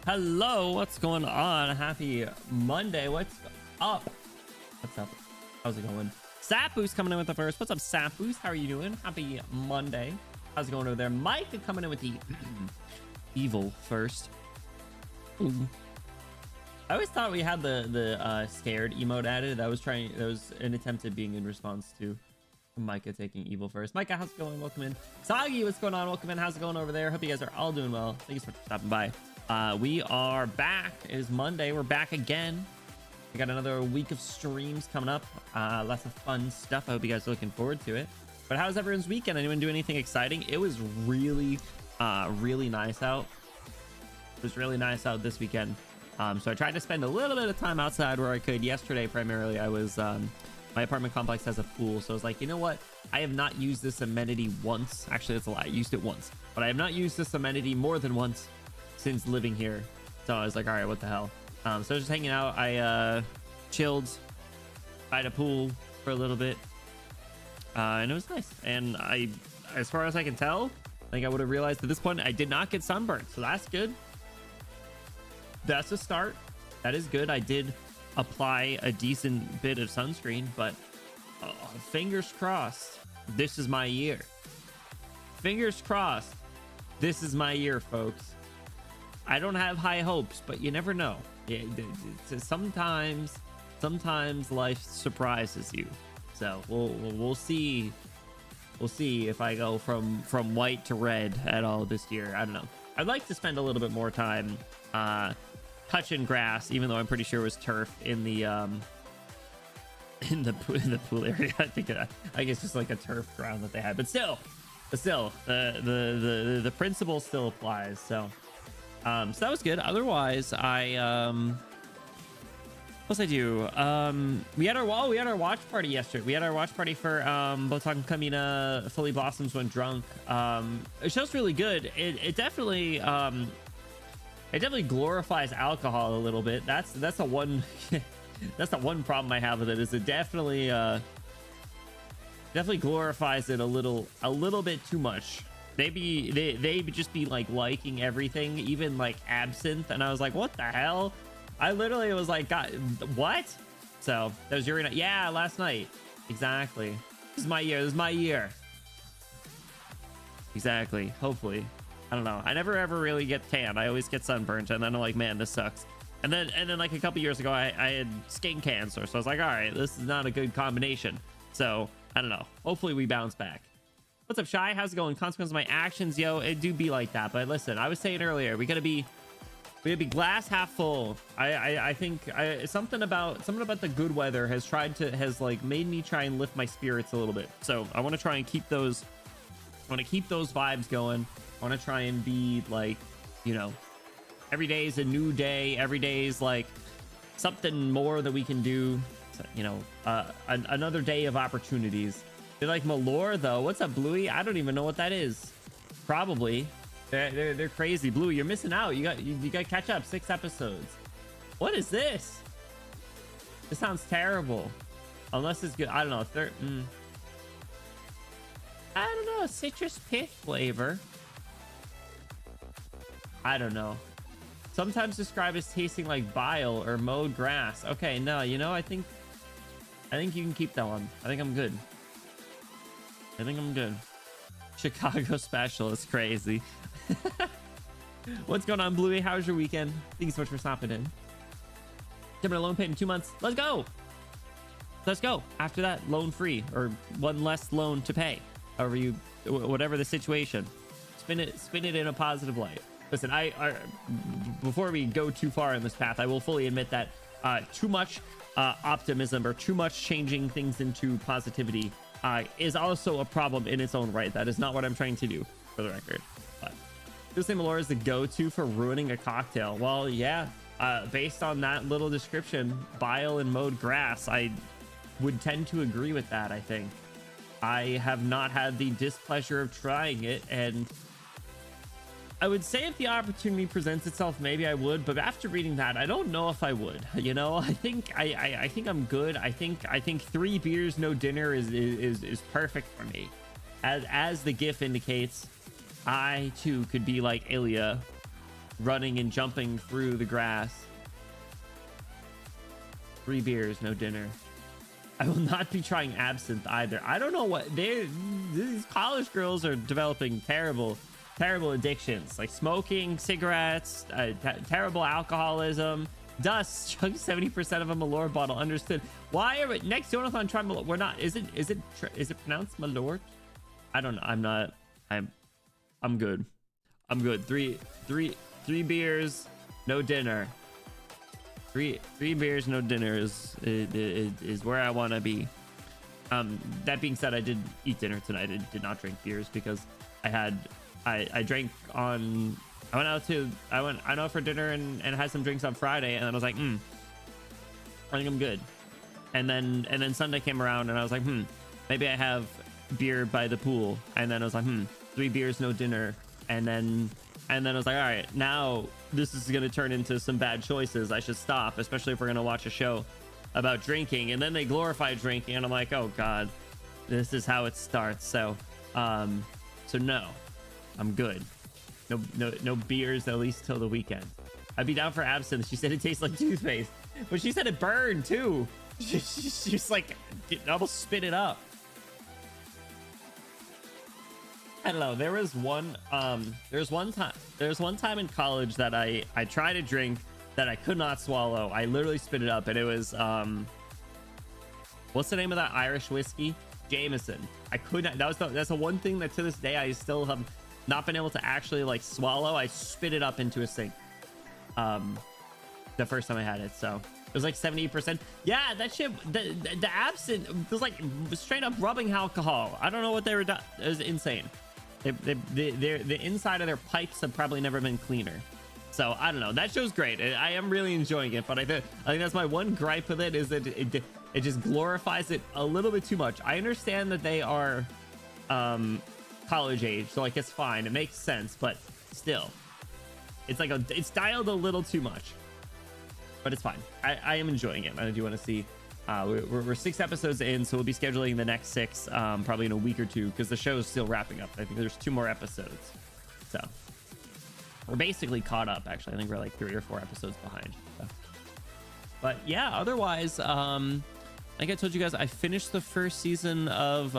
Hello, what's going on? Happy Monday. What's up? What's up? How's it going? Sapu's coming in with the first. What's up, Sapu's? How are you doing? Happy Monday. How's it going over there? Mike coming in with the evil first. Ooh. I always thought we had the scared emote added. That was an attempt at being in response to Micah taking evil first. Micah, how's it going? Welcome in. Sagi, what's going on? Welcome in. How's it going over there? Hope you guys are all doing well. Thank you so much for stopping by. We are back. It is Monday. We're back again. We got another week of streams coming up. Lots of fun stuff. I hope you guys are looking forward to it. But how's everyone's weekend? Anyone do anything exciting? It was really nice out. It was really nice out this weekend. So I tried to spend a little bit of time outside where I could. Yesterday, primarily, I was my apartment complex has a pool, so I was like, you know what? I have not used this amenity once. Actually, that's a lie. I used it once, but I have not used this amenity more than once since living here. So I was like, all right, what the hell? So I was just hanging out. I chilled by the pool for a little bit, and it was nice. And as far as I can tell, I think I would have realized at this point I did not get sunburned, so that's good. That's a start. That is good. I did apply a decent bit of sunscreen, but fingers crossed, this is my year. Fingers crossed, this is my year, folks. I don't have high hopes, but you never know. Sometimes life surprises you. So we'll see. We'll see if I go from white to red at all this year. I don't know. I'd like to spend a little bit more time touching grass, even though I'm pretty sure it was turf in the pool area. I guess just like a turf ground that they had, but still the principle still applies. So that was good. Otherwise, what's I do? We had our watch party yesterday. We had our watch party for Botan Kamina Fully Blossoms When Drunk. The show's really good. It definitely glorifies alcohol a little bit. That's the one that's the one problem I have with it, is it definitely glorifies it a little bit too much. Maybe they just be like liking everything, even like absinthe, and I was like, what the hell? I literally was like, God, what? So that was your night. Yeah, last night. Exactly. This is my year. Exactly. Hopefully. I don't know. I never ever really get tan. I always get sunburnt, and then I'm like, man, this sucks. And then like a couple years ago, I had skin cancer, so I was like, all right, this is not a good combination. So I don't know. Hopefully we bounce back. What's up, Shy? How's it going? Consequence of my actions, yo. It do be like that, but listen, I was saying earlier, we gotta be glass half full. I think something about the good weather has made me try and lift my spirits a little bit. So I want to try and keep those. I want to keep those vibes going. I want to try and be like, you know, every day is a new day. Every day is like something more that we can do. You know, another day of opportunities. They like Malore though. What's up, Bluey? I don't even know what that is. Probably. They're crazy. Blue, you're missing out. You got to catch up. 6 episodes. What is this? This sounds terrible. Unless it's good. I don't know. I don't know. Citrus pith flavor. I don't know. Sometimes described as tasting like bile or mowed grass. Okay, no, you know, I think you can keep that one. I think I'm good. Chicago special is crazy. What's going on, Bluey? How's your weekend? Thank you so much for stopping in. Getting a loan paid in 2 months. Let's go. After that, loan free, or one less loan to pay. However whatever the situation, spin it in a positive light. Listen, I before we go too far in this path, I will fully admit that too much optimism or too much changing things into positivity is also a problem in its own right. That is not what I'm trying to do, for the record. But this Malore is the go-to for ruining a cocktail. Well, yeah, based on that little description, bile and mowed grass, I would tend to agree with that. I think I have not had the displeasure of trying it, and I would say if the opportunity presents itself, maybe I would, but after reading that, I don't know if I would. You know, I think I'm good. I think 3 beers, no dinner is perfect for me. As the GIF indicates, I too could be like Ilya, running and jumping through the grass. 3 beers, no dinner. I will not be trying absinthe either. I don't know what these college girls are developing terrible addictions, like smoking, cigarettes, terrible alcoholism. Dust, chug 70% of a Malort bottle. Understood. Why are we next Jonathan try Malort? We're not. Is it pronounced Malort? I don't know. I'm good. I'm good. Three beers, no dinner. Three beers, no dinner is where I want to be. That being said, I did eat dinner tonight. I did not drink beers because I drank on. I went out for dinner and had some drinks on Friday, and then I was like, I think I'm good. And then Sunday came around, and I was like, maybe I have beer by the pool. And then I was like, 3 beers, no dinner. And then I was like, all right, now this is gonna turn into some bad choices. I should stop, especially if we're gonna watch a show about drinking. And then they glorify drinking, and I'm like, oh god, this is how it starts. So no, I'm good. No beers, at least till the weekend. I'd be down for absinthe. She said it tastes like toothpaste, but she said it burned too. She's like, almost spit it up. I don't know. There was one time in college that I tried a drink that I could not swallow. I literally spit it up, and it was what's the name of that Irish whiskey? Jameson. I could not. That's the one thing that to this day I still have not been able to actually like swallow. I spit it up into a sink the first time I had it. So it was like 70%. Yeah, that shit, the absinthe was like straight up rubbing alcohol. I don't know what they were doing. It was insane. The inside of their pipes have probably never been cleaner. So I don't know. That show's great. I am really enjoying it, but I think that's my one gripe with it, is that it just glorifies it a little bit too much. I understand that they are college age, so like it's fine, it makes sense, but still, it's like it's dialed a little too much. But it's fine. I am enjoying it. I do want to see. We're 6 episodes in, so we'll be scheduling the next 6 probably in a week or 2, because the show is still wrapping up. I think there's 2 more episodes, so we're basically caught up. Actually, I think we're like 3 or 4 episodes behind. So. But yeah, otherwise, like I told you guys, I finished the first season of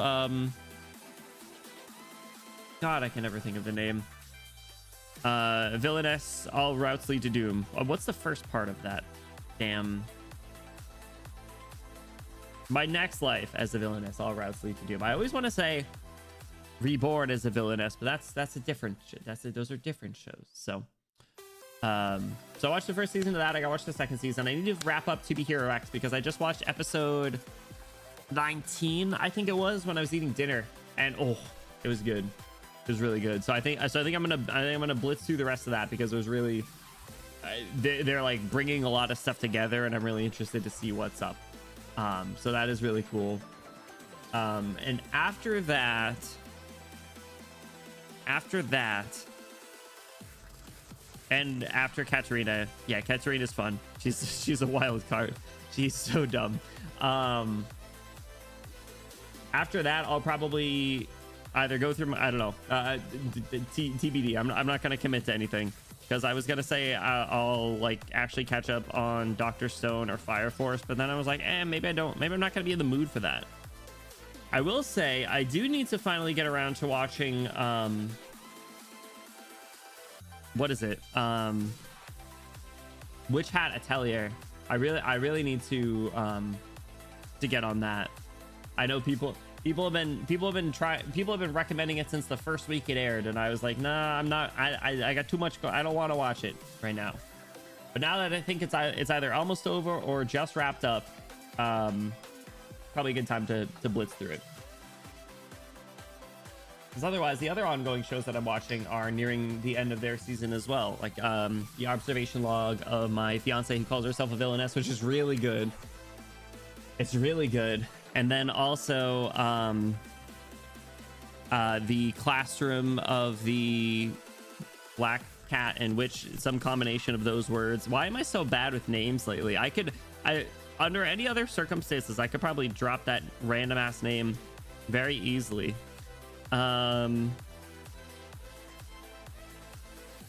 God, I can never think of the name. Villainess, All Routes Lead to Doom. What's the first part of that? Damn. My Next Life as a Villainess, All Routes Lead to Doom. I always want to say Reborn as a Villainess, but that's a different. Those are different shows. So, so I watched the first season of that. I got to watch the second season. I need to wrap up To Be Hero X because I just watched episode 19, I think it was, when I was eating dinner, and oh, it was good. It was really good. So I think I'm gonna blitz through the rest of that because it was really they're like bringing a lot of stuff together, and I'm really interested to see what's up. So that is really cool. And after that, and after Katarina, yeah, Katarina's fun. She's a wild card. She's so dumb. After that, I'll probably either go through I don't know, TBD. I'm not gonna commit to anything, because I was gonna say I'll like actually catch up on Dr. Stone or Fire Force, but then I was like, maybe I don't. Maybe I'm not gonna be in the mood for that. I will say I do need to finally get around to watching what is it, Witch Hat Atelier. I really need to get on that. I know people have been recommending it since the first week it aired, and I was like, nah, I'm not. I got too much. I don't want to watch it right now. But now that I think it's either almost over or just wrapped up, probably a good time to blitz through it. Because otherwise, the other ongoing shows that I'm watching are nearing the end of their season as well. Like the observation log of my fiance who calls herself a villainess, which is really good. It's really good. And then also the classroom of the Black Cat and Witch, some combination of those words. Why am I so bad with names lately? I under any other circumstances, I could probably drop that random ass name very easily.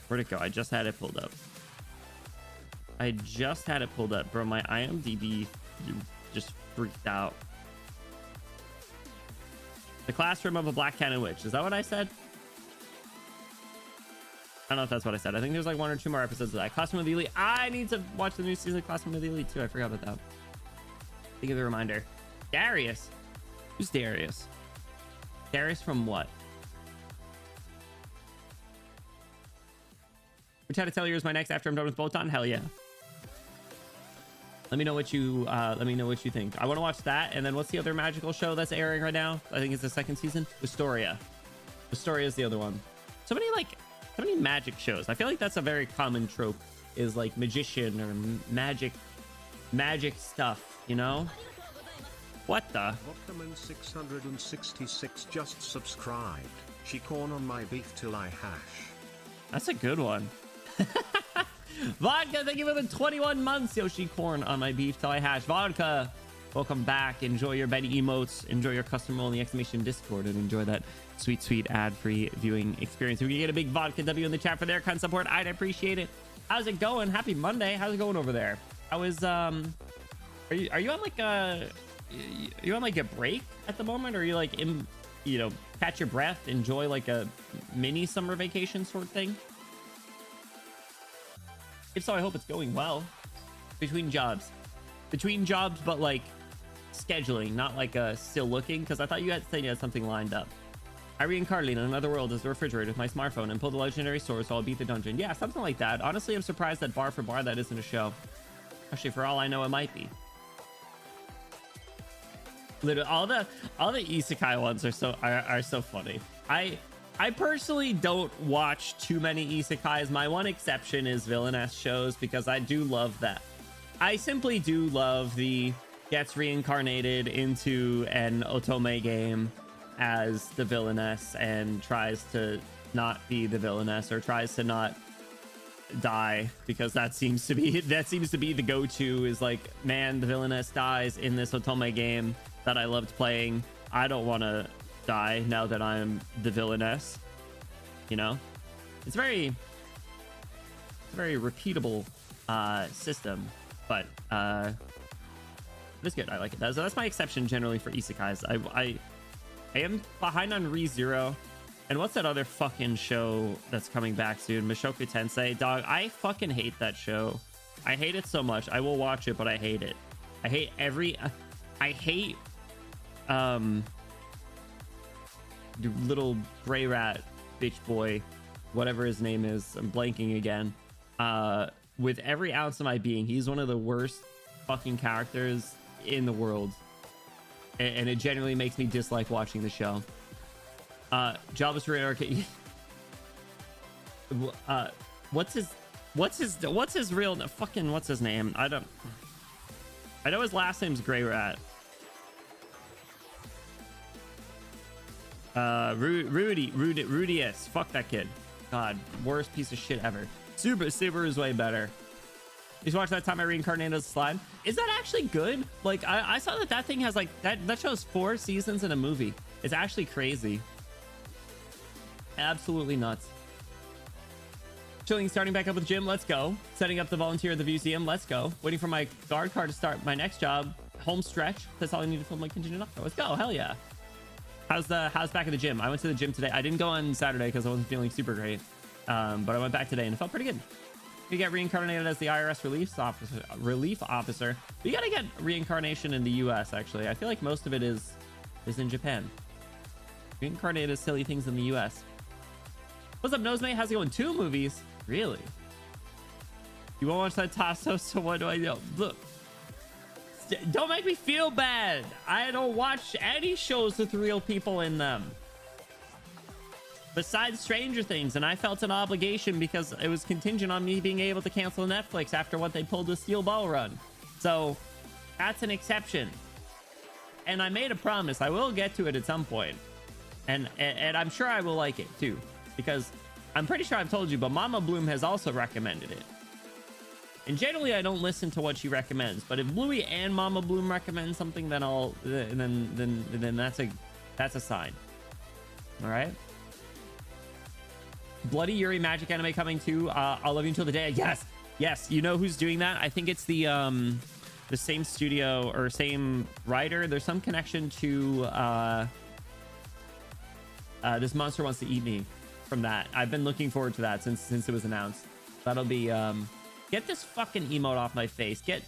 Where'd it go? I just had it pulled up. Bro, my IMDb just freaked out. The Classroom of a Black Cannon Witch. Is that what I said? I don't know if that's what I said. I think there's like 1 or 2 more episodes of that. Classroom of the Elite. I need to watch the new season of Classroom of the Elite too. I forgot about that. Think of the reminder. Darius. Who's Darius? Darius from what? Which how to tell you is my next after I'm done with Botan? Hell yeah. Let me know what you think. I want to watch that. And then what's the other magical show that's airing right now? I think it's the 2nd season. Astoria. Astoria is the other one. So many magic shows. I feel like that's a very common trope, is like magician or magic stuff, you know? What the? Vodkaman 666 just subscribed. She corn on my beef till I hash. That's a good one. Vodka, thank you for the 21 months. Yoshi corn on my beef till I hash. Vodka, welcome back. Enjoy your Betty emotes. Enjoy your custom role in the exclamation Discord, and enjoy that sweet ad-free viewing experience. If we can get a big Vodka W in the chat for their kind support, I'd appreciate it. How's it going? Happy Monday. How's it going over there? I was are you on like a break at the moment, or are you like in, you know, catch your breath, enjoy like a mini summer vacation sort of thing? If so, I hope it's going well. Between jobs, but like scheduling, not like still looking, because I thought you had said you had something lined up. I reincarnated in another world as the refrigerator with my smartphone and pulled the legendary sword, so I'll beat the dungeon. Yeah, something like that. Honestly, I'm surprised that bar for bar that isn't a show. Actually, for all I know, it might be. Literally, all the isekai ones are so funny. I personally don't watch too many isekais. My one exception is villainess shows, because I do love that. I simply do love the gets reincarnated into an otome game as the villainess and tries to not be the villainess, or tries to not die, because that seems to be the go-to, is like, man, the villainess dies in this otome game that I loved playing. I don't want to die now that I'm the villainess, you know? It's very repeatable system, but it's good. I like it. That's my exception generally for isekais. I am behind on ReZero. And what's that other fucking show that's coming back soon? Mushoku Tensei. Dog, I fucking hate that show. I hate it so much. I will watch it, but I hate it. I hate little gray rat bitch boy, whatever his name is. I'm blanking again. With every ounce of my being, he's one of the worst fucking characters in the world. And it genuinely makes me dislike watching the show. Java's for Arcade. What's his real fucking what's his name? I know his last name's Gray Rat. Rudius. Fuck that kid. God, worst piece of shit ever. Super is way better. You just watch that time I reincarnated as a slime. Is that actually good? Like, I saw that thing has like that show's 4 seasons in a movie. It's actually crazy. Absolutely nuts. Chilling, starting back up with gym. Let's go. Setting up the volunteer at the museum. Let's go. Waiting for my guard car to start my next job. Home stretch. That's all I need to film my contingent up. Let's go. Hell yeah. How's back at the gym? I went to the gym today. I didn't go on Saturday because I wasn't feeling super great. But I went back today and it felt pretty good. You get reincarnated as the IRS relief officer. We gotta get reincarnation in the US actually. I feel like most of it is in Japan. Reincarnated as silly things in the US. What's up, Nosemate? How's it going? 2 movies? Really? You won't watch that Tasso, so what do I do? Look. Don't make me feel bad. I don't watch any shows with real people in them. Besides Stranger Things, and I felt an obligation because it was contingent on me being able to cancel Netflix after what they pulled with Steel Ball Run. So that's an exception. And I made a promise. I will get to it at some point. And I'm sure I will like it too. Because I'm pretty sure I've told you, but Mama Bloom has also recommended it. And generally I don't listen to what she recommends, but if Bluey and Mama Bloom recommend something, then that's a sign. All right. Bloody Yuri magic anime coming too. I'll love you until the day. Yes. Yes. You know who's doing that? I think it's the same studio or same writer. There's some connection to This Monster Wants to Eat Me from that. I've been looking forward to that since it was announced. That'll be get this fucking emote off my face. Get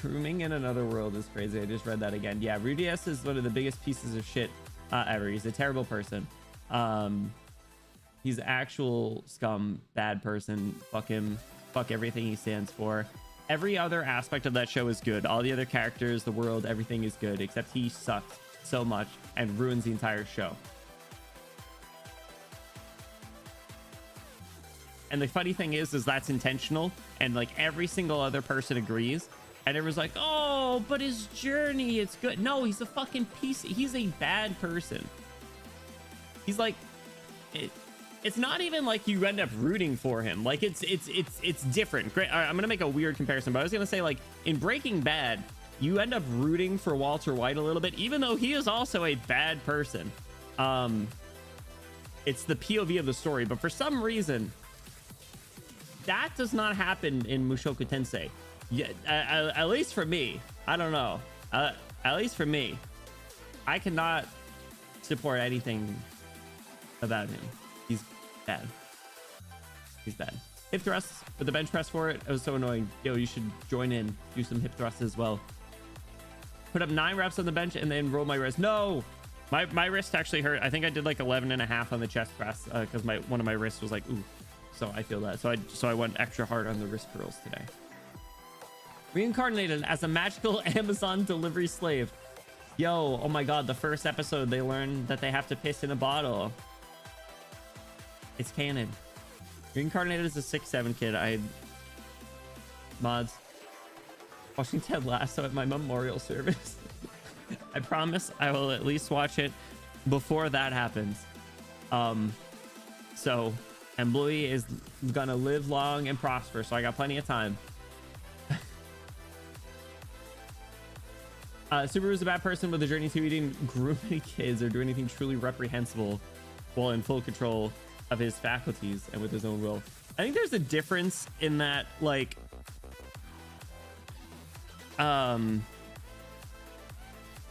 Grooming in Another World is crazy. I just read that again. Yeah, Rudy S is one of the biggest pieces of shit ever. He's a terrible person. He's actual scum, bad person. Fuck him. Fuck everything he stands for. Every other aspect of that show is good. All the other characters, the world, everything is good, except he sucks so much and ruins the entire show. And the funny thing is that's intentional, and like every single other person agrees. And everyone's like, oh, but his journey, it's good. No, he's a fucking piece. He's a bad person. He's like, it's not even like you end up rooting for him. Like it's different. Great. I'm gonna make a weird comparison, but I was gonna say, like, in Breaking Bad, you end up rooting for Walter White a little bit, even though he is also a bad person. It's the POV of the story, but for some reason, that does not happen in Mushoku Tensei. Yeah, at least for me. I don't know. At least for me, I cannot support anything about him. He's bad. He's bad. Hip thrusts with the bench press for it. It was so annoying. Yo, you should join in. Do some hip thrusts as well. Put up 9 reps on the bench and then roll my wrist. No, my wrist actually hurt. I think I did like 11.5 on the chest press because one of my wrists was like, ooh. So I feel that. So I went extra hard on the wrist curls today. Reincarnated as a magical Amazon delivery slave. Yo, oh my god, the first episode they learn that they have to piss in a bottle. It's canon. Reincarnated as a 6'7" kid. Mods. Watching Ted Lasso at my memorial service. I promise I will at least watch it before that happens. So, and Bluey is gonna live long and prosper, so I got plenty of time. Subaru's a bad person with a journey to eating grooming kids or do anything truly reprehensible while in full control of his faculties and with his own will. I think there's a difference in that, like,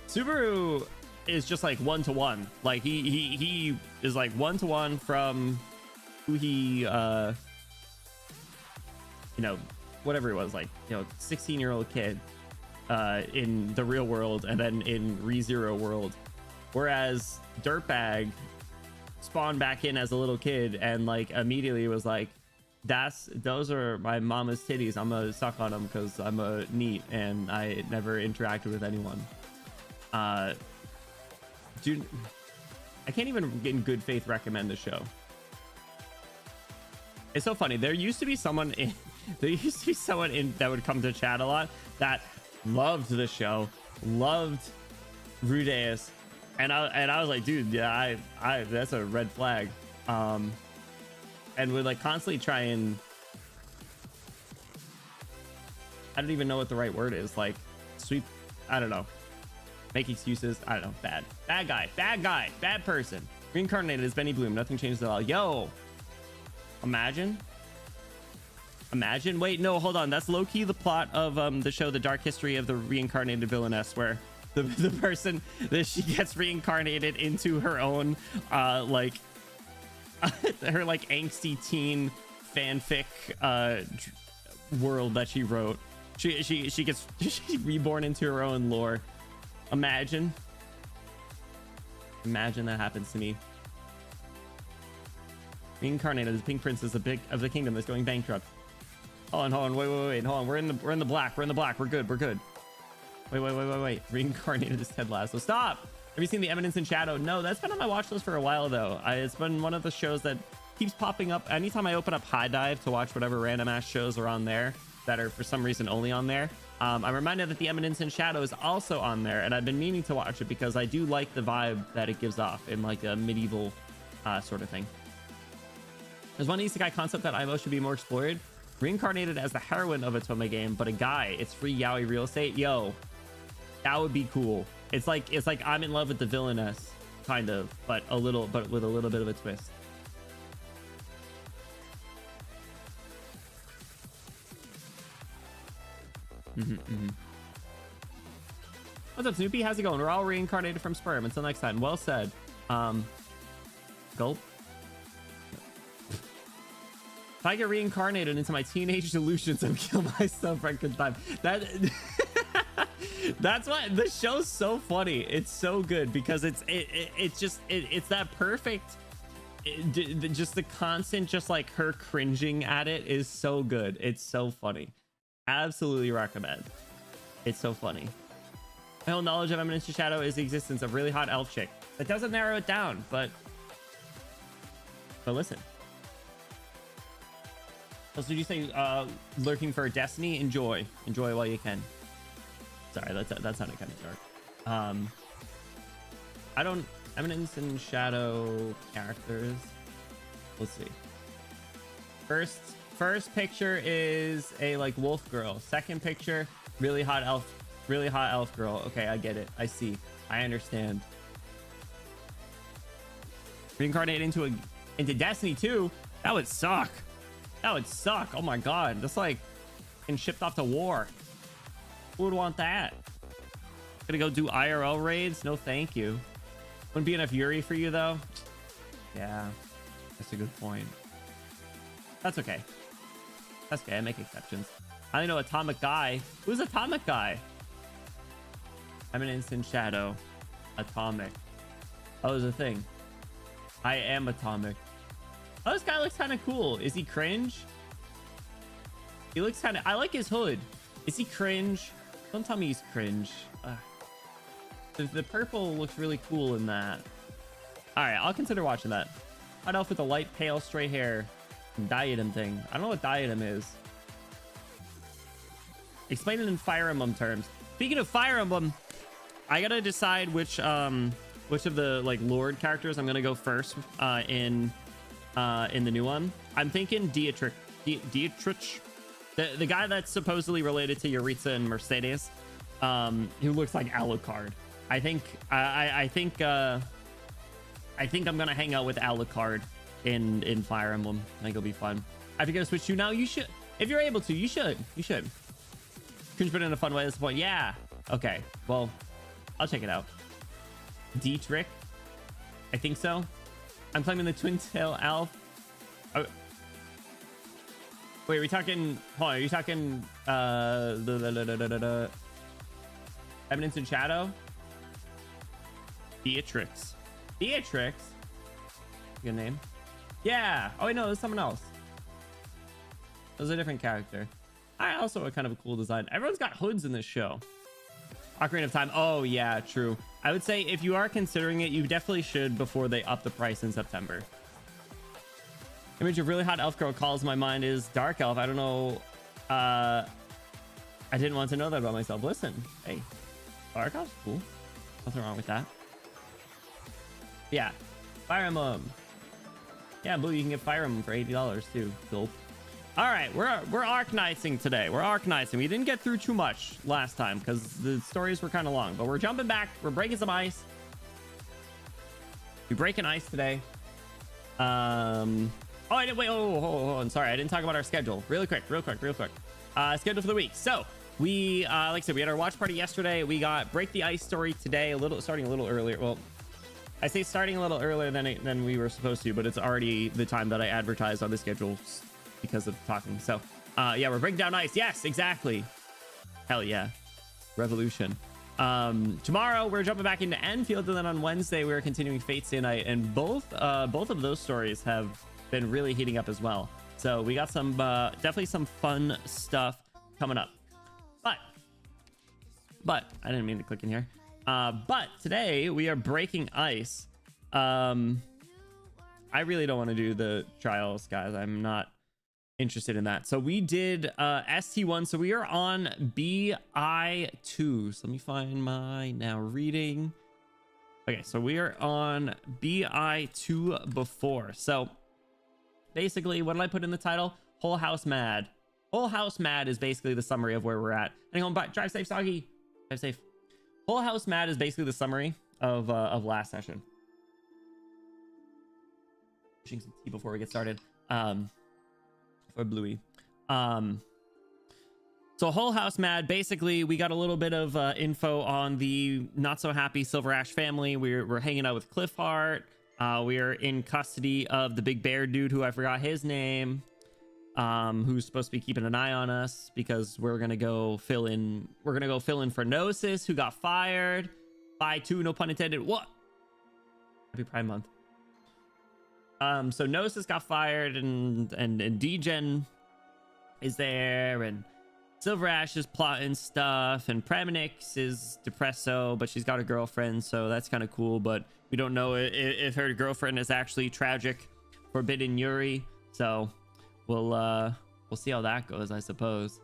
Subaru is just like 1-to-1. Like he is like 1-to-1 from who he, you know, whatever it was, like, you know, 16-year-old kid in the real world and then in ReZero world, whereas Dirtbag spawned back in as a little kid and like immediately was like, those are my mama's titties, I'm gonna suck on them because I'm a neat and I never interacted with anyone. Dude, I can't even in good faith recommend the show. It's so funny. There used to be someone in that would come to chat a lot that loved the show, loved Rudeus, and I was like, dude, yeah, I that's a red flag. And would like constantly try and, I don't even know what the right word is, like sweep, I don't know, make excuses, I don't know, bad guy, bad person. Reincarnated as Benny Bloom, nothing changes at all. Yo, imagine, wait, no, hold on, that's low-key the plot of the show The Dark History of the Reincarnated Villainess, where the person that she gets reincarnated into her own like her like angsty teen fanfic world that she wrote. She gets reborn into her own lore. Imagine that happens to me. Reincarnated as Pink Princess of the Kingdom that's going bankrupt. Hold on, wait, hold on. We're in the black. We're good. Wait. Reincarnated as Ted Lasso. Stop! Have you seen The Eminence in Shadow? No, that's been on my watch list for a while though. It's been one of the shows that keeps popping up anytime I open up High Dive to watch whatever random ass shows are on there that are for some reason only on there. I'm reminded that The Eminence in Shadow is also on there, and I've been meaning to watch it because I do like the vibe that it gives off in like a medieval sort of thing. There's one isekai concept that IMO should be more explored. Reincarnated as the heroine of a Tome game, but a guy. It's free yaoi real estate. Yo, That would be cool. It's like I'm in love with the villainess, kind of, but with a little bit of a twist. What's up, Snoopy? How's it going? We're all reincarnated from sperm. Until next time. Well said. Gulp. If I get reincarnated into my teenage delusions and kill myself for a good time, that's why the show's so funny. It's so good because it's that perfect. Just the constant, just like her cringing at it is so good. It's so funny. Absolutely recommend. It's so funny. My whole knowledge of Eminence to Shadow is the existence of really hot elf chick. That doesn't narrow it down, but listen. Also, did you say lurking for destiny? Enjoy while you can. Sorry, that sounded kind of dark. I don't Eminence and Shadow characters. Let's see. First picture is a like wolf girl. Second picture, really hot elf girl. Okay, I get it. I see. I understand. Reincarnate into Destiny 2? That would suck. That would suck. Oh my god. That's like getting shipped off to war. Who would want that? Gonna go do IRL raids? No, thank you. Wouldn't be enough Yuri for you though. Yeah, that's a good point. That's okay. That's okay. I make exceptions. I only know Atomic Guy. Who's Atomic Guy? Eminence in Shadow. Atomic. Oh, there's a thing. I am Atomic. Oh, this guy looks kind of cool. Is he cringe? He looks kind of... I like his hood. Is he cringe? Don't tell me he's cringe. The purple looks really cool in that. All right, I'll consider watching that. Hot elf with the light, pale, straight hair. Diadem thing. I don't know what diadem is. Explain it in Fire Emblem terms. Speaking of Fire Emblem, I gotta decide which of the like Lord characters I'm gonna go first in the new one. I'm thinking Dietrich, the guy that's supposedly related to Yuritsa and Mercedes, who looks like Alucard. I think I'm gonna hang out with Alucard in Fire Emblem. I think it'll be fun. I have to get a Switch 2 now. You should, if you're able to. You should. Cringe, but in a fun way. That's the point. Yeah. Okay. Well, I'll check it out. Dietrich. I think so. I'm claiming the twin tail elf. Oh. Wait, are we talking? Hold on. Are you talking? Eminence and Shadow. Beatrix. Good name. Yeah. Oh, wait, no, there's someone else. There's a different character. I also a kind of a cool design. Everyone's got hoods in this show. Ocarina of Time. Oh, yeah, true. I would say if you are considering it, you definitely should before they up the price in September. Image of really hot elf girl calls my mind is dark elf. I don't know. I didn't want to know that about myself. Listen, hey, dark elf's cool. Nothing wrong with that. Yeah, Fire Emblem. Yeah, Blue, you can get Fire Emblem for $80 too. Dope. All right, we're Arknightsing today. We're Arknightsing. We didn't get through too much last time because the stories were kind of long, but we're jumping back. We're breaking some ice. We're breaking ice today. Oh, I didn't wait. Oh, hold on. Sorry, I didn't talk about our schedule. Real quick. Schedule for the week. So we, like I said, we had our watch party yesterday. We got Break the Ice story today. Starting a little earlier. Well, I say starting a little earlier than we were supposed to, but it's already the time that I advertised on the schedule because of talking. So yeah, we're breaking down ice. Yes, exactly. Hell yeah. Revolution. Tomorrow we're jumping back into Enfield, and then on Wednesday we're continuing Fate Stay Night, and both of those stories have been really heating up as well. So we got some definitely some fun stuff coming up. But I didn't mean to click in here. But today we are breaking ice. I really don't want to do the trials, guys. I'm not interested in that. So we did ST1. So we are on BI2. So let me find my now reading. Okay, so we are on BI2 before. So basically, what did I put in the title? Whole House Mad. Whole House Mad is basically the summary of where we're at. Hang on, bye. Drive safe, Soggy. Drive safe. Full House Mad is basically the summary of last session. Pushing some tea before we get started. For Bluey. So Whole House Mad, basically we got a little bit of info on the not so happy Silver Ash family. We're hanging out with Cliffheart. We're in custody of the big bear dude who I forgot his name, who's supposed to be keeping an eye on us because we're gonna go fill in for Gnosis, who got fired by two, no pun intended. What? Happy Pride Month. So Gnosis got fired, and Degen is there, and Silver Ash is plotting stuff, and Premonix is depresso, but she's got a girlfriend, so that's kind of cool. But we don't know if her girlfriend is actually tragic, Forbidden Yuri. So we'll see how that goes, I suppose.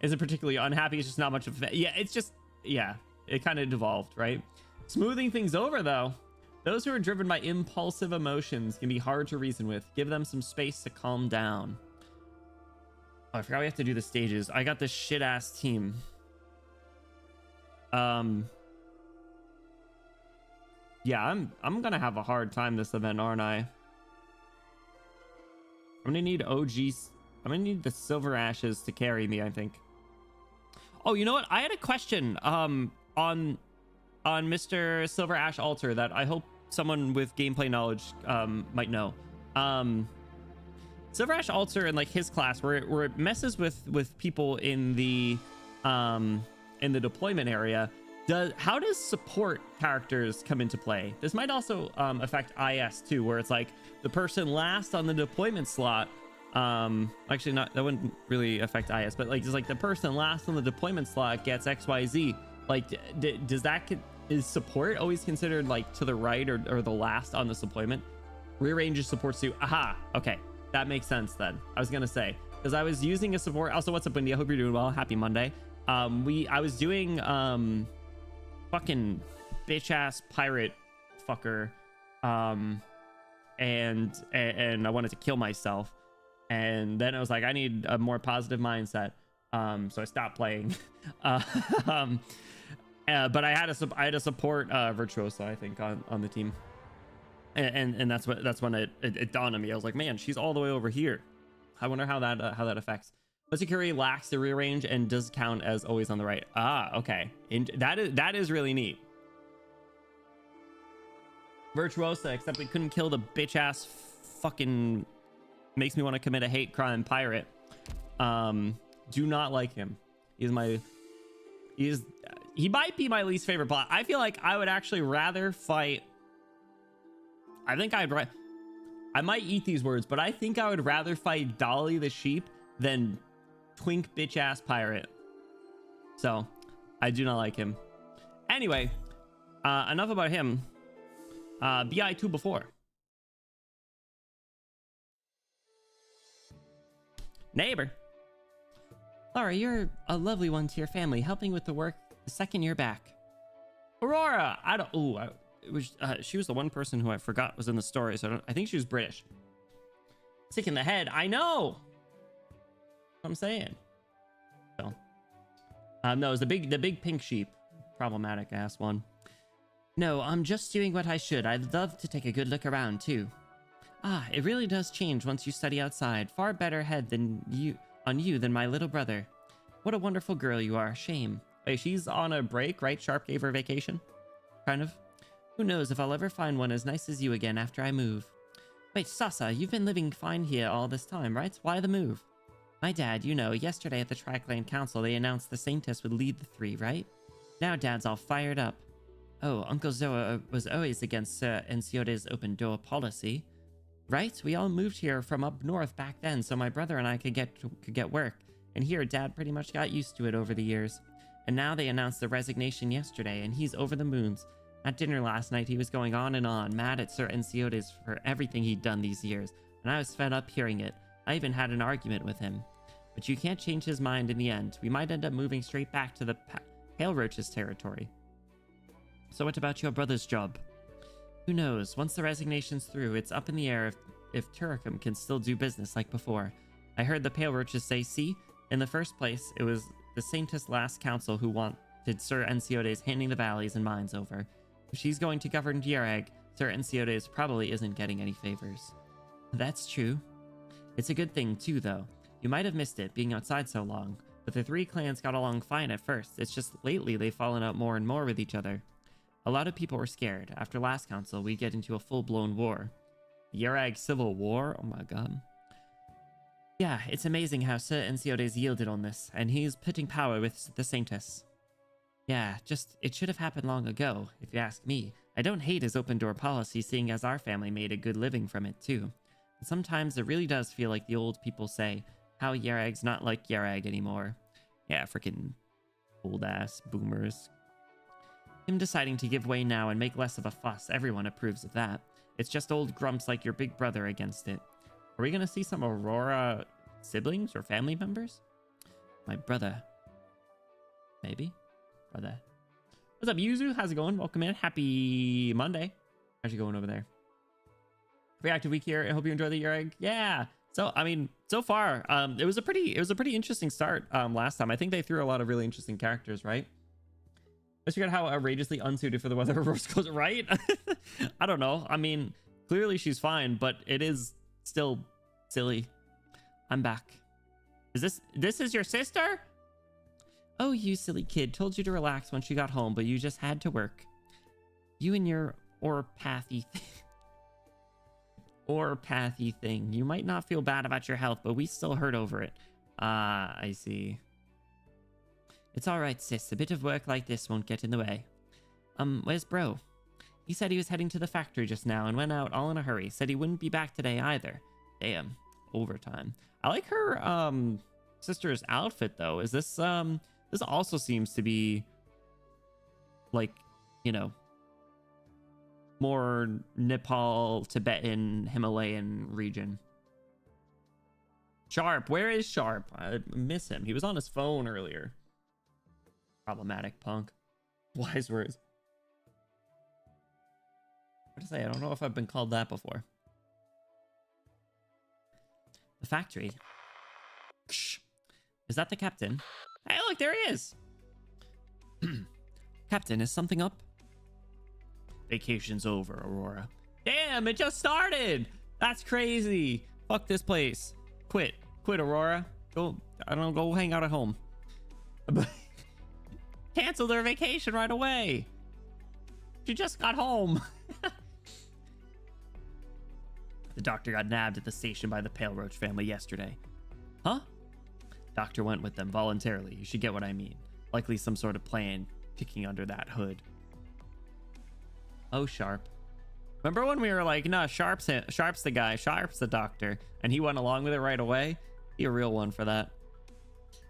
Isn't particularly unhappy. It's just not much of a... Yeah, it's just... Yeah, it kind of devolved, right? Smoothing things over, though. Those who are driven by impulsive emotions can be hard to reason with. Give them some space to calm down. Oh, I forgot we have to do the stages. I got this shit-ass team. Yeah, I'm gonna have a hard time this event, aren't I? I'm gonna need OGs. I'm gonna need the Silver Ashes to carry me, I think. Oh, you know what? I had a question on Mr. Silver Ash Altar that I hope someone with gameplay knowledge might know. Silver Ash Altar in like his class, where it messes with people in the deployment area. How does support characters come into play? This might also affect IS too, where it's like the person last on the deployment slot. Actually, not that wouldn't really affect IS, but like just like the person last on the deployment slot gets XYZ. Like, is support always considered like to the right or the last on this deployment? Rearranges supports to... Aha, okay. That makes sense then. I was gonna say, because I was using a support. Also, what's up, Wendy? I hope you're doing well. Happy Monday. I was doing fucking bitch ass pirate fucker, and I wanted to kill myself, and then I was like, I need a more positive mindset. So I stopped playing. But I had a support Virtuosa, I think, on the team, and that's when it dawned on me. I was like, man, she's all the way over here. I wonder how that affects. But security lacks the rearrange and does count as always on the right. Ah, okay. That is really neat. Virtuosa, except we couldn't kill the bitch ass fucking makes me want to commit a hate crime pirate. Do not like him. He might be my least favorite bot. I feel like I would actually rather fight. I might eat these words, but I think I would rather fight Dolly the sheep than twink bitch ass pirate. So I do not like him. Anyway, enough about him. BI2 before. Neighbor. Laura, you're a lovely one to your family, helping with the work the second you're back. Aurora, she was the one person who I forgot was in the story, so I think she was British. Sick in the head, I know. I'm saying. So, no, it was the big pink sheep, problematic ass one. No, I'm just doing what I should. I'd love to take a good look around too. Ah, it really does change once you study outside. Far better head than you than my little brother. What a wonderful girl you are. Shame. Wait, she's on a break, right? Sharp gave her vacation? Kind of. Who knows if I'll ever find one as nice as you again after I move. Wait, Sasa, you've been living fine here all this time, right? Why the move? My dad, you know, yesterday at the Tri-Clan Council, they announced the Saintess would lead the three, right? Now Dad's all fired up. Oh, Uncle Zoa was always against Sir Enciote's open door policy. Right? We all moved here from up north back then, so my brother and I could get work. And here, Dad pretty much got used to it over the years. And now they announced the resignation yesterday, and he's over the moons. At dinner last night, he was going on, mad at Sir Enciote's for everything he'd done these years. And I was fed up hearing it. I even had an argument with him. But you can't change his mind in the end. We might end up moving straight back to the Pale Roach's territory. So what about your brother's job? Who knows? Once the resignation's through, it's up in the air if Turicum can still do business like before. I heard the Pale Roaches say, see, in the first place, it was the Saintess last council who wanted did Sir Ensiodes handing the valleys and mines over. If she's going to govern Yerag, Sir Ensiodes probably isn't getting any favors. That's true. It's a good thing too, though. You might have missed it, being outside so long, but the three clans got along fine at first. It's just lately they've fallen out more and more with each other. A lot of people were scared. After last council, we'd get into a full-blown war. The Yerag Civil War? Oh my god. Yeah, it's amazing how Sir Ensiodes yielded on this, and he's putting power with the Saintess. Yeah, it should have happened long ago, if you ask me. I don't hate his open-door policy, seeing as our family made a good living from it, too. And sometimes it really does feel like the old people say, how Yerag's not like Yerag anymore. Yeah, freaking old-ass boomers. Him deciding to give way now and make less of a fuss, everyone approves of that. It's just old grumps like your big brother against it. Are we gonna see some Aurora siblings or family members? My brother. Maybe? Brother. What's up, Yuzu? How's it going? Welcome in. Happy Monday. How's it going over there? Reactive week here. I hope you enjoy the year egg. Yeah. So, I mean, so far, it was a pretty interesting start last time. I think they threw a lot of really interesting characters, right? Let's figure out how outrageously unsuited for the weather Aurora goes, right? I don't know. I mean, clearly she's fine, but it is still silly. I'm back. This is your sister? Oh, you silly kid. Told you to relax once you got home, but you just had to work. You and your orpathy thing. You might not feel bad about your health, but we still hurt over it. I see. It's all right, sis. A bit of work like this won't get in the way. Where's bro? He said he was heading to the factory just now and went out all in a hurry. Said he wouldn't be back today either. Damn. Overtime. I like her sister's outfit though. Is this this also seems to be like, you know, more Nepal, Tibetan, Himalayan region. Sharp, where is Sharp? I miss him. He was on his phone earlier. Problematic punk. Wise words. What to say? I don't know if I've been called that before. The factory. Is that the captain? Hey, look, there he is. Captain, is something up? Vacation's over, Aurora. Damn, it just started. That's crazy. Fuck this place. Quit, Aurora. Go, I don't know, go hang out at home. Cancel their vacation right away. She just got home. The doctor got nabbed at the station by the Pale Roach family yesterday. Huh? Doctor went with them voluntarily. You should get what I mean. Likely some sort of plan kicking under that hood. Oh, Sharp. Remember when we were like, nah, Sharp's the guy. Sharp's the doctor. And he went along with it right away? Be a real one for that.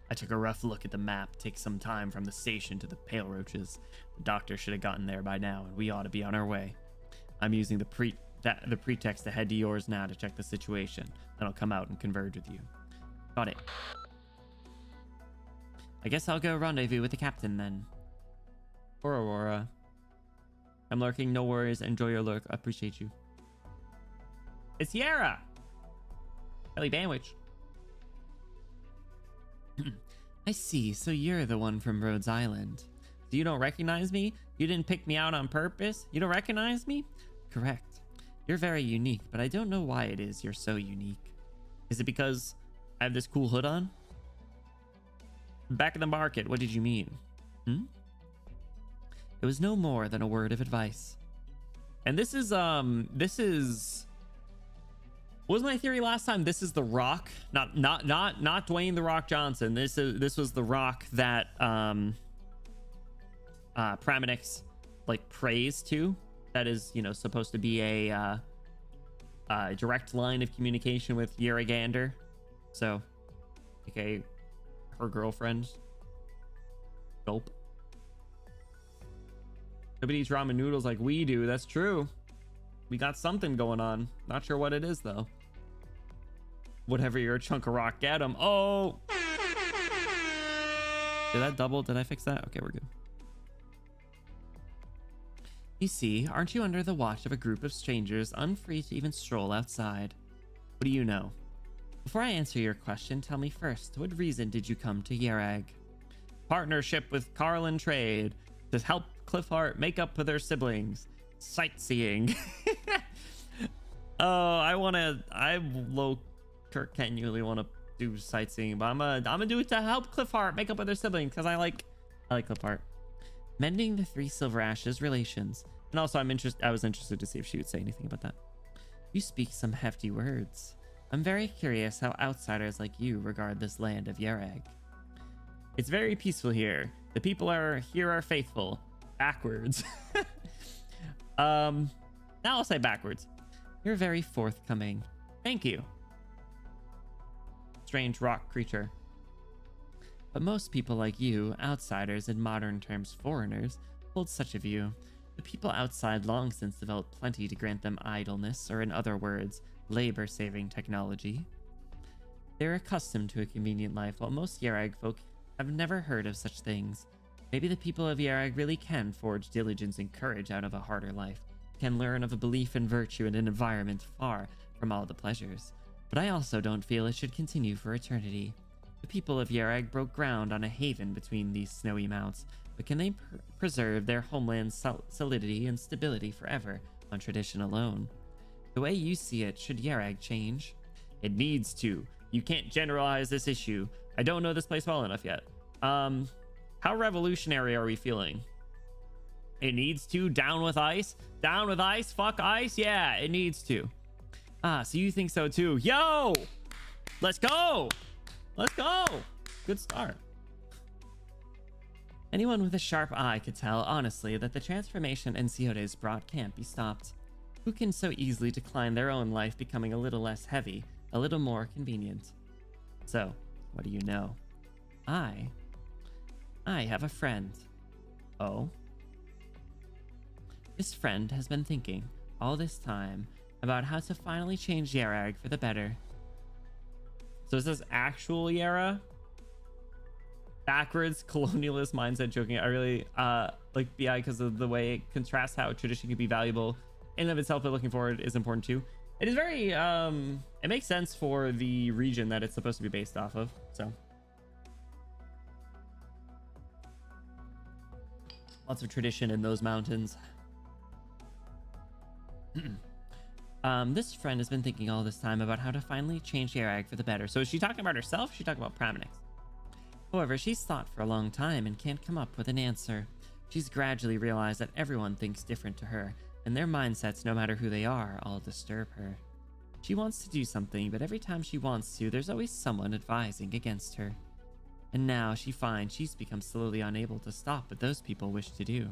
I took a rough look at the map. Takes some time from the station to the Pale Roaches. The doctor should have gotten there by now, and we ought to be on our way. I'm using the pretext to head to yours now to check the situation. Then I'll come out and converge with you. Got it. I guess I'll go rendezvous with the captain then. Or Aurora. I'm lurking, no worries. Enjoy your lurk. I appreciate you. It's Yara! Kelly Banwich. I see, so you're the one from Rhodes Island. So you don't recognize me? You didn't pick me out on purpose? You don't recognize me? Correct. You're very unique, but I don't know why it is you're so unique. Is it because I have this cool hood on? Back in the market, what did you mean? It was no more than a word of advice. And this is was my theory last time. This is the Rock, not Dwayne the Rock Johnson. This was the Rock that Praminix like prays to. That is, you know, supposed to be a direct line of communication with Yeragander. So, okay, her girlfriend. Gulp. Nobody eats ramen noodles like we do. That's true. We got something going on. Not sure what it is, though. Whatever, you're a chunk of rock. Get him. Oh! Did that double? Did I fix that? Okay, we're good. You see, aren't you under the watch of a group of strangers, unfree to even stroll outside? What do you know? Before I answer your question, tell me first, what reason did you come to Yerag? Partnership with Carlin Trade to help Cliffheart make up for their siblings. Sightseeing. Oh, I low Kirk genuinely want to do sightseeing, but I'm gonna do it to help Cliffheart make up with their siblings because I like Cliffheart. Mending the three Silver Ashes relations. And also I was interested to see if she would say anything about that. You speak some hefty words. I'm very curious how outsiders like you regard this land of Yerag. It's very peaceful here. The people here are faithful. Backwards. Now I'll say backwards. You're very forthcoming. Thank you. Strange rock creature. But most people like you, outsiders, in modern terms foreigners, hold such a view. The people outside long since developed plenty to grant them idleness, or in other words, labor-saving technology. They're accustomed to a convenient life, while most Yerag folk have never heard of such things. Maybe the people of Yerag really can forge diligence and courage out of a harder life, can learn of a belief in virtue in an environment far from all the pleasures. But I also don't feel it should continue for eternity. The people of Yerag broke ground on a haven between these snowy mounts, but can they preserve their homeland's solidity and stability forever on tradition alone? The way you see it, should Yerag change? It needs to. You can't generalize this issue. I don't know this place well enough yet. How revolutionary are we feeling? It needs to. Down with ice? Down with ice? Fuck ice? Yeah, it needs to. Ah, so you think so too. Yo! Let's go! Let's go! Good start. Anyone with a sharp eye could tell, honestly, that the transformation Enciodes brought can't be stopped. Who can so easily decline their own life becoming a little less heavy, a little more convenient? So, what do you know? I have a friend. Oh? This friend has been thinking, all this time, about how to finally change Yerag for the better. So is this actual Yara? Backwards colonialist mindset joking. I really like BI because of the way it contrasts how tradition can be valuable in and of itself, but looking forward is important too. It is very it makes sense for the region that it's supposed to be based off of. So lots of tradition in those mountains. This friend has been thinking all this time about how to finally change Yerag for the better. So is she talking about herself? Or is she talking about Praminix? However, she's thought for a long time and can't come up with an answer. She's gradually realized that everyone thinks different to her, and their mindsets, no matter who they are, all disturb her. She wants to do something, but every time she wants to, there's always someone advising against her. And now she finds she's become slowly unable to stop what those people wish to do.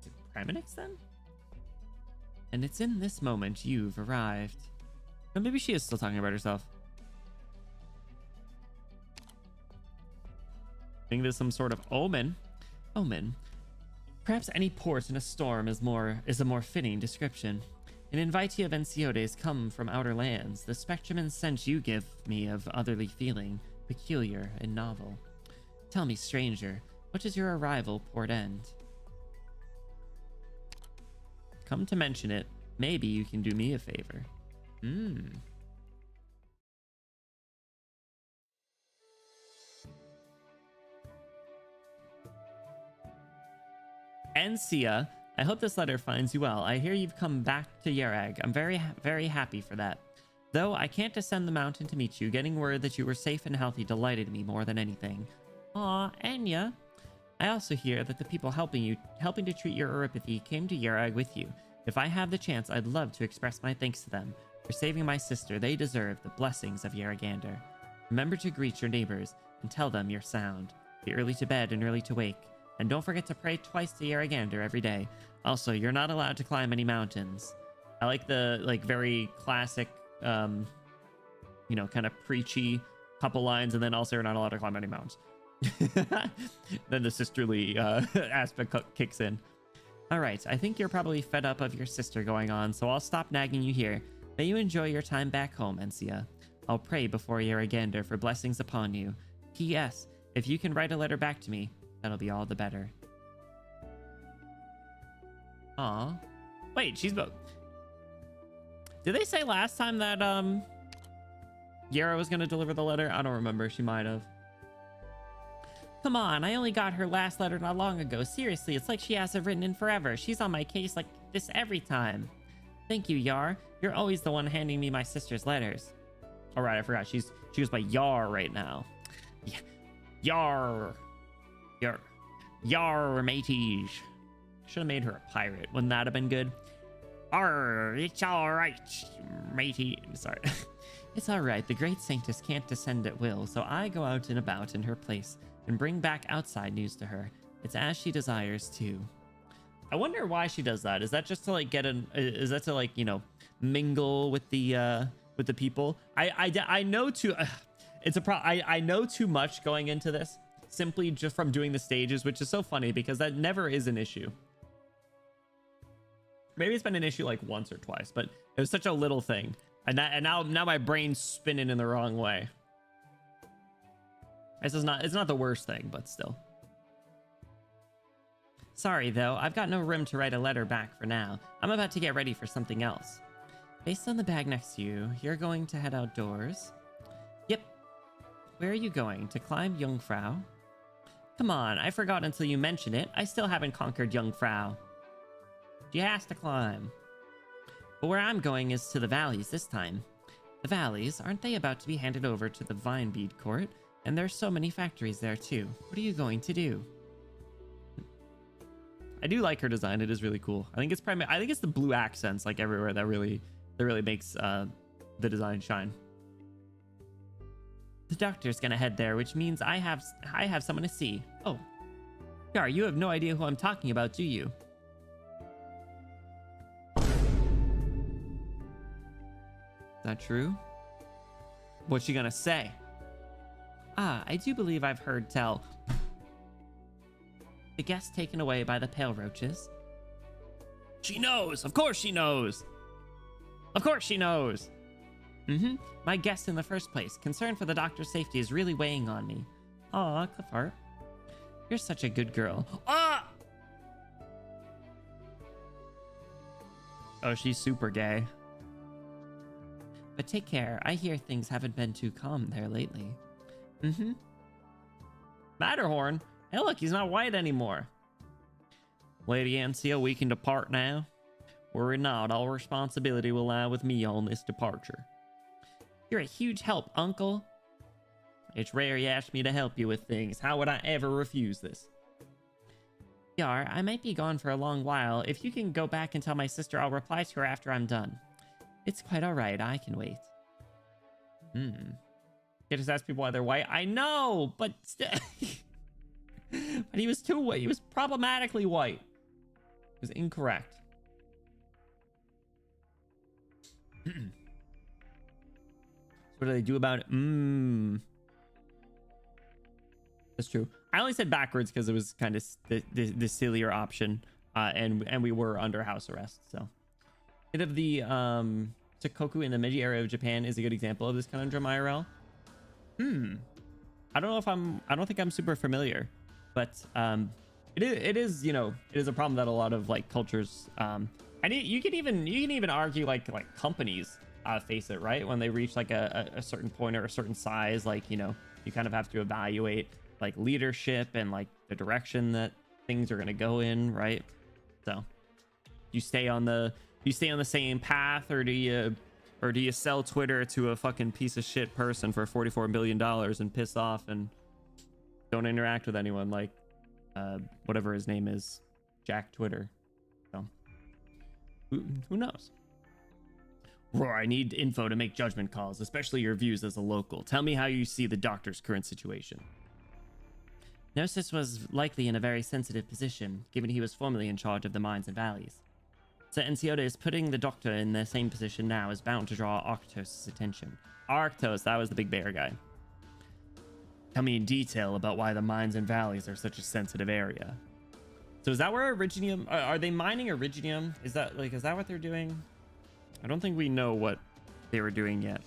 Is it Praminix then? And it's in this moment you've arrived. Or maybe she is still talking about herself. I think there's some sort of omen. Omen. Perhaps any port in a storm is a more fitting description. An invitee of Enciodes come from outer lands. The spectrum and sense you give me of otherly feeling, peculiar and novel. Tell me, stranger, what does your arrival portend? Come to mention it, maybe you can do me a favor. Encia, I hope this letter finds you well. I hear you've come back to Yerag. I'm very, very happy for that. Though I can't descend the mountain to meet you, getting word that you were safe and healthy delighted me more than anything. Aw, Enya. I also hear that the people helping to treat your Euripathy came to Yerag with you. If I have the chance, I'd love to express my thanks to them. For saving my sister, they deserve the blessings of Yeragander. Remember to greet your neighbors and tell them you're sound. Be early to bed and early to wake. And don't forget to pray twice to Yeragander every day. Also, you're not allowed to climb any mountains. I like the very classic, kind of preachy couple lines, and then also you're not allowed to climb any mountains. Then the sisterly aspect kicks in. All right, I think you're probably fed up of your sister going on, so I'll stop nagging you here. May you enjoy your time back home, Encia. I'll pray before Yeragander for blessings upon you. P.S. If you can write a letter back to me, that'll be all the better. Aw. Wait, she's both. Did they say last time that Yara was gonna deliver the letter? I don't remember. She might have. Come on, I only got her last letter not long ago. Seriously, it's like she hasn't written in forever. She's on my case like this every time. Thank you, Yar. You're always the one handing me my sister's letters. All right, I forgot. She goes by Yar right now. Yeah. Yar. Yar, mateys. Should have made her a pirate. Wouldn't that have been good? Arr, it's all right, matey. Sorry. It's all right. The great saintess can't descend at will, so I go out and about in her place and bring back outside news to her. It's as she desires to. I wonder why she does that. Is that just to like is that to like, you know, mingle with the people? I know too I know too much going into this simply just from doing the stages, which is so funny because that never is an issue. Maybe it's been an issue like once or twice, but it was such a little thing. And now my brain's spinning in the wrong way. It's not the worst thing, but still. Sorry though, I've got no room to write a letter back for now. I'm about to get ready for something else. Based on the bag next to you, you're going to head outdoors? Yep. Where are you going? To climb Jungfrau? Come on, I forgot until you mentioned it. I still haven't conquered Jungfrau. She has to climb. But where I'm going is to the valleys this time. The valleys, aren't they about to be handed over to the Vine Bead Court? And there's so many factories there too. What are you going to do? I do like her design. It is really cool. I think it's the blue accents like everywhere that really makes the design shine. The doctor's gonna head there, which means I have someone to see. Oh, Yar, you have no idea who I'm talking about, do you? Is that true? What's she gonna say? Ah, I do believe I've heard tell. The guest taken away by the pale roaches. She knows! Of course she knows! Of course she knows! My guest in the first place. Concern for the doctor's safety is really weighing on me. Aw, Clifford. You're such a good girl. Ah! Oh, she's super gay. But take care. I hear things haven't been too calm there lately. Matterhorn? Hey, look, he's not white anymore. Lady Ansia, we can depart now. Worry not, all responsibility will lie with me on this departure. You're a huge help, Uncle. It's rare you ask me to help you with things. How would I ever refuse this? Yar, I might be gone for a long while. If you can go back and tell my sister, I'll reply to her after I'm done. It's quite all right. I can wait. You just ask people why they're white. I know, but still. But he was too white. He was problematically white. It was incorrect. So what do they do about it? That's true. I only said backwards because it was kind of the sillier option, and we were under house arrest. So, bit of the Shikoku in the Meiji area of Japan is a good example of this conundrum IRL. I don't think I'm super familiar, but it is you know, it is a problem that a lot of like cultures and you can even argue like companies face it, right? When they reach like a certain point or a certain size, like, you know, you kind of have to evaluate like leadership and like the direction that things are going to go in, right? So you stay on the same path, or do you sell Twitter to a fucking piece of shit person for $44 million and piss off and don't interact with anyone, like whatever his name is, Jack Twitter. So who knows? Roar, I need info to make judgment calls, especially your views as a local. Tell me how you see the doctor's current situation. Gnosis was likely in a very sensitive position, given he was formerly in charge of the mines and valleys. So Ensiodes putting the doctor in the same position now is bound to draw Arctos' attention. Arctos, that was the big bear guy. Tell me in detail about why the mines and valleys are such a sensitive area. So is that where Originium... Are they mining Originium? Is that what they're doing? I don't think we know what they were doing yet.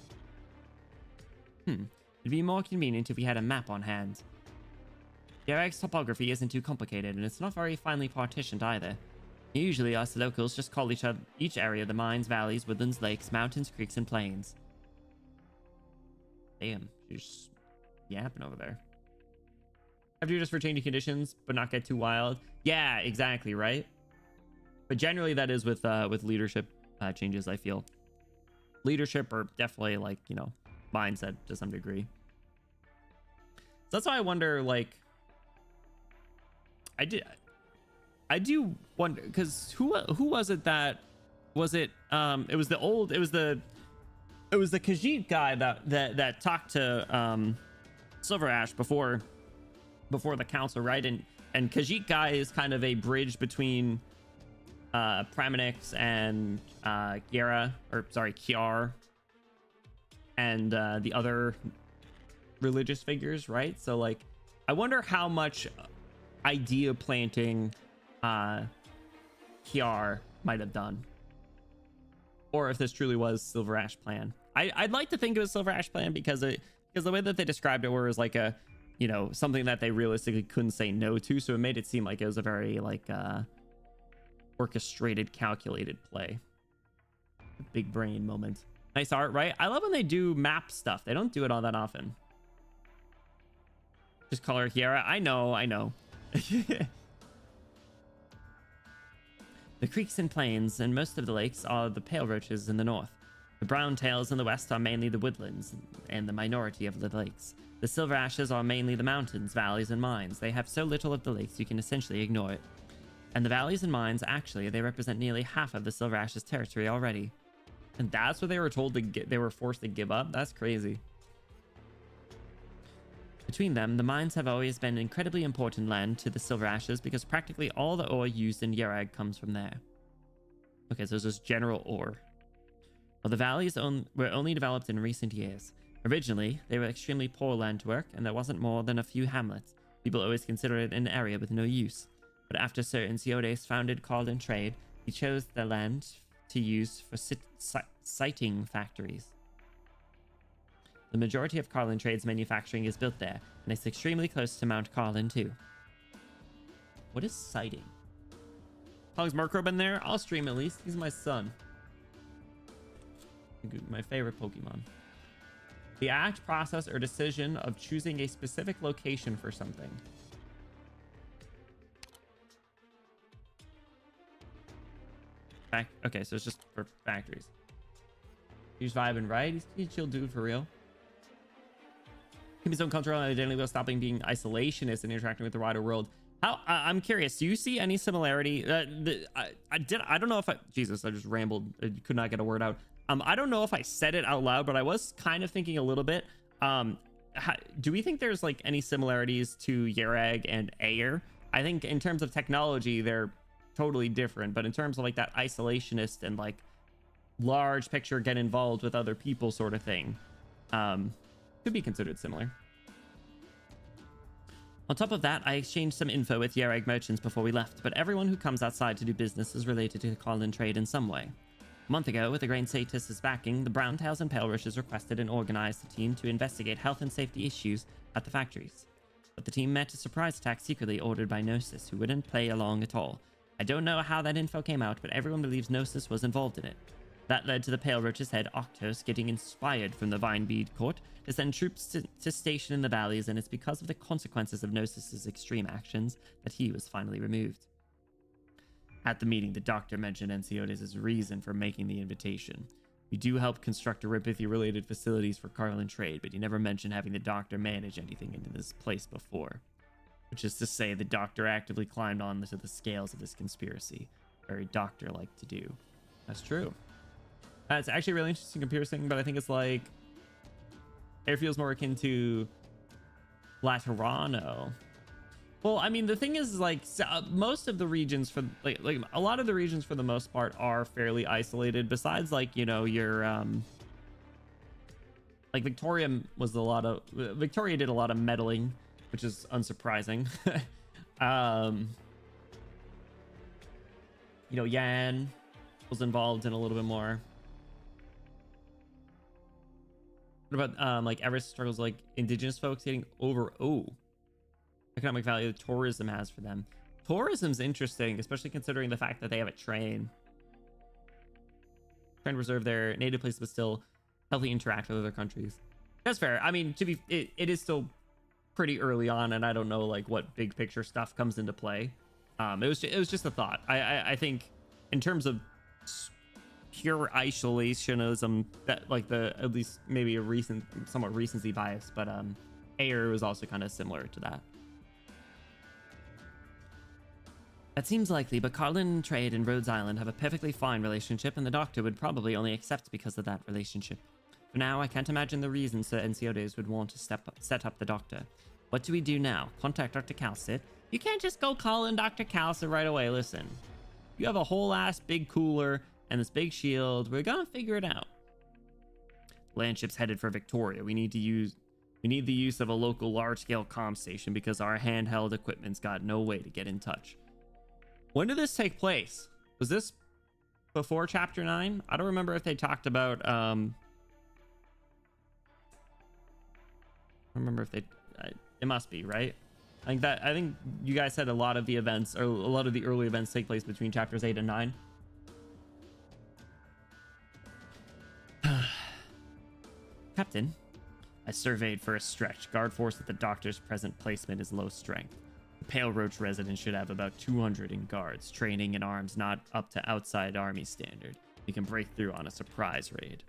It'd be more convenient if we had a map on hand. Derek's topography isn't too complicated, and it's not very finely partitioned either. Usually us locals just call each area the mines, valleys, woodlands, lakes, mountains, creeks, and plains. Damn, she's yapping over there. Have to just for changing conditions, but not get too wild. Yeah, exactly, right? But generally that is with leadership changes, I feel. Leadership or definitely like, you know, mindset to some degree. So that's why I wonder, like, I do wonder, because who was it that was it it was the Khajiit guy that talked to Silver Ash before the council, right? And Khajiit guy is kind of a bridge between Pramanix and Kiar and the other religious figures, right? So like I wonder how much idea planting Kiar might have done, or if this truly was Silver Ash plan. I'd like to think it was Silver Ash plan because the way that they described it was like a, you know, something that they realistically couldn't say no to, so it made it seem like it was a very like orchestrated, calculated play. Big brain moment. Nice art, right? I love when they do map stuff. They don't do it all that often. Just call her Kiara. I know. The creeks and plains and most of the lakes are the pale roaches in the north. The brown tails in the west are mainly the woodlands and the minority of the lakes. The silver ashes are mainly the mountains, valleys, and mines. They have so little of the lakes you can essentially ignore it. And the valleys and mines, actually, they represent nearly half of the silver ashes territory already. And that's what they were told to get. They were forced to give up. That's crazy. Between them, the mines have always been incredibly important land to the Silver Ashes because practically all the ore used in Yerag comes from there. Okay, so it's just general ore. Well, the valleys were only developed in recent years. Originally, they were extremely poor land to work, and there wasn't more than a few hamlets. People always considered it an area with no use. But after Sir Inciodes founded Carlin Trade, he chose the land to use for sighting factories. The majority of Carlin Trade's manufacturing is built there, and it's extremely close to Mount Carlin too. What is sighting? As long as Murkrow in there, I'll stream at least. He's my son. My favorite Pokemon. The act, process, or decision of choosing a specific location for something. Okay, so it's just for factories. He's vibing, right? He's a chill dude for real. Keep his own cultural identity while stopping being isolationist and interacting with the wider world. I'm curious, do you see any similarity? I don't know if Jesus, I just rambled. I could not get a word out. I don't know if I said it out loud, but I was kind of thinking a little bit. Do we think there's like any similarities to Yerag and Ayer? I think in terms of technology, they're totally different, but in terms of like that isolationist and like large picture, get involved with other people sort of thing, could be considered similar. On top of that, I exchanged some info with Yerag merchants before we left, but everyone who comes outside to do business is related to the Carlin Trade in some way. A month ago, with the Grain Satis' backing, the Browntails and Pale Rushes requested and organized a team to investigate health and safety issues at the factories. But the team met a surprise attack secretly ordered by Gnosis, who wouldn't play along at all. I don't know how that info came out, but everyone believes Gnosis was involved in it. That led to the Pale Roach's head, Octos, getting inspired from the Vinebead Court to send troops to station in the valleys, and it's because of the consequences of Gnosis' extreme actions that he was finally removed. At the meeting, the doctor mentioned Enciodes' reason for making the invitation. We do help construct Erypathy-related facilities for Carlin Trade, but he never mentioned having the doctor manage anything into this place before. Which is to say, the doctor actively climbed on to the scales of this conspiracy. Very doctor-like to do. That's true. It's actually a really interesting comparison, but I think it's like it feels more akin to Laterano. Well, I mean, the thing is, like, most of the regions for like a lot of the regions for the most part are fairly isolated. Besides, like, you know, your like Victoria Victoria did a lot of meddling, which is unsurprising. You know, Yan was involved in a little bit more. What about like Everest struggles like indigenous folks getting over economic value that tourism has for them? Tourism's interesting, especially considering the fact that they have a train trying to preserve their native place but still healthy interact with other countries. That's fair. I mean, it is still pretty early on, and I don't know like what big picture stuff comes into play. It was just a thought. I think in terms of pure isolationism, that like the at least maybe a recent somewhat recency bias, but Ayer was also kind of similar to that. That seems likely, but Carlin Trade and Rhodes Island have a perfectly fine relationship, and the Doctor would probably only accept because of that relationship. For now, I can't imagine the reason Sir Enciodes would want to set up the Doctor. What do we do now? Contact Dr. Calcit? You can't just go call in Dr. Calcit right away. Listen, you have a whole ass big cooler and this big shield. We're gonna figure it out. Landship's headed for Victoria. We need the use of a local large-scale comm station because our handheld equipment's got no way to get in touch. When did this take place? Was this before Chapter 9? I don't remember if they talked about... I don't remember if they... it must be, right? I think you guys said a lot of the events, or a lot of the early events take place between Chapters 8 and 9. Captain, I surveyed for a stretch. Guard force at the Doctor's present placement is low strength. The Pale Roach residence should have about 200 in guards, training and arms not up to outside army standard. We can break through on a surprise raid.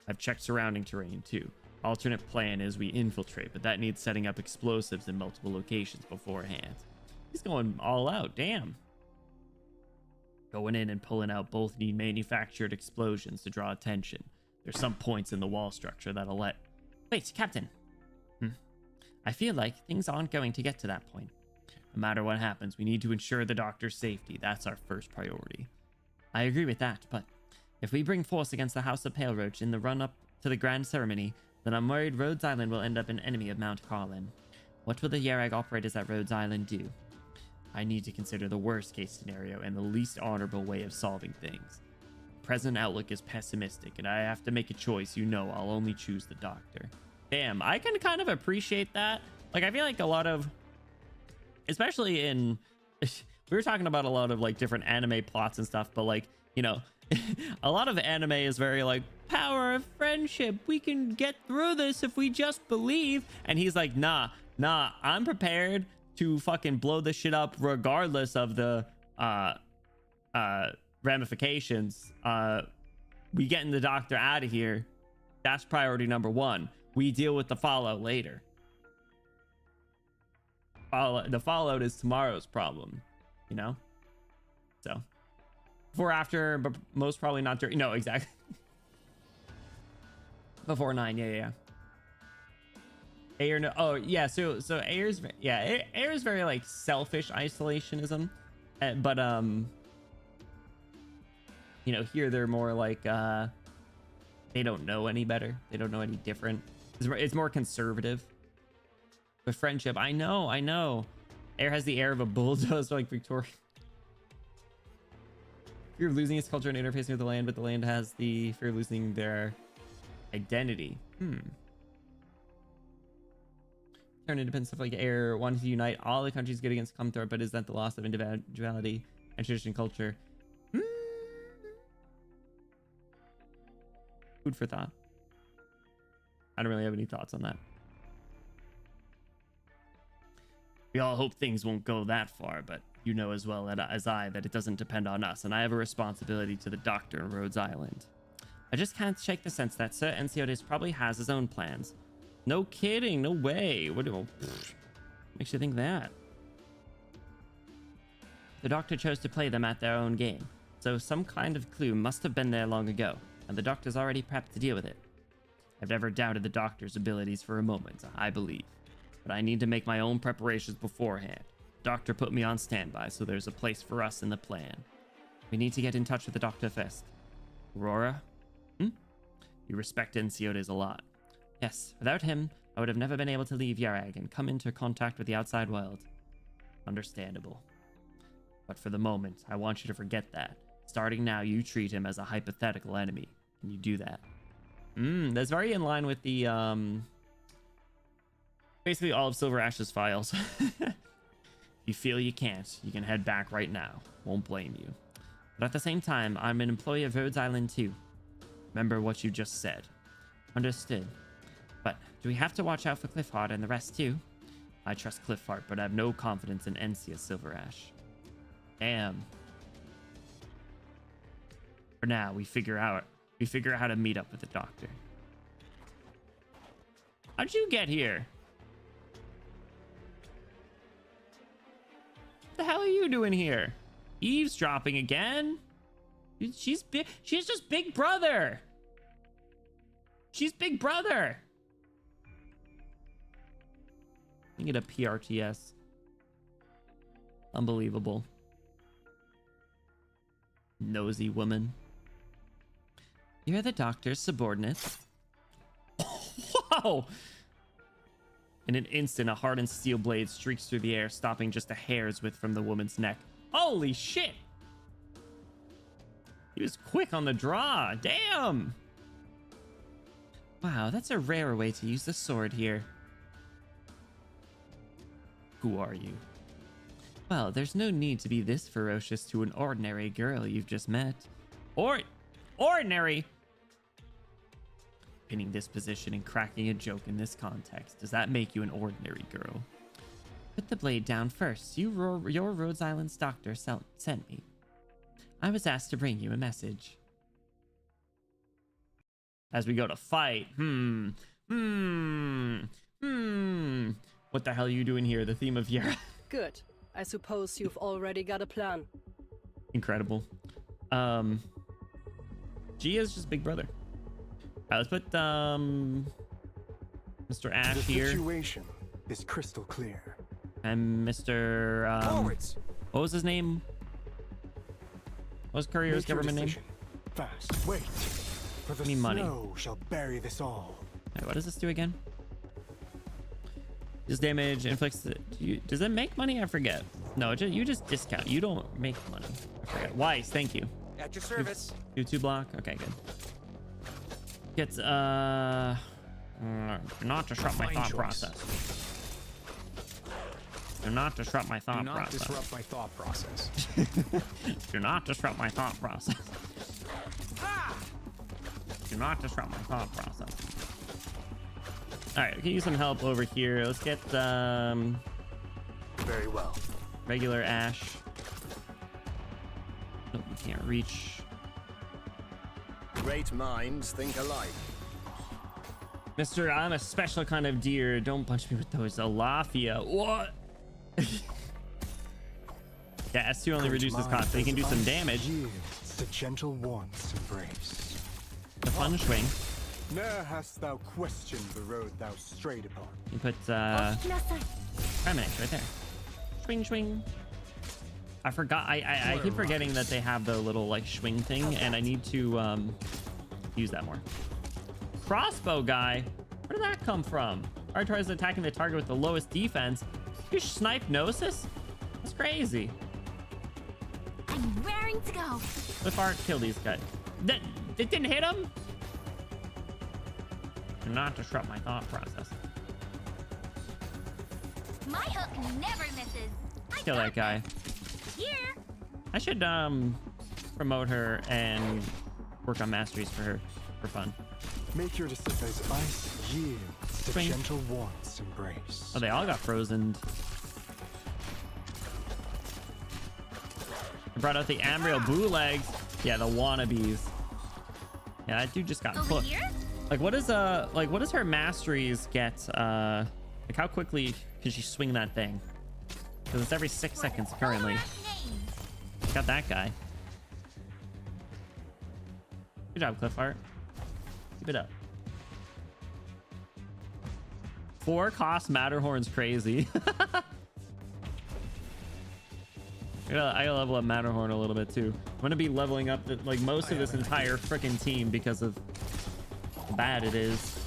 I've checked surrounding terrain too. Alternate plan is we infiltrate, but that needs setting up explosives in multiple locations beforehand. He's going all out, damn. Going in and pulling out both need manufactured explosions to draw attention. There's some points in the wall structure that'll let... Wait, Captain. I feel like things aren't going to get to that point. No matter what happens, we need to ensure the Doctor's safety. That's our first priority. I agree with that, but if we bring force against the House of Pale Roach in the run-up to the grand ceremony, then I'm worried Rhodes Island will end up an enemy of Mount Carlin. What will the Yarag operators at Rhodes Island do? I need to consider the worst-case scenario and the least honorable way of solving things. Present outlook is pessimistic, and I have to make a choice. You know, I'll only choose the Doctor. Damn, I can kind of appreciate that. Like, I feel like a lot of... Especially in... We were talking about a lot of, like, different anime plots and stuff, but, like, you know... a lot of anime is very, like, power of friendship. We can get through this if we just believe. And he's like, nah, I'm prepared to fucking blow this shit up regardless of the, ramifications. We getting the Doctor out of here. That's priority number one. We deal with the fallout later. The fallout is tomorrow's problem, you know? So, before, after, but most probably not during. No, exactly. Before 9, yeah. Ayer, no, oh yeah. So Ayer's, yeah, Ayer's very like selfish isolationism, but you know, here they're more like they don't know any better. They don't know any different. It's more conservative. With friendship, I know. Ayer has the air of a bulldozer like Victoria. Fear of losing its culture and interfacing with the land, but the land has the fear of losing their identity. Turn independent stuff like Ayer wanted to unite all the countries good against Comthor, but is that the loss of individuality and tradition culture? Food for thought. I don't really have any thoughts on that. We all hope things won't go that far, but you know as well as I that it doesn't depend on us, and I have a responsibility to the Doctor in Rhodes Island. I just can't shake the sense that Sir Enciodes probably has his own plans. No kidding, no way. What makes you think that? The Doctor chose to play them at their own game, so some kind of clue must have been there long ago, and the Doctor's already prepped to deal with it. I've never doubted the Doctor's abilities for a moment, I believe, but I need to make my own preparations beforehand. The Doctor put me on standby, so there's a place for us in the plan. We need to get in touch with the Doctor first. Aurora? You respect Enciodes a lot. Yes, without him, I would have never been able to leave Yarag and come into contact with the outside world. Understandable. But for the moment, I want you to forget that. Starting now, you treat him as a hypothetical enemy. Can you do that? That's very in line with the, basically all of Silver Ash's files. If you feel you can't, you can head back right now. Won't blame you. But at the same time, I'm an employee of Rhodes Island too. Remember what you just said. Understood. But do we have to watch out for Clifford and the rest too? I trust Cliffheart, but I have no confidence in Encia Silverash. Damn. For now, we figure out how to meet up with the doctor. How'd you get here? What the hell are you doing here? Eavesdropping again? She's big. She's just Big Brother. She's Big Brother. You get a PRTS. Unbelievable. Nosy woman. You're the doctor's subordinate. Whoa! In an instant, a hardened steel blade streaks through the air, stopping just a hair's width from the woman's neck. Holy shit! He was quick on the draw. Damn! Wow, that's a rare way to use the sword here. Who are you? Well, there's no need to be this ferocious to an ordinary girl you've just met. Ordinary? Pinning this position and cracking a joke in this context. Does that make you an ordinary girl? Put the blade down first. Your Rhodes Island's doctor sent me. I was asked to bring you a message. As we go to fight. What the hell are you doing here? The theme of Yara. Good. I suppose you've already got a plan. Incredible. Gia's just Big Brother. All right, let's put Mr. Ash here. The situation is crystal clear. And Mr. Forwards. What was his name? What was Courier's government name? Fast. Wait. For the snow shall bury this all. Right, what does this do again? This damage inflicts. Does it make money? I forget. No, you just discount. You don't make money. I forget. Weiss, thank you. At your service. Do 2 block. Okay, good. Gets do not disrupt my thought process. Do not disrupt my thought process. Do not disrupt my thought process. Do not disrupt my thought process. Do not disrupt my thought process. All right, we can use some help over here. Let's get very well. Regular Ash. Nope, we can't reach. Great minds think alike. Mister, I'm a special kind of deer. Don't punch me with those Alafia. What? Yeah, S2 only reduces cost, so you can do some damage. The gentle one's embrace. The fun swing. Ne'er hast thou questioned the road thou strayed upon. You put Remnant right there. Swing, swing. I forgot. I keep forgetting that they have the little like swing thing, and I need to use that more. Crossbow guy. Where did that come from? Alright, tries attacking the target with the lowest defense. You snipe Gnosis? That's crazy. I'm raring to go. Cliff Art, kill these guys. That it didn't hit him? Do not disrupt my thought process. My hook never misses. Kill that guy. Here. I should promote her and work on masteries for her for fun. Make your decision as ice yields the Swing. gentle one's embrace. Oh, they all got frozen. I brought out the Ambriel bootlegs. Yeah, the wannabes. Yeah, that dude just got Over cooked. here? Like what does her masteries get? Like how quickly can she swing that thing? Because it's every 6 seconds currently. Got that guy. Good job, Cliffheart. Keep it up. 4 cost Matterhorn's crazy. I gotta level up Matterhorn a little bit too. I'm gonna be leveling up like most of this entire freaking team because of how bad it is.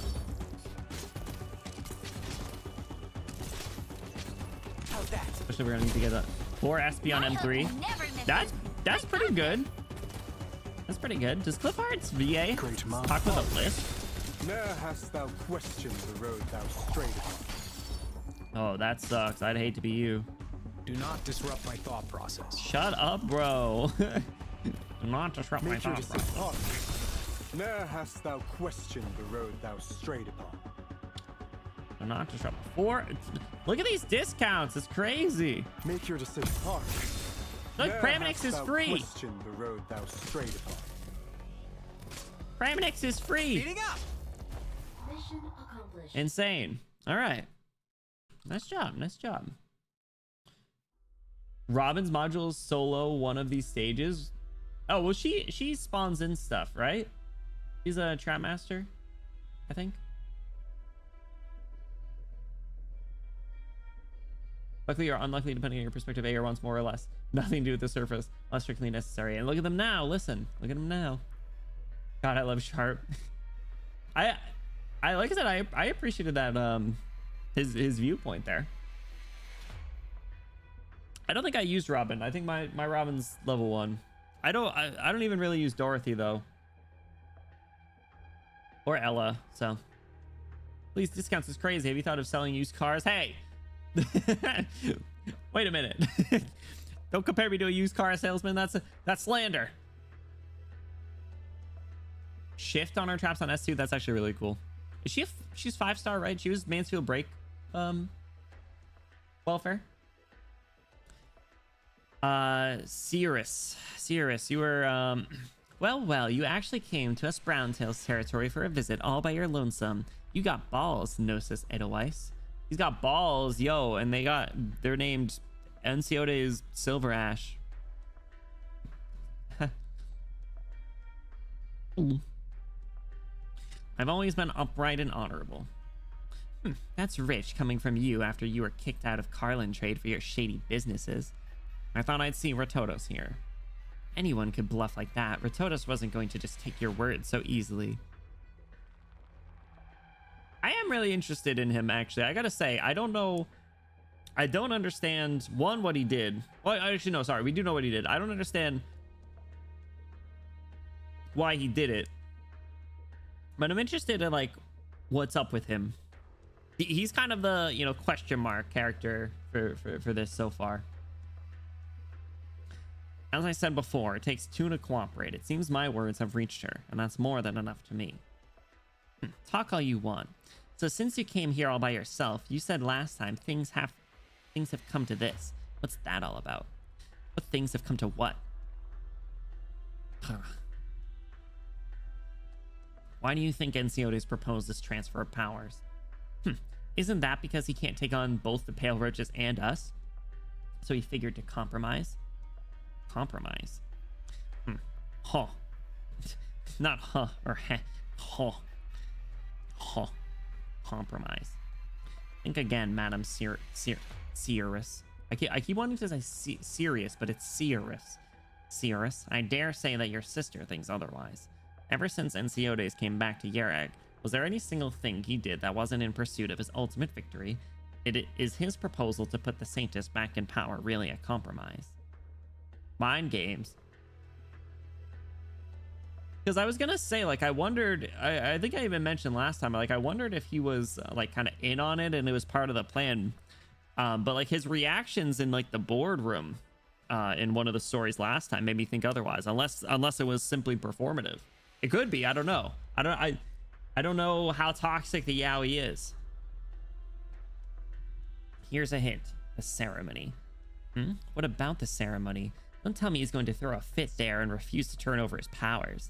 Especially we're gonna need to get a 4 SP on M3. That's pretty good. That's pretty good. Does Cliffheart's VA talk with a list? Ne'er hast thou questioned the road thou strayed upon. Oh, that sucks. I'd hate to be you. Do not disrupt my thought process. Shut up, bro. Do not disrupt my thought process. Ne'er hast thou questioned the road thou strayed upon. Do not disrupt. 4. Look at these discounts. It's crazy. Make your decision hard. Look, Ne'er Praminix hast is thou free. questioned the road thou strayed upon. Praminix is free. Speeding up. Mission accomplished. Insane. All right. Nice job. Nice job. Robin's modules solo one of these stages. Oh, well, she spawns in stuff, right? She's a trap master, I think. Luckily or unluckily, depending on your perspective, AR wants more or less. Nothing to do with the surface, unless strictly necessary. And look at them now. Listen, look at them now. God, I love Sharp. I like I said, I appreciated that his viewpoint there. I don't think I used Robin. I think my Robin's level 1. I don't even really use Dorothy though. Or Ella, so. Please, discounts is crazy. Have you thought of selling used cars? Hey! Wait a minute. Don't compare me to a used car salesman. That's slander. Shift on her traps on S2. That's actually really cool. Is she she's 5-star, right? She was Mansfield Break welfare. Cirrus, you were well, you actually came to us Browntails territory for a visit all by your lonesome. You got balls, Gnosis Edelweiss. He's got balls, yo, and they're named Enciote's Silver Ash. I've always been upright and honorable. That's rich coming from you after you were kicked out of Carlin Trade for your shady businesses. I thought I'd see Ratotos here. Anyone could bluff like that. Ratotos wasn't going to just take your word so easily. I am really interested in him, actually. I gotta say, I don't understand, one, what he did. Well, actually, no, sorry. We do know what he did. I don't understand why he did it. But I'm interested in, like, what's up with him. He's kind of the, you know, question mark character for this so far. As I said before, it takes 2 to cooperate. It seems my words have reached her, and that's more than enough to me. Talk all you want. So since you came here all by yourself, you said last time things have come to this. What's that all about? What things have come to what? Why do you think Enciote's proposed this transfer of powers? Isn't that because he can't take on both the Pale Roaches and us? So he figured to compromise? Compromise? Huh. Not huh or heh. Huh. Huh. Compromise. Think again, Madam Cirrus. I keep wanting to say serious, but it's Cirrus. Cirrus, I dare say that your sister thinks otherwise. Ever since Enciotes came back to Yereg, was there any single thing he did that wasn't in pursuit of his ultimate victory? Is his proposal to put the Saintess back in power really a compromise? Mind games. Because I was gonna say, like, I wondered, I think I even mentioned last time, like, I wondered if he was like kind of in on it and it was part of the plan. But like his reactions in like the boardroom in one of the stories last time made me think otherwise, unless it was simply performative. It could be. I don't know. I don't know how toxic the Yowie is. Here's a hint. The ceremony. What about the ceremony? Don't tell me he's going to throw a fit there and refuse to turn over his powers.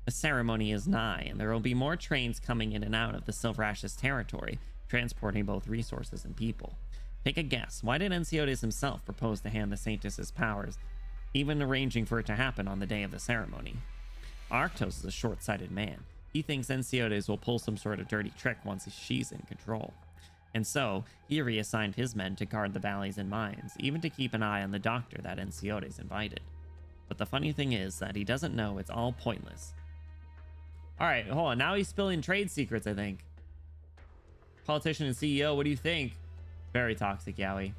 The ceremony is nigh, and there will be more trains coming in and out of the Silver Ashes territory, transporting both resources and people. Take a guess. Why did Enciotes himself propose to hand the Saintess his powers, even arranging for it to happen on the day of the ceremony? Arktos is a short-sighted man. He thinks Enciotes will pull some sort of dirty trick once she's in control. And so, he reassigned his men to guard the valleys and mines, even to keep an eye on the doctor that Enciotes invited. But the funny thing is that he doesn't know it's all pointless. Alright, hold on. Now he's spilling trade secrets, I think. Politician and CEO, what do you think? Very toxic, Yowie.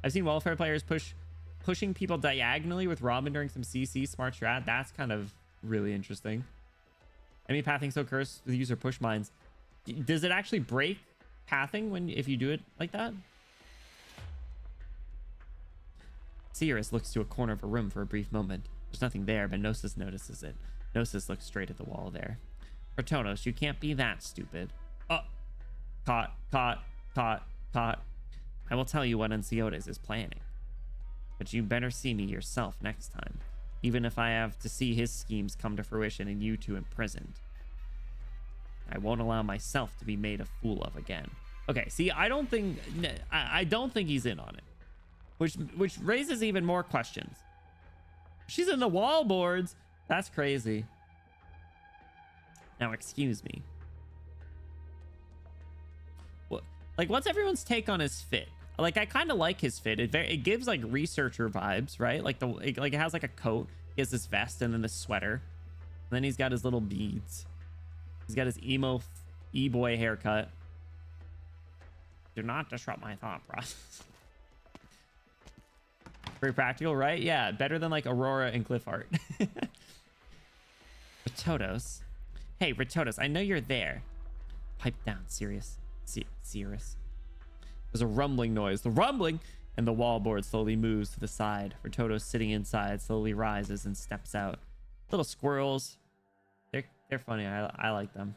I've seen welfare players pushing people diagonally with Robin during some CC smart strat. That's kind of really interesting. Enemy pathing so cursed the user push mines. Does it actually break pathing if you do it like that? Cirrus looks to a corner of a room for a brief moment. There's nothing there, but Gnosis notices it. Gnosis looks straight at the wall there. Ratotos, you can't be that stupid. Caught. I will tell you what Enciotes is planning. But you better see me yourself next time. Even if I have to see his schemes come to fruition and you two imprisoned. I won't allow myself to be made a fool of again. Okay, see, I don't think he's in on it. Which raises even more questions. She's in the wall boards. That's crazy. Now, excuse me. What? Like, what's everyone's take on his fit? Like, I kind of like his fit. It gives like researcher vibes, right? Like it has like a coat. He has this vest and then this sweater. And then he's got his little beads. He's got his emo e-boy haircut. Do not disrupt my thought process. Very practical, right? Yeah, better than like Aurora and Cliff Art. Ritotos. Hey, Ritotos, I know you're there. Pipe down, Sirius. Sirius. There's a rumbling noise. The rumbling! And the wallboard slowly moves to the side. Ritotos sitting inside slowly rises and steps out. Little squirrels. They're funny. I like them.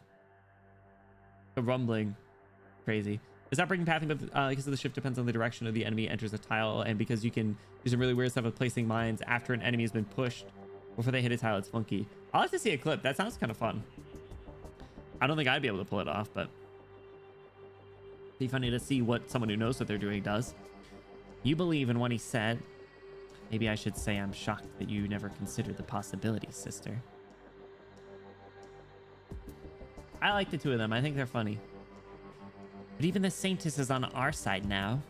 The rumbling. Crazy. It's not breaking pathing, but because of the shift depends on the direction of the enemy enters a tile, and because you can do some really weird stuff with placing mines after an enemy has been pushed before they hit a tile. It's funky. I'll have to see a clip. That sounds kind of fun. I don't think I'd be able to pull it off, but it'd be funny to see what someone who knows what they're doing does. You believe in what he said. Maybe I should say I'm shocked that you never considered the possibility, sister. I like the two of them. I think they're funny. But even the Saintess is on our side now.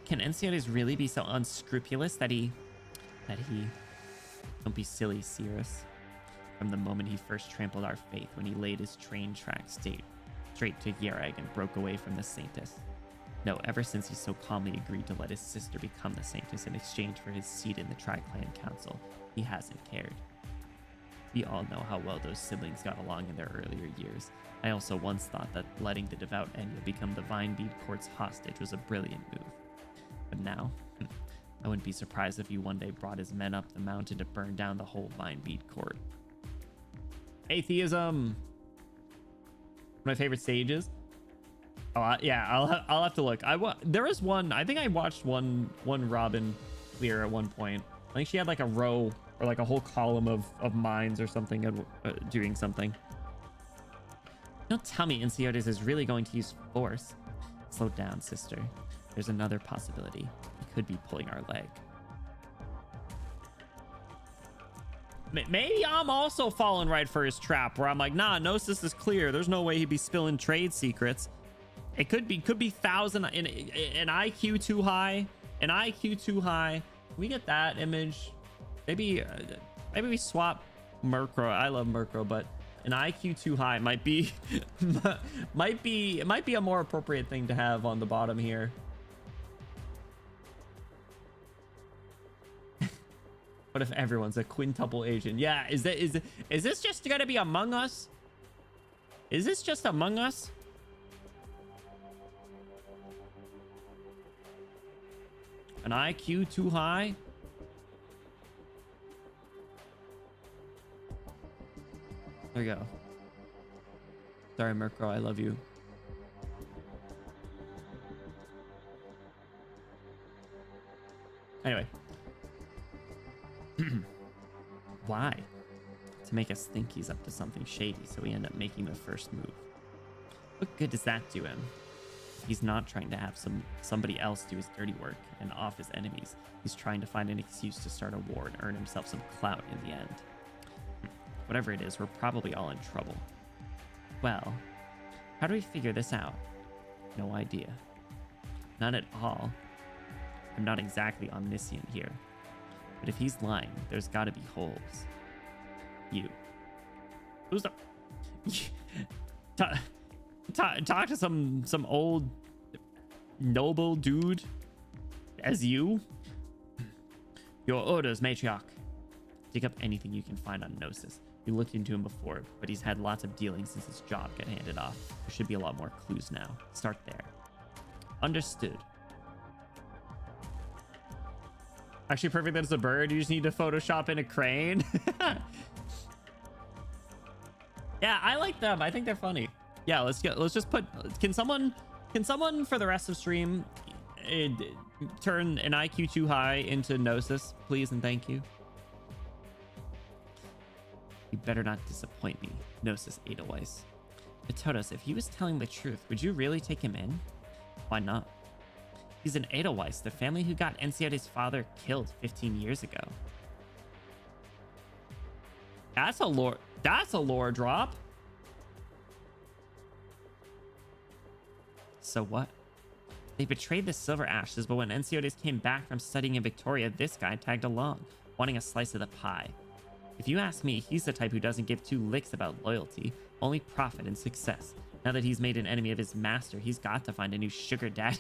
Can Enciotes really be so unscrupulous that he... Don't be silly, Cirrus. From the moment he first trampled our faith, when he laid his train tracks straight to Yereg and broke away from the Saintess. No, ever since he so calmly agreed to let his sister become the Saintess in exchange for his seat in the Tri-Clan Council, he hasn't cared. We all know how well those siblings got along in their earlier years. I also once thought that letting the devout Enya become the Vinebead Court's hostage was a brilliant move. But now, I wouldn't be surprised if he one day brought his men up the mountain to burn down the whole Vinebead Court. Atheism. One of my favorite stages. Oh, yeah, I'll have to look. There was one, I think I watched one Robin clear at one point. I think she had like a row or like a whole column of mines or something doing something. Don't tell me Enciotes is really going to use force. Slow down, sister. There's another possibility. He could be pulling our leg. Maybe I'm also falling right for his trap, where I'm like, nah, Gnosis is clear. There's no way he'd be spilling trade secrets. It could be 1,000 in an IQ too high. An IQ too high. Can we get that image? Maybe we swap Murkrow. I love Murkrow, but an IQ too high might be might be a more appropriate thing to have on the bottom here. What if everyone's a quintuple agent? Yeah, is this just gonna be Among Us? Is this just Among Us? An IQ too high? There we go. Sorry, Murkrow, I love you. Anyway. Why? To make us think he's up to something shady, so we end up making the first move. What good does that do him? He's not trying to have somebody else do his dirty work and off his enemies. He's trying to find an excuse to start a war and earn himself some clout in the end. Whatever it is, we're probably all in trouble. Well, how do we figure this out? No idea. None at all. I'm not exactly omniscient here. But if he's lying, there's gotta be holes. You. Who's the... Talk to some old noble dude as you? Your orders, matriarch. Dig up anything you can find on Gnosis. We looked into him before, but he's had lots of dealings since his job got handed off. There should be a lot more clues now. Start there. Understood. Actually, perfect that it's a bird. You just need to Photoshop in a crane. Yeah, I like them. I think they're funny. Yeah, let's just put... Can someone Can someone for the rest of stream turn an IQ too high into Gnosis, please and thank you? You better not disappoint me, Gnosis Edelweiss. Metodos, if he was telling the truth, would you really take him in? Why not? He's an Edelweiss, the family who got Enciode's father killed 15 years ago. That's a lore drop. So what? They betrayed the Silver Ashes, but when Enciodes came back from studying in Victoria, this guy tagged along, wanting a slice of the pie. If you ask me, he's the type who doesn't give two licks about loyalty, only profit and success. Now that he's made an enemy of his master, he's got to find a new sugar daddy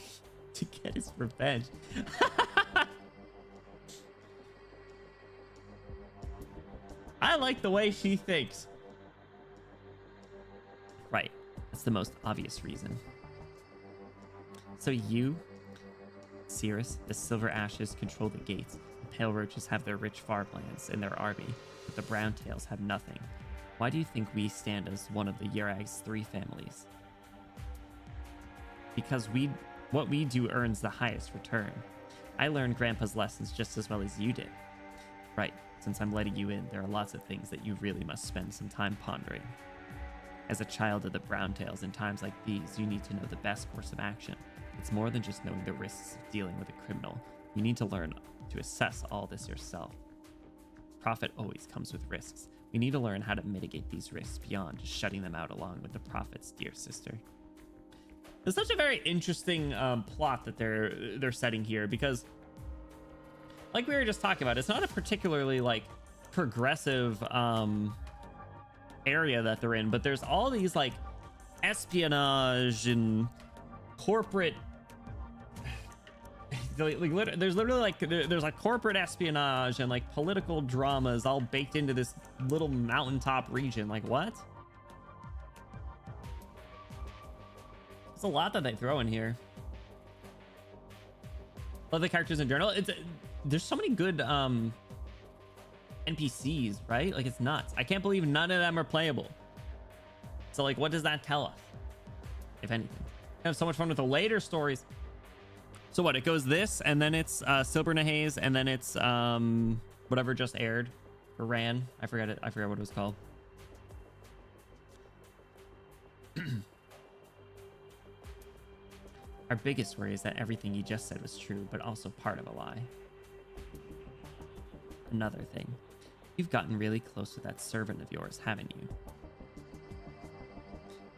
to get his revenge. I like the way she thinks. Right, that's the most obvious reason. So you, Cirrus, the Silver Ashes control the gates. The Pale Roaches have their rich farmlands in their army, but the Brown Tails have nothing. Why do you think we stand as one of the Yurag's 3 families? Because what we do earns the highest return. I learned Grandpa's lessons just as well as you did. Right, since I'm letting you in, there are lots of things that you really must spend some time pondering. As a child of the Brown Tails, in times like these, you need to know the best course of action. It's more than just knowing the risks of dealing with a criminal. You need to learn to assess all this yourself. Profit always comes with risks. We need to learn how to mitigate these risks beyond just shutting them out along with the Prophet's dear sister. It's such a very interesting plot that they're setting here, because like we were just talking about, it's not a particularly like progressive area that they're in, but there's all these like espionage and corporate there's literally like there's like corporate espionage and like political dramas all baked into this little mountaintop region. Like, what? It's a lot that they throw in here. Love the characters in general. There's so many good NPCs, right? Like, it's nuts. I can't believe none of them are playable. So like, what does that tell us, if anything? I have so much fun with the later stories. So what, it goes this, and then it's Silver Nahaze, and then it's whatever just aired or ran. I forgot what it was called. Our biggest worry is that everything you just said was true, but also part of a lie. Another thing, you've gotten really close with that servant of yours, haven't you?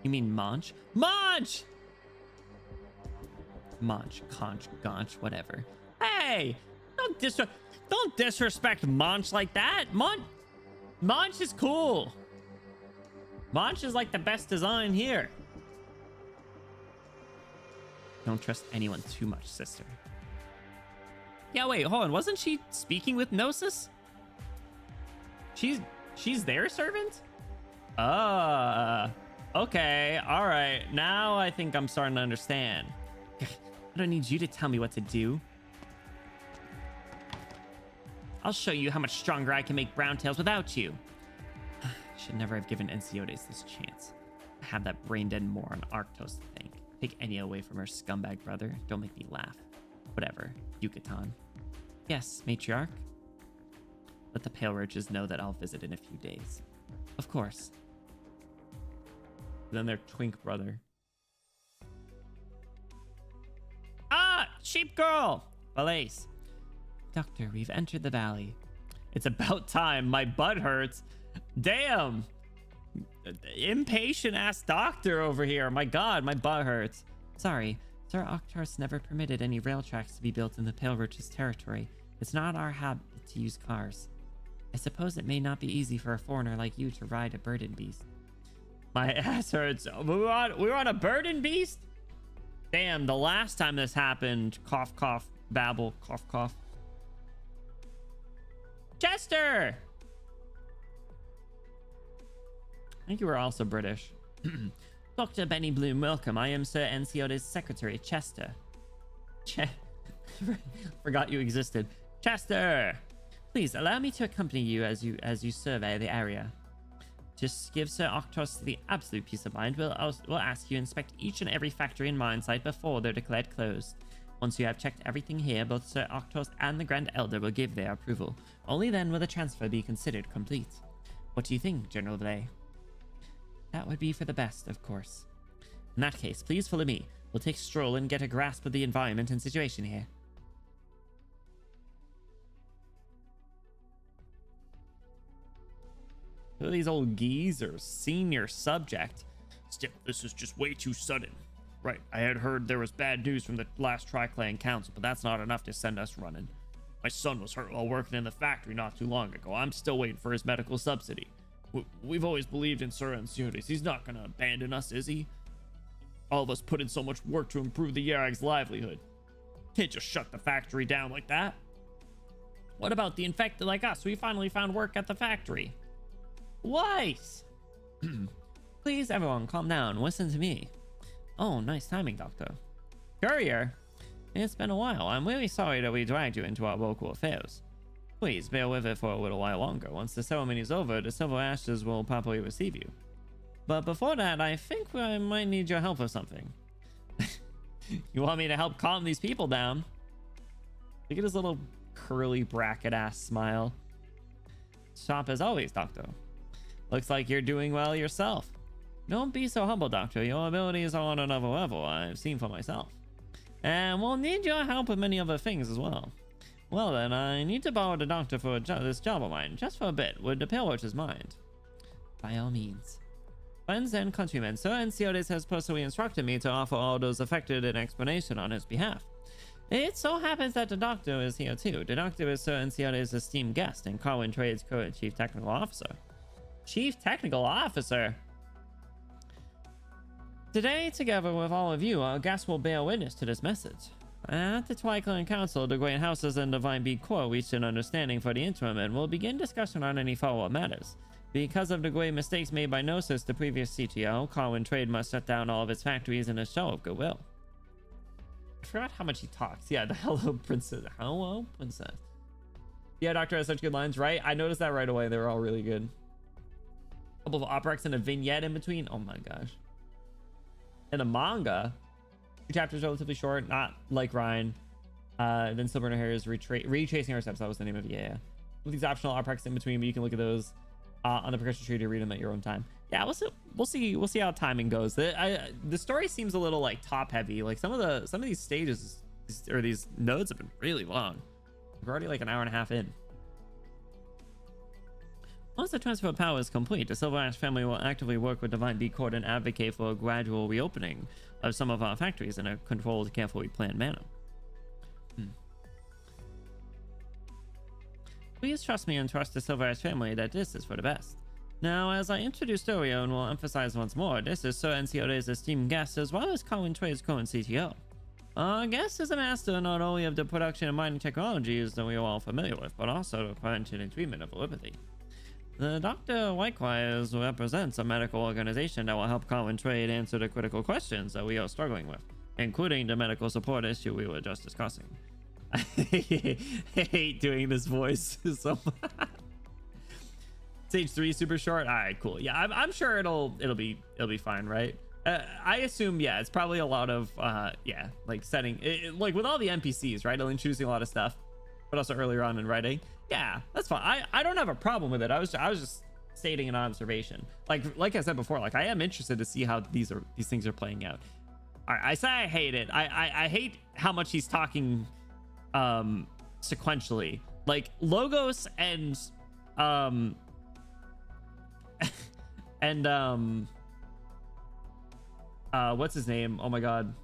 You mean Monch? Monch! Monch, Conch, Gonch, whatever. Hey! Don't disrespect Monch like that. Monch is cool. Monch is like the best design here. Don't trust anyone too much, sister. Yeah, wait, hold on. Wasn't she speaking with Gnosis? She's their servant? Okay, all right. Now I think I'm starting to understand. I don't need you to tell me what to do. I'll show you how much stronger I can make Brown Tails without you. Should never have given Enciodes this chance. I have that brain-dead moron Arctos to thank. Take any away from her scumbag brother. Don't make me laugh. Whatever, Yucatan. Yes, matriarch. Let the Pale Roaches know that I'll visit in a few days. Of course. Then their twink brother. Ah, sheep girl! Valace. Doctor, we've entered the valley. It's about time. My butt hurts. Damn. Impatient ass doctor over here. My god, my butt hurts. Sorry, Sir Octar's never permitted any rail tracks to be built in the Pale Roach's territory. It's not our habit to use cars. I suppose it may not be easy for a foreigner like you to ride a burden beast. My ass hurts. We were on a burden beast? Damn, the last time this happened, cough, cough, babble, cough, cough. Chester! I think you were also British. Dr. Benny Bloom, welcome. I am Sir Enciode's secretary, Chester. Forgot you existed. Chester! Please allow me to accompany you as you survey the area. Just give Sir Arctos the absolute peace of mind. We'll ask you to inspect each and every factory and mine site before they're declared closed. Once you have checked everything here, both Sir Arctos and the Grand Elder will give their approval. Only then will the transfer be considered complete. What do you think, General Blay? That would be for the best, of course. In that case, please follow me. We'll take a stroll and get a grasp of the environment and situation here. Who are these old geezers? Senior subject. Still, this is just way too sudden. Right, I had heard there was bad news from the last Tri-Clan Council, but that's not enough to send us running. My son was hurt while working in the factory not too long ago. I'm still waiting for his medical subsidy. We've always believed in Sir Anciades. He's not gonna abandon us, is he? All of us put in so much work to improve the Yarag's livelihood. Can't just shut the factory down like that. What about the infected like us? We finally found work at the factory. Weiss! Please, everyone, calm down. Listen to me. Oh, nice timing, Doctor. Courier! It's been a while. I'm really sorry that we dragged you into our local affairs. Please bear with it for a little while longer. Once the ceremony is over, the Silver Ashes will properly receive you. But before that, I think I might need your help with something. You want me to help calm these people down? Look at his little curly bracket-ass smile. Sharp as always, Doctor. Looks like you're doing well yourself. Don't be so humble, Doctor. Your abilities are on another level I've seen for myself. And we'll need your help with many other things as well. Well then, I need to borrow the Doctor for this job of mine, just for a bit. Would the Pillwatchers mind? By all means. Friends and countrymen, Sir Anciades has personally instructed me to offer all those affected an explanation on his behalf. It so happens that the Doctor is here too. The Doctor is Sir Anciades' esteemed guest and Carwin Trade's current Chief Technical Officer. Chief Technical Officer? Today, together with all of you, our guests will bear witness to this message. At the Tri-Clan Council, the Great Houses and Divine Beak Corps reached an understanding for the interim and will begin discussion on any follow-up matters. Because of the grave mistakes made by Gnosis, the previous CTO, Carwin Trade must shut down all of its factories in a show of goodwill. I forgot how much he talks. Yeah, the Hello Princess. Hello Princess. Yeah, Doctor has such good lines, right? I noticed that right away. They were all really good. A couple of operas and a vignette in between. Oh my gosh. And a manga. 2 chapters relatively short, not like Ryan. Then Silver Hair is retracing our steps. That was the name of it. Yeah. With these optional operas in between, but you can look at those on the progression tree to read them at your own time. Yeah, we'll see how timing goes. The story seems a little like top heavy. Like some of these stages or these nodes have been really long. We're already like an hour and a half in. Once the transfer of power is complete, the Silver Ash family will actively work with Divine Beak Court and advocate for a gradual reopening of some of our factories in a controlled, carefully planned manner. Please trust me and trust the Silver Ash family that this is for the best. Now, as I introduced earlier and will emphasize once more, this is Sir Anciades' esteemed guest as well as Carwin Trade's current CTO. Our guest is a master not only of the production of mining technologies that we are all familiar with, but also the prevention and treatment of telepathy. The Doctor likewise represents a medical organization that will help Carwin Trade answer the critical questions that we are struggling with, including the medical support issue we were just discussing. I hate doing this voice so much. Stage 3 super short. All right, cool. Yeah, I'm sure it'll be fine, right? I assume, yeah, it's probably a lot of yeah, like setting like with all the NPCs, right? It'll introducing a lot of stuff, but also earlier on in writing. Yeah, that's fine. I don't have a problem with it. I was just stating an observation. Like I said before, like I am interested to see how these things are playing out. All right, I say I hate it. I hate how much he's talking sequentially. Like Logos and what's his name? Oh my god.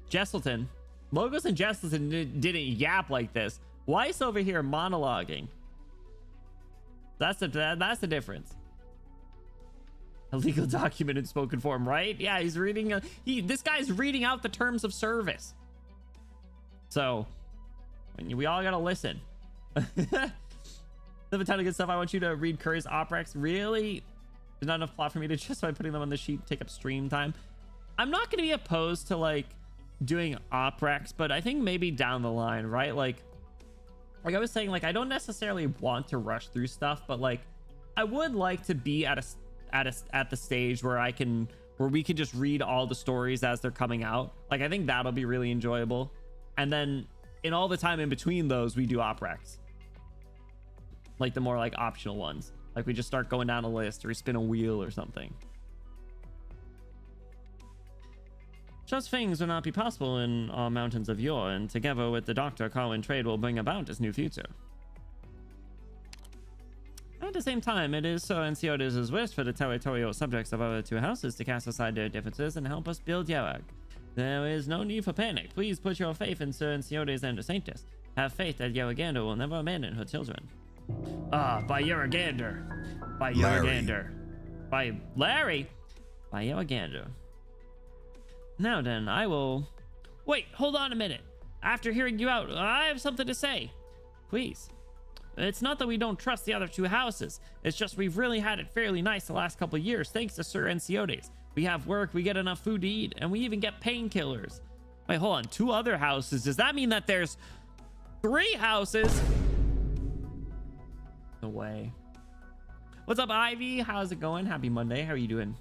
Jesselton. Logos and Jesselton didn't yap like this. Weiss over here monologuing. That's the difference. A legal document in spoken form, right? Yeah, he's reading. This guy's reading out the terms of service. So we all gotta listen. There's a ton of good stuff. I want you to read Curry's Oprex. Really? There's not enough plot for me to justify putting them on the sheet, take up stream time. I'm not gonna be opposed to like doing Oprex, but I think maybe down the line, right? Like like I was saying, like I don't necessarily want to rush through stuff, but like I would like to be at the stage where we can just read all the stories as they're coming out. Like I think that'll be really enjoyable. And then in all the time in between those, we do oprecs, like the more like optional ones. Like we just start going down a list or we spin a wheel or something. Such things will not be possible in all mountains of yore, and together with the Doctor, Colin Trade will bring about this new future. At the same time, it is Sir Ensiodes' wish for the territorial subjects of our two houses to cast aside their differences and help us build Yarag. There is no need for panic. Please put your faith in Sir Ensiodes and the Saintess. Have faith that Yaragander will never abandon her children. Ah, by Yaragander. By Yaragander. By Larry. By Yaragander. Now then, I will... Wait, hold on a minute. After hearing you out, I have something to say. Please. It's not that we don't trust the other two houses. It's just we've really had it fairly nice the last couple of years, thanks to Sir Ensiodes. We have work, we get enough food to eat, and we even get painkillers. Wait, hold on. 2 other houses? Does that mean that there's 3 houses? No way. What's up, Ivy? How's it going? Happy Monday. How are you doing?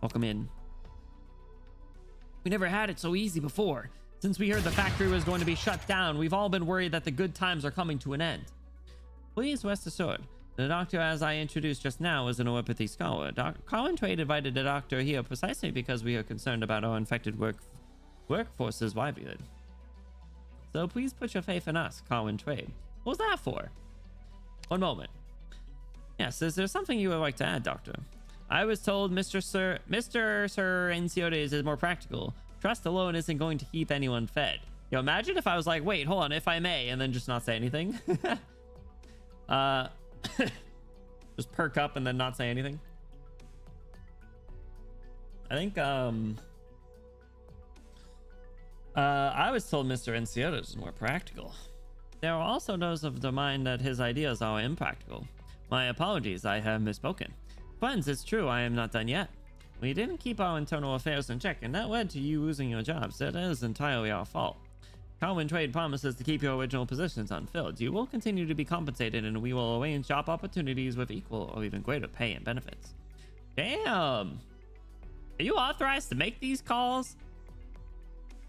Welcome in. We never had it so easy before. Since we heard the factory was going to be shut down, we've all been worried that the good times are coming to an end. Please rest assured, the doctor, as I introduced just now, is an orthopathy scholar. Colin Trade invited the doctor here precisely because we are concerned about our infected workforce's livelihood. So please put your faith in us, Colin Trade. What was that for? One moment. Yes, is there something you would like to add, Doctor? I was told Mr. Sir Ensiodes is more practical. Trust alone isn't going to keep anyone fed. Yo, imagine if I was like, wait, hold on, if I may, and then just not say anything. Just perk up and then not say anything. I think, I was told Mr. Ensiodes is more practical. There are also those of the mind that his ideas are impractical. My apologies, I have misspoken. Friends, it's true, I am not done yet. We didn't keep our internal affairs in check, and that led to you losing your jobs. That is entirely our fault. Colin Trade promises to keep your original positions unfilled. You will continue to be compensated, and we will arrange job opportunities with equal or even greater pay and benefits. Damn! Are you authorized to make these calls?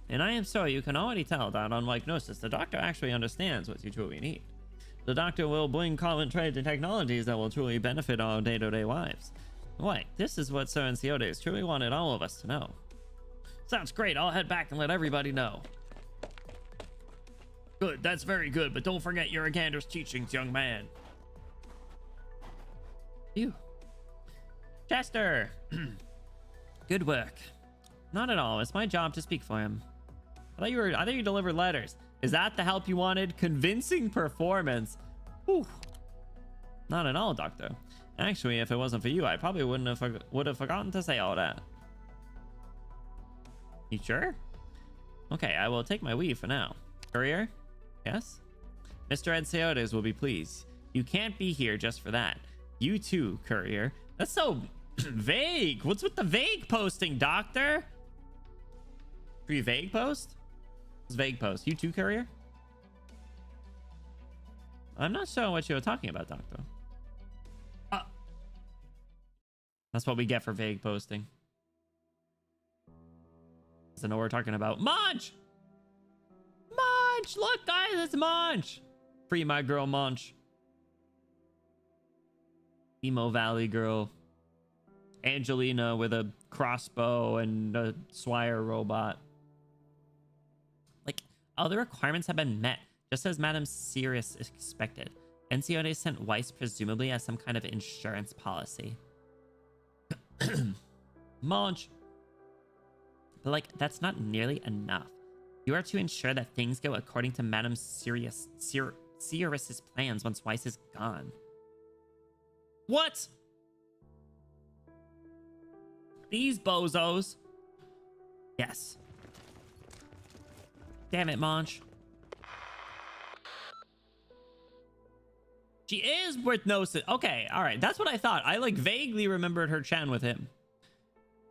And I am sorry, you can already tell that, unlike Gnosis, the doctor actually understands what you truly need. The doctor will bring Colin Trade to technologies that will truly benefit our day-to-day lives. Wait, this is what Sir Ensiodes truly wanted all of us to know. Sounds great, I'll head back and let everybody know. Good, that's very good, but don't forget Yaragander's teachings, young man. Phew. Chester! Good work. Not at all, it's my job to speak for him. I thought you delivered letters. Is that the help you wanted? Convincing performance. Whew. Not at all, Doctor. Actually, if it wasn't for you, I probably would have forgotten to say all that. You sure? Okay, I will take my leave for now. Courier? Yes? Mr. Ensiodes will be pleased. You can't be here just for that. You too, Courier. That's so vague. What's with the vague posting, Doctor? Pretty vague post? It's vague post. You too, Courier? I'm not sure what you're talking about, Doctor. That's what we get for vague posting. So know what we're talking about. Munch! Munch! Look, guys, it's Munch! Free my girl, Munch. Emo Valley girl. Angelina with a crossbow and a Swire robot. Like, all the requirements have been met, just as Madame Sirius expected. Ensiodes sent Weiss presumably as some kind of insurance policy. Munch. But like, that's not nearly enough. You are to ensure that things go according to Madame Sirius's plans once Weiss is gone. What? These bozos? Yes. Damn it, Munch. She is worth noticing. Okay, all right. That's what I thought. I like vaguely remembered her chat with him.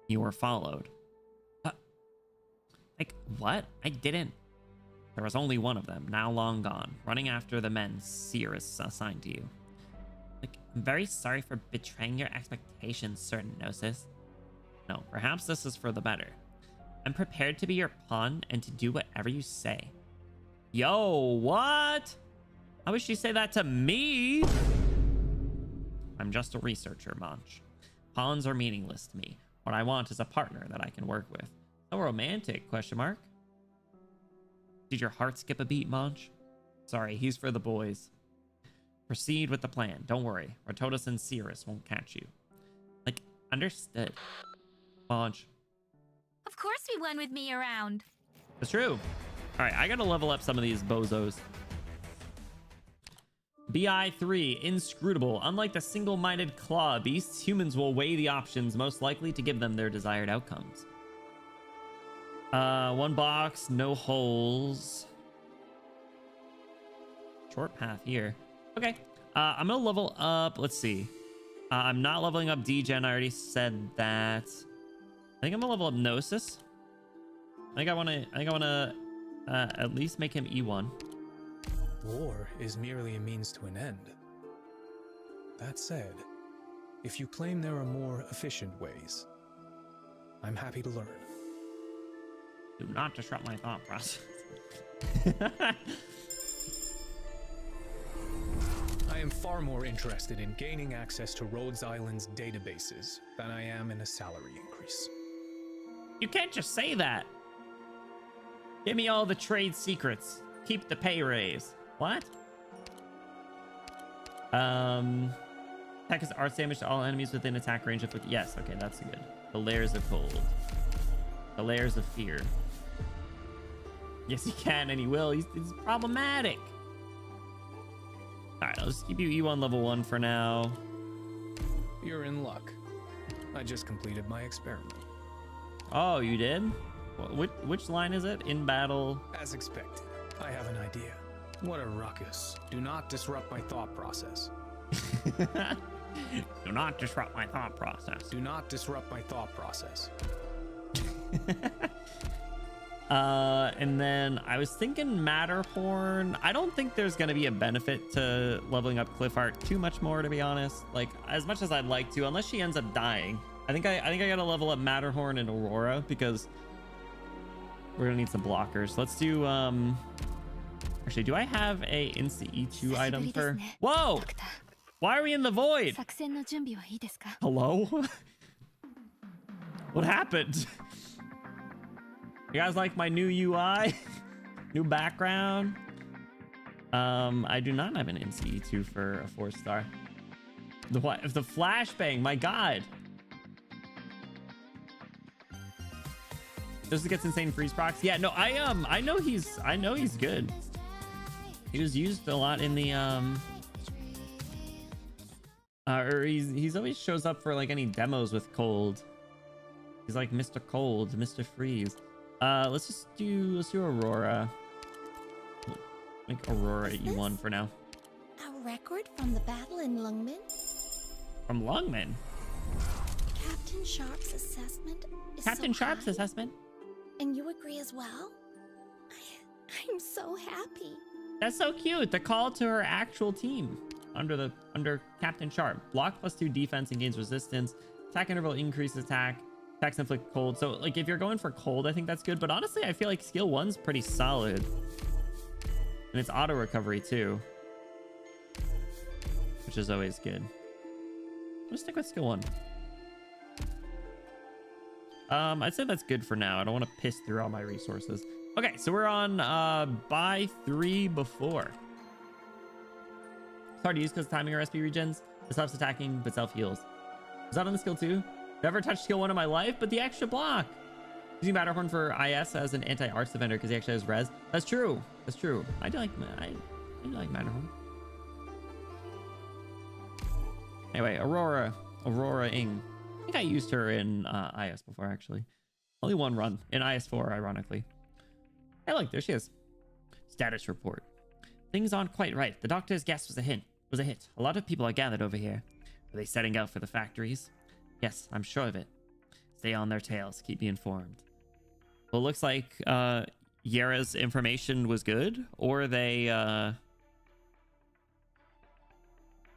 You were followed. Like, what? I didn't. There was only one of them, now long gone, running after the men Cirrus assigned to you. Like, I'm very sorry for betraying your expectations, Sir Gnosis. No, perhaps this is for the better. I'm prepared to be your pawn and to do whatever you say. Yo, what? How would she say that to me? I'm just a researcher, Manch. Pawns are meaningless to me. What I want is a partner that I can work with. So romantic, question mark. Did your heart skip a beat, Manch? Sorry, he's for the boys. Proceed with the plan. Don't worry. Ratotus and Cirrus won't catch you. Like, understood. Manch. Of course we won with me around. That's true. All right, I gotta level up some of these bozos. BI3, inscrutable. Unlike the single-minded claw beasts, humans will weigh the options most likely to give them their desired outcomes. One box, no holes. Short path here. Okay. I'm gonna level up. Let's see. I'm not leveling up Degen. I already said that. I think I'm gonna level up Gnosis. I think I wanna at least make him E1. War is merely a means to an end. That said, if you claim there are more efficient ways, I'm happy to learn. Do not disrupt my thought process. I am far more interested in gaining access to Rhodes Island's databases than I am in a salary increase. You can't just say that. Give me all the trade secrets. Keep the pay raise. What? Attack is arts damage to all enemies within attack range of... Yes, okay, that's good. The layers of cold. The layers of fear. Yes, he can, and he will. He's problematic. All right, I'll just keep you E1 level 1 for now. You're in luck. I just completed my experiment. Oh, you did? Which line is it? In battle. As expected, I have an idea. What a ruckus. Do not disrupt my thought process. Do not disrupt my thought process. Do not disrupt my thought process. And then I was thinking Matterhorn. I don't think there's going to be a benefit to leveling up Cliffheart too much more, to be honest. Like, as much as I'd like to, unless she ends up dying. I think I gotta level up Matterhorn and Aurora because we're gonna need some blockers. Let's do actually, do I have a Insta E2 item for... Whoa! Why are we in the void? Hello? What happened? You guys like my new UI? New background? I do not have an Insta E2 for a 4-star. The what? The flashbang, my god. Does it get insane freeze procs? Yeah, no, I know he's good. He was used a lot in the or he's always shows up for like any demos with cold. He's like Mr. Cold, Mr. Freeze. Let's do Aurora. Make Aurora E1 for now. A record from the battle in Lungmen? From Lungmen? Captain Sharp's assessment is Captain so Sharp's high. assessment? And you agree as well? I'm so happy. That's so cute. The call to her actual team under Captain Sharp. Block +2 defense and gains resistance. Attack interval increases attack. Attacks inflict cold. So like if you're going for cold, I think that's good. But honestly, I feel like skill 1's pretty solid. And it's auto recovery too, which is always good. Let's stick with skill 1. I'd say that's good for now. I don't want to piss through all my resources. Okay, so we're on buy 3 before. It's hard to use because timing or SP regens. It stops attacking but self heals. Is that on the skill 2? Never touched skill 1 in my life, but the extra block. Using Matterhorn for IS as an anti-arts defender because he actually has res. That's true. That's true. I do like Matterhorn. Anyway, Aurora Ing. I think I used her in IS before, actually. Only one run in IS4, ironically. Hey, look, there she is. Status report. Things aren't quite right. The doctor's guess was a hit. A lot of people are gathered over here. Are they setting out for the factories? Yes, I'm sure of it. Stay on their tails. Keep me informed. Well, it looks like Yara's information was good, or they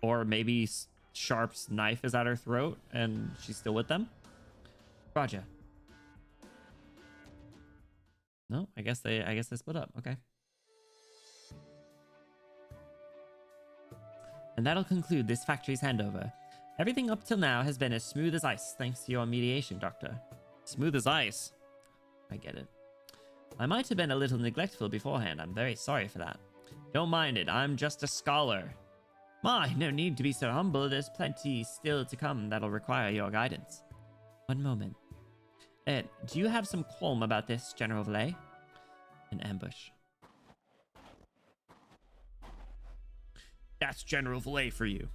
or maybe Sharp's knife is at her throat and she's still with them. Roger. No, I guess they split up. Okay. And that'll conclude this factory's handover. Everything up till now has been as smooth as ice, thanks to your mediation, Doctor. Smooth as ice. I get it. I might have been a little neglectful beforehand. I'm very sorry for that. Don't mind it. I'm just a scholar. My, no need to be so humble. There's plenty still to come that'll require your guidance. One moment. Do you have some qualm about this, General Valet? An ambush. That's General Valet for you.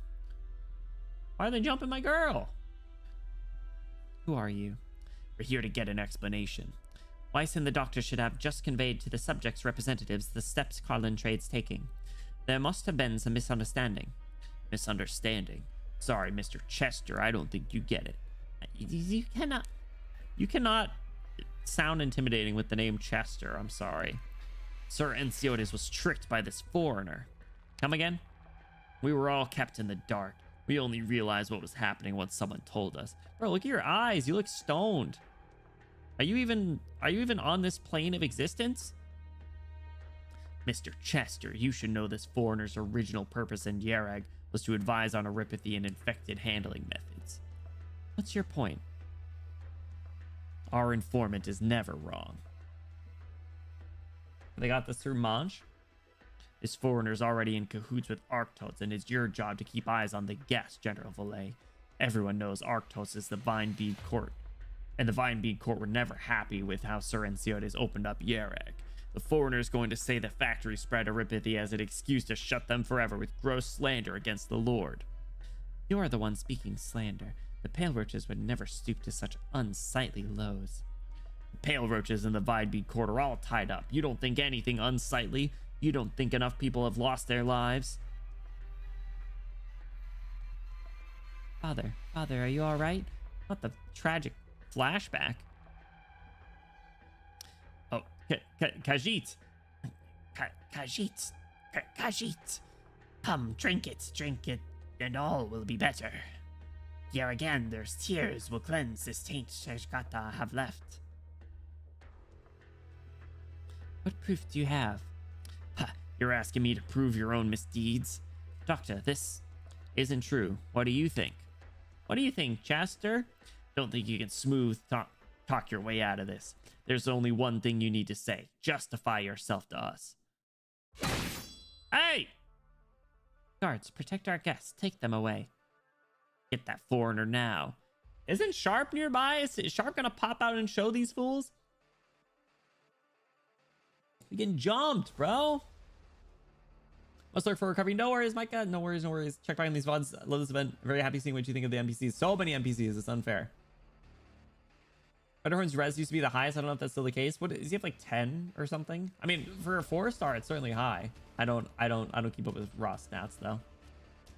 Why are they jumping my girl? Who are you? We're here to get an explanation. Weiss and the doctor should have just conveyed to the subject's representatives the steps Carlin Trade's taking. There must have been some misunderstanding. Misunderstanding? Sorry, Mr. Chester, I don't think you get it. You cannot sound intimidating with the name Chester, I'm sorry. Sir Enciotes was tricked by this foreigner. Come again? We were all kept in the dark. We only realized what was happening once someone told us. Bro, look at your eyes. You look stoned. Are you even on this plane of existence? Mr. Chester, you should know this foreigner's original purpose in Yarag was to advise on Erypathy and infected handling methods. What's your point? Our informant is never wrong. They got this through Manch? This foreigner's already in cahoots with Arknights, and it's your job to keep eyes on the guest, General Valet. Everyone knows Arknights is the Vinebead Court, and the Vinebead Court were never happy with how Sir Enciotes opened up Yarag. The foreigner's going to say the factory spread Erypathy as an excuse to shut them forever with gross slander against the Lord. You are the one speaking slander. The Pale Roaches would never stoop to such unsightly lows. The Pale Roaches and the Vinebead Court are all tied up. You don't think anything unsightly? You don't think enough people have lost their lives? Father, are you all right? Not the tragic flashback. Oh, Khajiit. Khajiit. Come, drink it, and all will be better. Here again, their tears will cleanse this taint Sheshkata have left. What proof do you have? You're asking me to prove your own misdeeds? Doctor, this isn't true. What do you think? What do you think, Chester? Don't think you can smooth talk your way out of this. There's only one thing you need to say. Justify yourself to us. Hey! Guards, protect our guests. Take them away. Get that foreigner now. Isn't Sharp nearby? Is Sharp gonna pop out and show these fools? You're getting jumped, bro. Must lurk for recovery. No worries, Micah. No worries. Check back on these VODs. I love this event. Very happy seeing what you think of the NPCs. So many NPCs. It's unfair. Redhorn's res used to be the highest. I don't know if that's still the case. What does he have, like 10 or something? I mean, for a 4-star, it's certainly high. I don't keep up with raw stats though.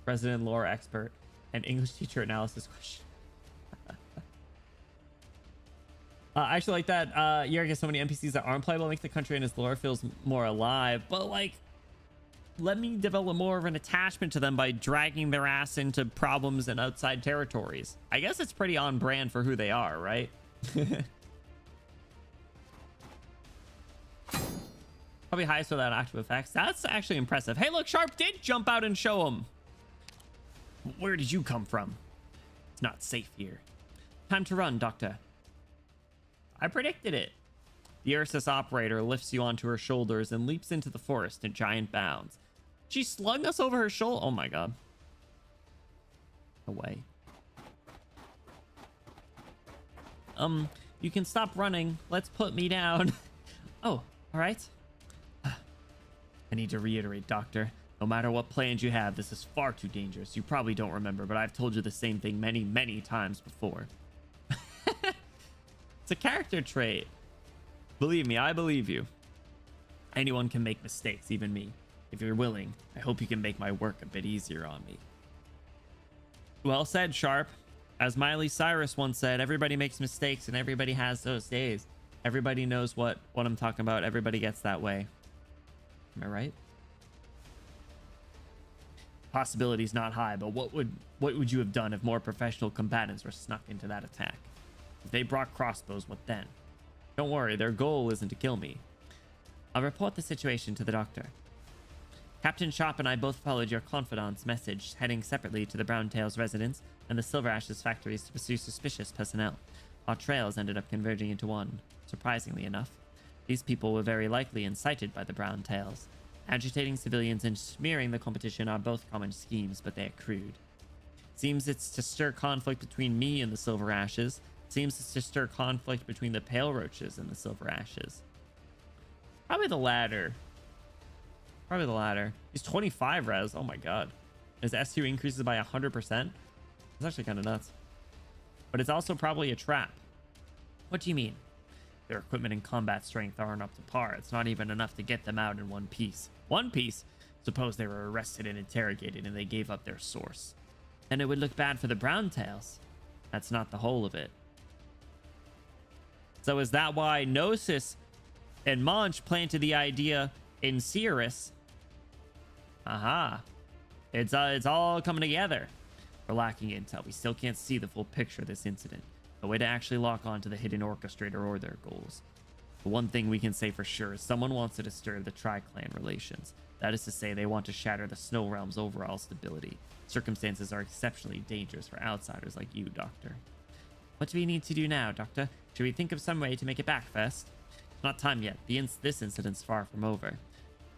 Resident lore expert and English teacher analysis question. I actually like that. Yarg has so many NPCs that aren't playable. Makes the country and its lore feels more alive. But like, let me develop more of an attachment to them by dragging their ass into problems and outside territories. I guess it's pretty on brand for who they are, right? Probably highest without active effects. That's actually impressive. Hey, look, Sharp did jump out and show him. Where did you come from? It's not safe here. Time to run, Doctor. I predicted it. The Ursus operator lifts you onto her shoulders and leaps into the forest in giant bounds. She slung us over her shoulder. Oh my god. Away. You can stop running. Let's put me down. Oh, all right. I need to reiterate, Doctor. No matter what plans you have, this is far too dangerous. You probably don't remember, but I've told you the same thing many, many times before. It's a character trait. Believe me, I believe you. Anyone can make mistakes, even me. If you're willing, I hope you can make my work a bit easier on me. Well said, Sharp. As Miley Cyrus once said, everybody makes mistakes and everybody has those days. Everybody knows what I'm talking about. Everybody gets that way. Am I right? Possibility's not high, but what would you have done if more professional combatants were snuck into that attack? If they brought crossbows, what then? Don't worry, their goal isn't to kill me. I'll report the situation to the doctor. Captain Sharp and I both followed your confidant's message, heading separately to the Browntails' residence and the Silver Ashes factories to pursue suspicious personnel. Our trails ended up converging into one, surprisingly enough. These people were very likely incited by the Browntails. Agitating civilians and smearing the competition are both common schemes, but they are crude. Seems it's to stir conflict between me and the Silver Ashes. Seems it's to stir conflict between the Pale Roaches and the Silver Ashes. Probably the latter. Probably the latter. He's 25 res. Oh my god. His SU increases by 100%. It's actually kind of nuts. But it's also probably a trap. What do you mean? Their equipment and combat strength aren't up to par. It's not even enough to get them out in one piece. One piece? Suppose they were arrested and interrogated and they gave up their source. Then it would look bad for the Browntails. That's not the whole of it. So is that why Gnosis and Monch planted the idea in Cirrus? Aha. It's all coming together. We're lacking intel. We still can't see the full picture of this incident. No way to actually lock on to the hidden orchestrator or their goals. The one thing we can say for sure is someone wants to disturb the Tri-Clan relations. That is to say, they want to shatter the Snow Realm's overall stability. Circumstances are exceptionally dangerous for outsiders like you, Doctor. What do we need to do now, Doctor? Should we think of some way to make it back first? Not time yet. This incident's far from over.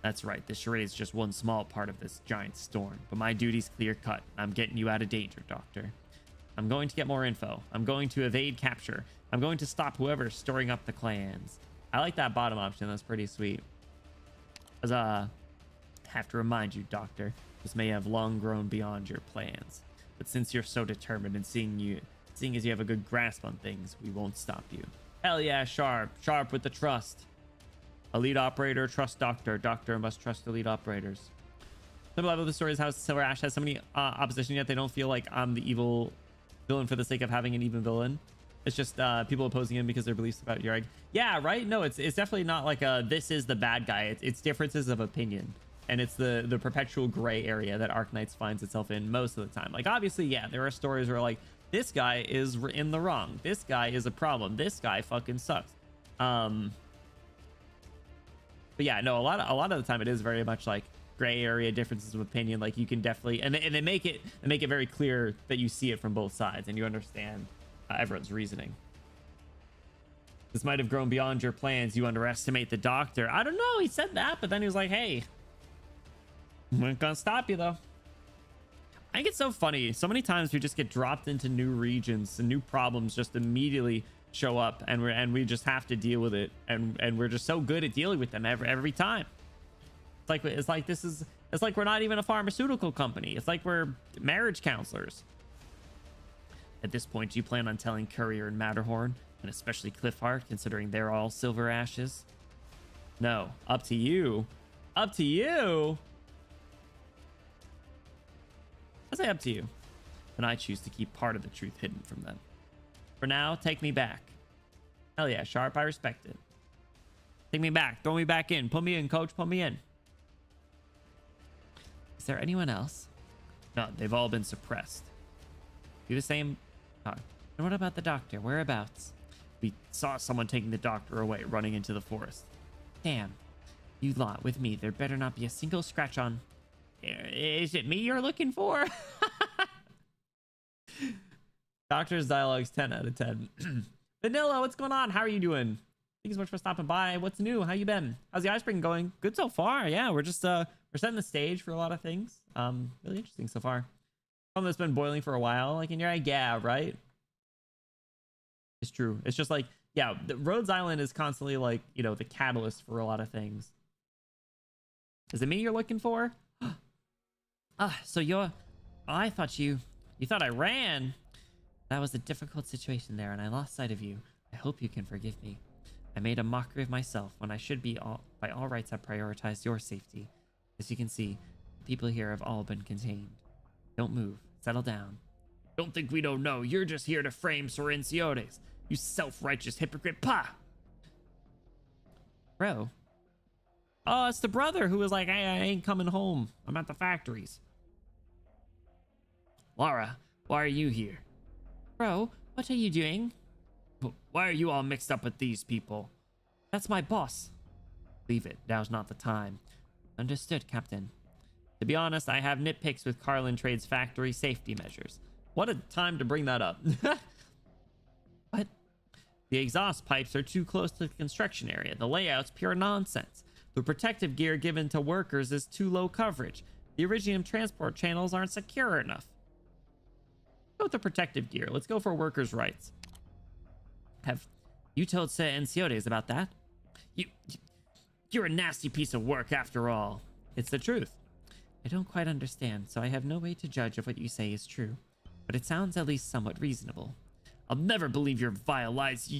That's right, this charade is just one small part of this giant storm, but my duty's clear-cut. I'm getting you out of danger, Doctor. I'm going to get more info. I'm going to evade capture. I'm going to stop whoever's storing up the clans. I like that bottom option. That's pretty sweet. As have to remind you, Doctor, this may have long grown beyond your plans, but since you're so determined and seeing as you have a good grasp on things, we won't stop you. Hell yeah, Sharp. Sharp with the trust. Elite operator, trust doctor. Doctor must trust elite operators. The level of the story is how Silver Ash has so many opposition, yet they don't feel like I'm the evil villain for the sake of having an even villain. It's just people opposing him because their beliefs about Yurg. Yeah, right? No, it's definitely not like this is the bad guy. It's differences of opinion. And it's the perpetual gray area that Arknights finds itself in most of the time. Like, obviously, yeah, there are stories where, like, this guy is in the wrong. This guy is a problem. This guy fucking sucks. But yeah, no, a lot of the time it is very much like gray area differences of opinion. Like, you can definitely, and they make it very clear that you see it from both sides and you understand everyone's reasoning. This might have grown beyond your plans. You underestimate the doctor. I don't know. He said that, but then he was like, hey, I'm not gonna stop you though. I think it's so funny. So many times we just get dropped into new regions and new problems just immediately show up, and we just have to deal with it, and we're just so good at dealing with them every time. It's like we're not even a pharmaceutical company. It's like we're marriage counselors. At this point, do you plan on telling Courier and Matterhorn, and especially Cliffheart, considering they're all Silver Ashes? No, up to you. Up to you. I say up to you. And I choose to keep part of the truth hidden from them. For now, take me back. Hell yeah, Sharp, I respect it. Take me back. Throw me back in. Put me in, coach. Put me in. Is there anyone else? No, they've all been suppressed. Do the same. And what about the doctor? Whereabouts? We saw someone taking the doctor away, running into the forest. Damn. You lot with me. There better not be a single scratch on. Is it me you're looking for? Doctor's dialogue's 10 out of 10. Vanilla, what's going on? How are you doing? Thank you so much for stopping by. What's new? How you been? How's the ice spring going? Good so far. Yeah, we're just we're setting the stage for a lot of things. Really interesting so far. Something that's been boiling for a while. Like in your eye, yeah, right? It's true. It's just like, yeah, Rhodes Island is constantly like, you know, the catalyst for a lot of things. Is it me you're looking for? So you're... Oh, I thought you thought I ran. That was a difficult situation there, and I lost sight of you. I hope you can forgive me. I made a mockery of myself when I should be by all rights have prioritized your safety. As you can see, the people here have all been contained. Don't move. Settle down. Don't think we don't know. You're just here to frame Silenciotes. You self-righteous hypocrite. Pah! Bro. Oh, it's the brother who was like, hey, I ain't coming home. I'm at the factories. Laura, why are you here? Bro, what are you doing? Why are you all mixed up with these people? That's my boss. Leave it. Now's not the time. Understood, Captain. To be honest, I have nitpicks with Carlin Trade's factory safety measures. What a time to bring that up. What? The exhaust pipes are too close to the construction area. The layout's pure nonsense. The protective gear given to workers is too low coverage. The Iridium transport channels aren't secure enough. Go with the protective gear. Let's go for workers' rights. Have you told Sir Enciotes about that? You're a nasty piece of work after all. It's the truth. I don't quite understand, so I have no way to judge if what you say is true. But it sounds at least somewhat reasonable. I'll never believe your vile lies.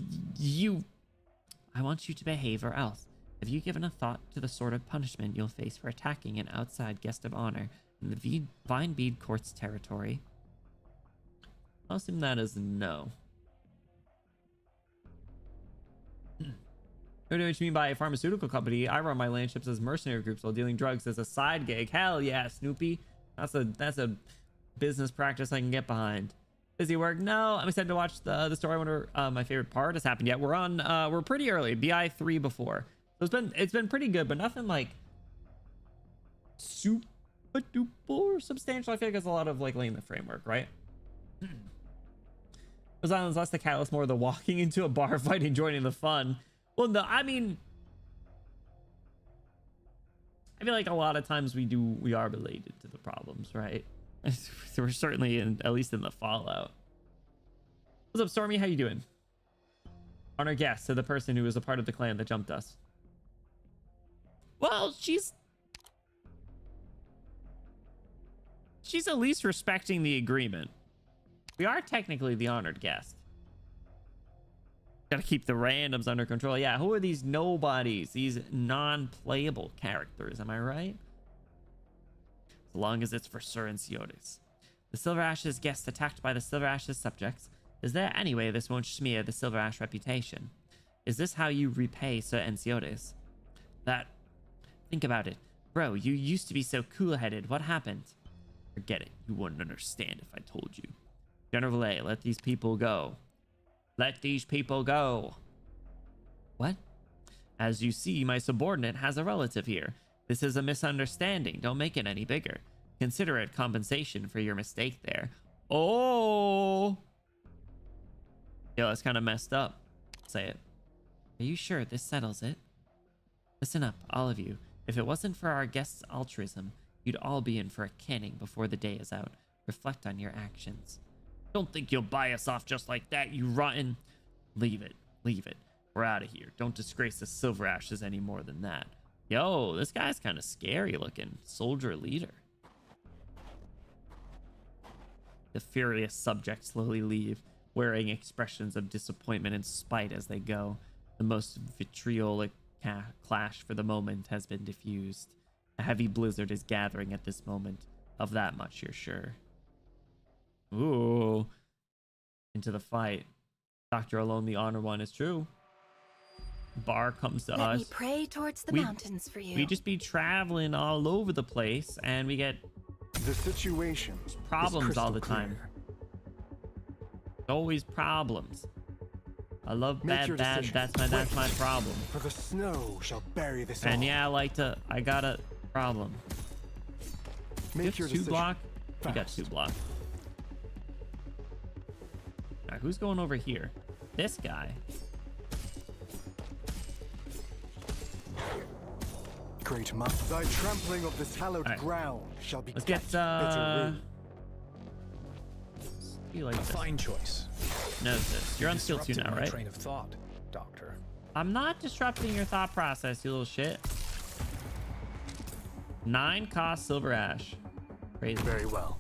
I want you to behave or else. Have you given a thought to the sort of punishment you'll face for attacking an outside guest of honor in the Vinebead Court's territory? I'll assume that is no. What do you mean by a pharmaceutical company? I run my land ships as mercenary groups while dealing drugs as a side gig. Hell yeah, Snoopy. That's a business practice I can get behind. Busy work? No, I'm excited to watch the story. I wonder my favorite part has happened yet. We're pretty early. BI 3 before. So it's been pretty good, but nothing like super duper substantial. I feel like it's a lot of like laying the framework, right? Those islands less the catalyst, more the walking into a bar fight and joining the fun. Well, no, I mean, I feel like a lot of times we are related to the problems, right? We're certainly at least in the Fallout. What's up, Stormy? How you doing? Honor guest to the person who was a part of the clan that jumped us. Well, she's at least respecting the agreement. We are technically the honored guest. Gotta keep the randoms under control. Yeah, who are these nobodies? These non-playable characters, am I right? As long as it's for Sir Enciotes. The Silver Ash's guest attacked by the Silver Ash's subjects. Is there any way this won't smear the Silver Ash reputation? Is this how you repay Sir Enciotes? Think about it. Bro, you used to be so cool-headed. What happened? Forget it. You wouldn't understand if I told you. General A, let these people go. Let these people go. What? As you see, my subordinate has a relative here. This is a misunderstanding. Don't make it any bigger. Consider it compensation for your mistake there. Oh! Yo, that's kind of messed up. Say it. Are you sure this settles it? Listen up, all of you. If it wasn't for our guest's altruism, you'd all be in for a canning before the day is out. Reflect on your actions. Don't think you'll buy us off just like that, you rotten. Leave it. Leave it. We're out of here. Don't disgrace the Silver Ashes any more than that. Yo, this guy's kind of scary looking. Soldier leader. The furious subjects slowly leave, wearing expressions of disappointment and spite as they go. The most vitriolic clash for the moment has been diffused. A heavy blizzard is gathering at this moment. Of that much you're sure. Ooh. Into the fight. Dr. Alone, the honor one is true. Bar comes to us. Let me pray towards the mountains for you. We just be traveling all over the place and we get the situation problems all the time. Always problems. I love bad. That's my problem. For the snow shall bury this. And yeah, I got a problem. Make your 2 block. You got 2 block. Now, who's going over here? This guy. Great monk, thy trampling of this hallowed ground shall be. Let's get you like this. Fine choice. Notice this. You're on skill 2 now, right? Train of thought, Doctor. I'm not disrupting your thought process, you little shit. 9 cost Silver Ash. Crazy. Very well.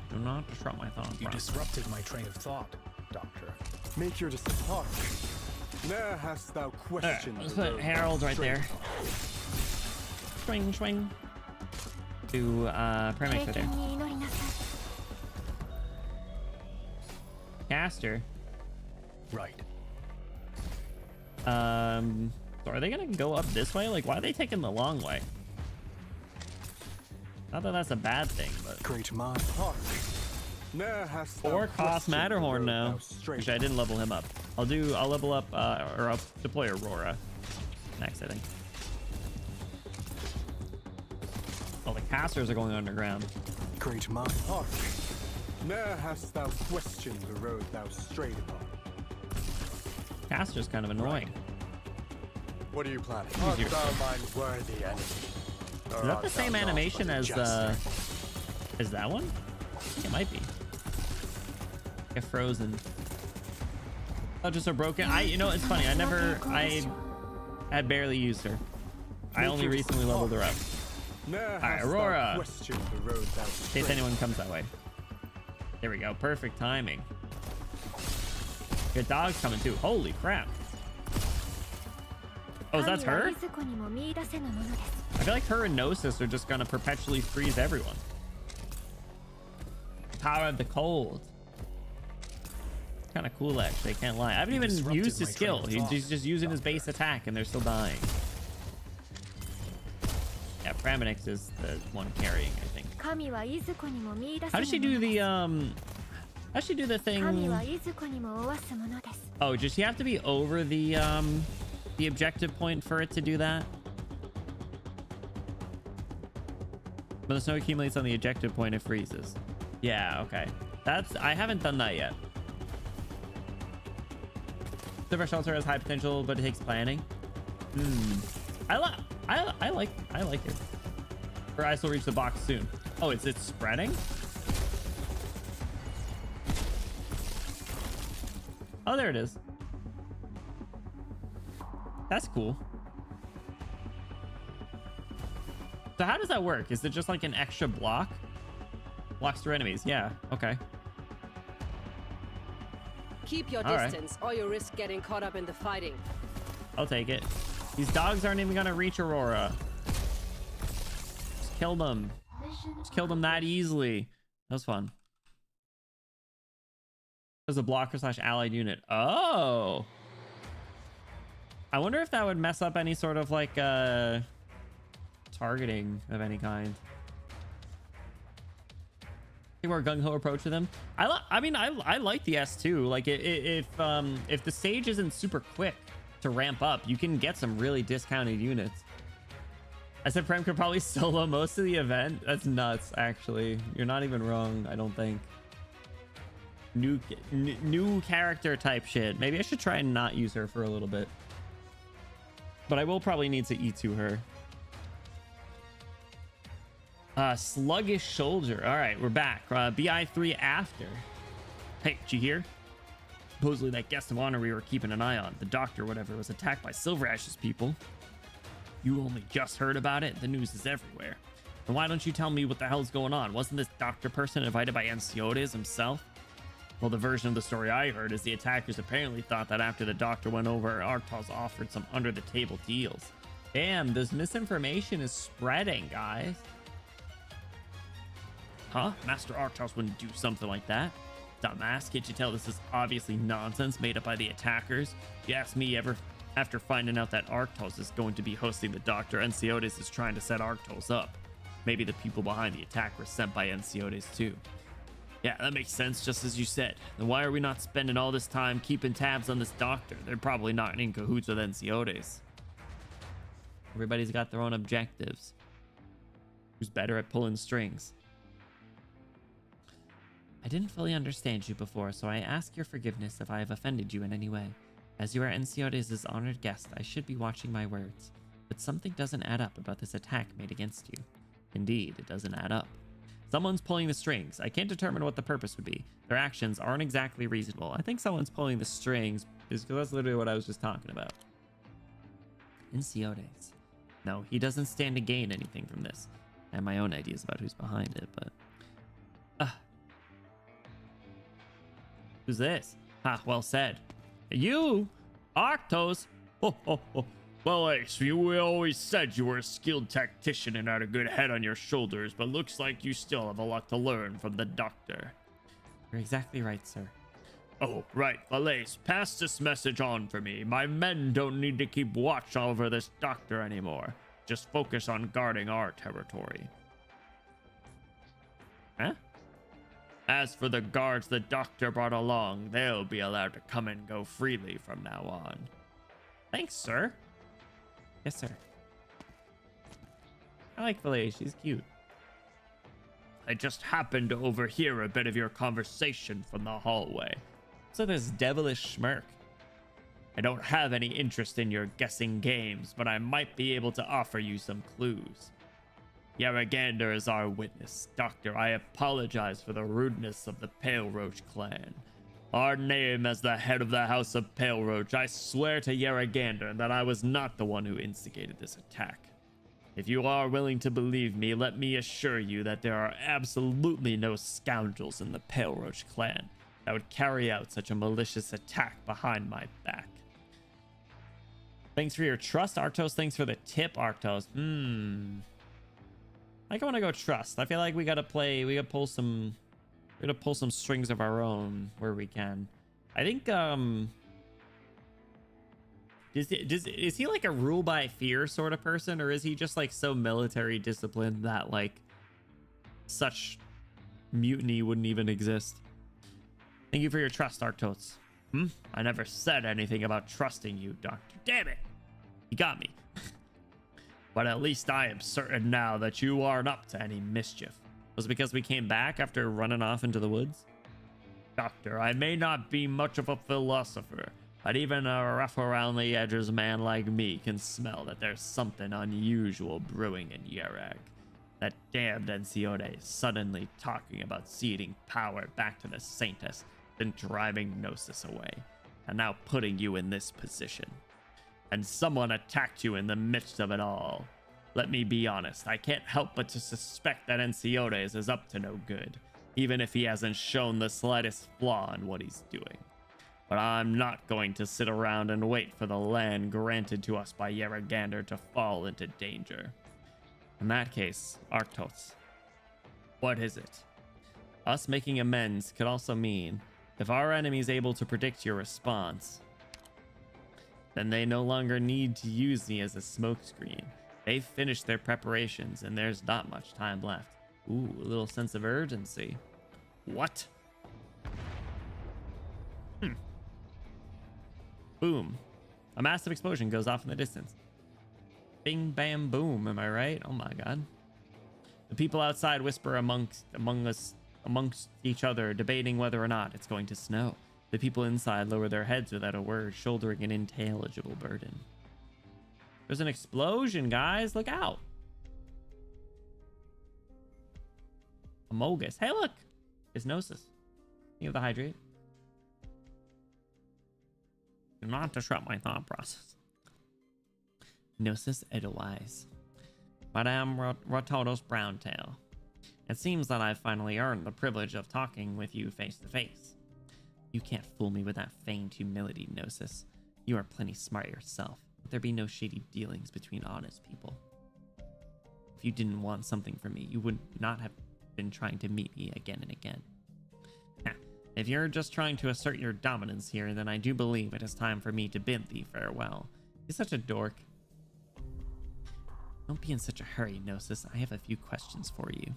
Do not disrupt my thought process. You disrupted my train of thought, Doctor. Make your decision. Hark. Ne'er hast thou questioned. Let's put Harold right there. Swing, swing. To Premix right there. Caster. Right. So are they gonna go up this way? Like, why are they taking the long way? Not that that's a bad thing, but Great mind, hark. Ne'er hast thou 4 cost questioned the Matterhorn road now. thou strayed Actually, I didn't level him up. I'll level up, or I'll deploy Aurora next, I think. Oh, the casters are going underground. Great mind, hark. Ne'er hast thou questioned the road thou strayed upon. Caster's kind of annoying. What are you planning? Use Art your- thou mine worthy enemy? Is that the same animation as that one? I think it might be. Get frozen. Oh, just so broken. You know, it's funny. I had barely used her. I only recently leveled her up. Alright, Aurora. In case anyone comes that way. There we go. Perfect timing. Good dog's coming too. Holy crap. Oh, that's her? I feel like her and Gnosis are just gonna perpetually freeze everyone. Power of the cold. Kind of cool, actually. I can't lie. I haven't even used his skill. He's just using his base attack, and they're still dying. Yeah, Praminix is the one carrying, I think. How does she do the How does she do the thing? Oh, does she have to be over the objective point for it to do that? When the snow accumulates on the objective point, it freezes. Yeah, okay. I haven't done that yet. Silver Shelter has high potential, but it takes planning. I like it. Her ice will reach the box soon. Oh, it's spreading? Oh, there it is. That's cool. So how does that work? Is it just like an extra block? Blocks through enemies. Yeah. Okay. Keep your All right. distance, or you risk getting caught up in the fighting. I'll take it. These dogs aren't even gonna reach Aurora. Just kill them. Just kill them that easily. That was fun. As a blocker / allied unit. Oh. I wonder if that would mess up any sort of like targeting of any kind. More gung-ho approach with him. I mean, I like the S2. Like if the stage isn't super quick to ramp up, you can get some really discounted units. I said Prem could probably solo most of the event. That's nuts, actually. You're not even wrong, I don't think. New character type shit. Maybe I should try and not use her for a little bit. But I will probably need to E2 her. Sluggish soldier. All right, we're back. BI3 after. Hey, did you hear? Supposedly that guest of honor we were keeping an eye on, the doctor, whatever, was attacked by Silver Ash's people. You only just heard about it? The news is everywhere. Then why don't you tell me what the hell's going on? Wasn't this doctor person invited by Enciotes himself? Well, the version of the story I heard is the attackers apparently thought that after the doctor went over, Arktos offered some under-the-table deals. Damn, this misinformation is spreading, guys. Huh? Master Arktos wouldn't do something like that. Dumbass, can't you tell this is obviously nonsense made up by the attackers? You ask me after finding out that Arktos is going to be hosting the doctor, Enciotes is trying to set Arktos up. Maybe the people behind the attack were sent by Enciotes too. Yeah, that makes sense, just as you said. Then why are we not spending all this time keeping tabs on this doctor? They're probably not in cahoots with Enciotes. Everybody's got their own objectives. Who's better at pulling strings? I didn't fully understand you before, so I ask your forgiveness if I have offended you in any way. As you are Enciotes' honored guest, I should be watching my words. But something doesn't add up about this attack made against you. Indeed, it doesn't add up. Someone's pulling the strings. I can't determine what the purpose would be. Their actions aren't exactly reasonable. I think someone's pulling the strings because that's literally what I was just talking about. Enciotes. No, he doesn't stand to gain anything from this. I have my own ideas about who's behind it, but... Who's this? Ha, well said. You? Arktos? Oh, oh, oh. Well, Ace, you always said you were a skilled tactician and had a good head on your shoulders, but looks like you still have a lot to learn from the doctor. You're exactly right, sir. Oh, right, Falaise, pass this message on for me. My men don't need to keep watch over this doctor anymore. Just focus on guarding our territory. Huh? As for the guards the doctor brought along, they'll be allowed to come and go freely from now on. Thanks, sir. Yes, sir. I like Falaise, she's cute. I just happened to overhear a bit of your conversation from the hallway. So this devilish smirk. I don't have any interest in your guessing games, but I might be able to offer you some clues. Yaragander is our witness. Doctor, I apologize for the rudeness of the Pale Roach clan. Our name as the head of the House of Pale Roach, I swear to Yaragander that I was not the one who instigated this attack. If you are willing to believe me, let me assure you that there are absolutely no scoundrels in the Pale Roach clan that would carry out such a malicious attack behind my back. Thanks for your trust, Arctos. Thanks for the tip, Arctos. I want to go trust. I feel like we gotta pull some strings of our own where we can. I think is he like a rule by fear sort of person, or is he just like so military disciplined that like such mutiny wouldn't even exist? Thank you for your trust, Arctos. I never said anything about trusting you, Doctor. Damn it! You got me. But at least I am certain now that you aren't up to any mischief. Was it because we came back after running off into the woods? Doctor, I may not be much of a philosopher, but even a rough around the edges man like me can smell that there's something unusual brewing in Yerag. That damned Enciode suddenly talking about ceding power back to the Saintess, then driving Gnosis away, and now putting you in this position. And someone attacked you in the midst of it all. Let me be honest, I can't help but to suspect that Enciodes is up to no good, even if he hasn't shown the slightest flaw in what he's doing. But I'm not going to sit around and wait for the land granted to us by Yaragander to fall into danger. In that case, Arctos, what is it? Us making amends could also mean, if our enemy is able to predict your response, then they no longer need to use me as a smokescreen. They've finished their preparations and there's not much time left. Ooh, a little sense of urgency. What? Boom. A massive explosion goes off in the distance. Bing, bam, boom. Am I right? Oh my god. The people outside whisper amongst each other, debating whether or not it's going to snow. The people inside lower their heads without a word, shouldering an intelligible burden. There's an explosion, guys. Look out. Amogus. Hey, look. It's Gnosis. You have the hydrate. Do not disrupt my thought process. Gnosis Edelweiss. Madame Rotodos Browntail. It seems that I've finally earned the privilege of talking with you face to face. You can't fool me with that feigned humility, Gnosis. You are plenty smart yourself. There be no shady dealings between honest people. If you didn't want something from me, you would not have been trying to meet me again and again. Now, if you're just trying to assert your dominance here, then I do believe it is time for me to bid thee farewell. You're such a dork. Don't be in such a hurry, Gnosis. I have a few questions for you.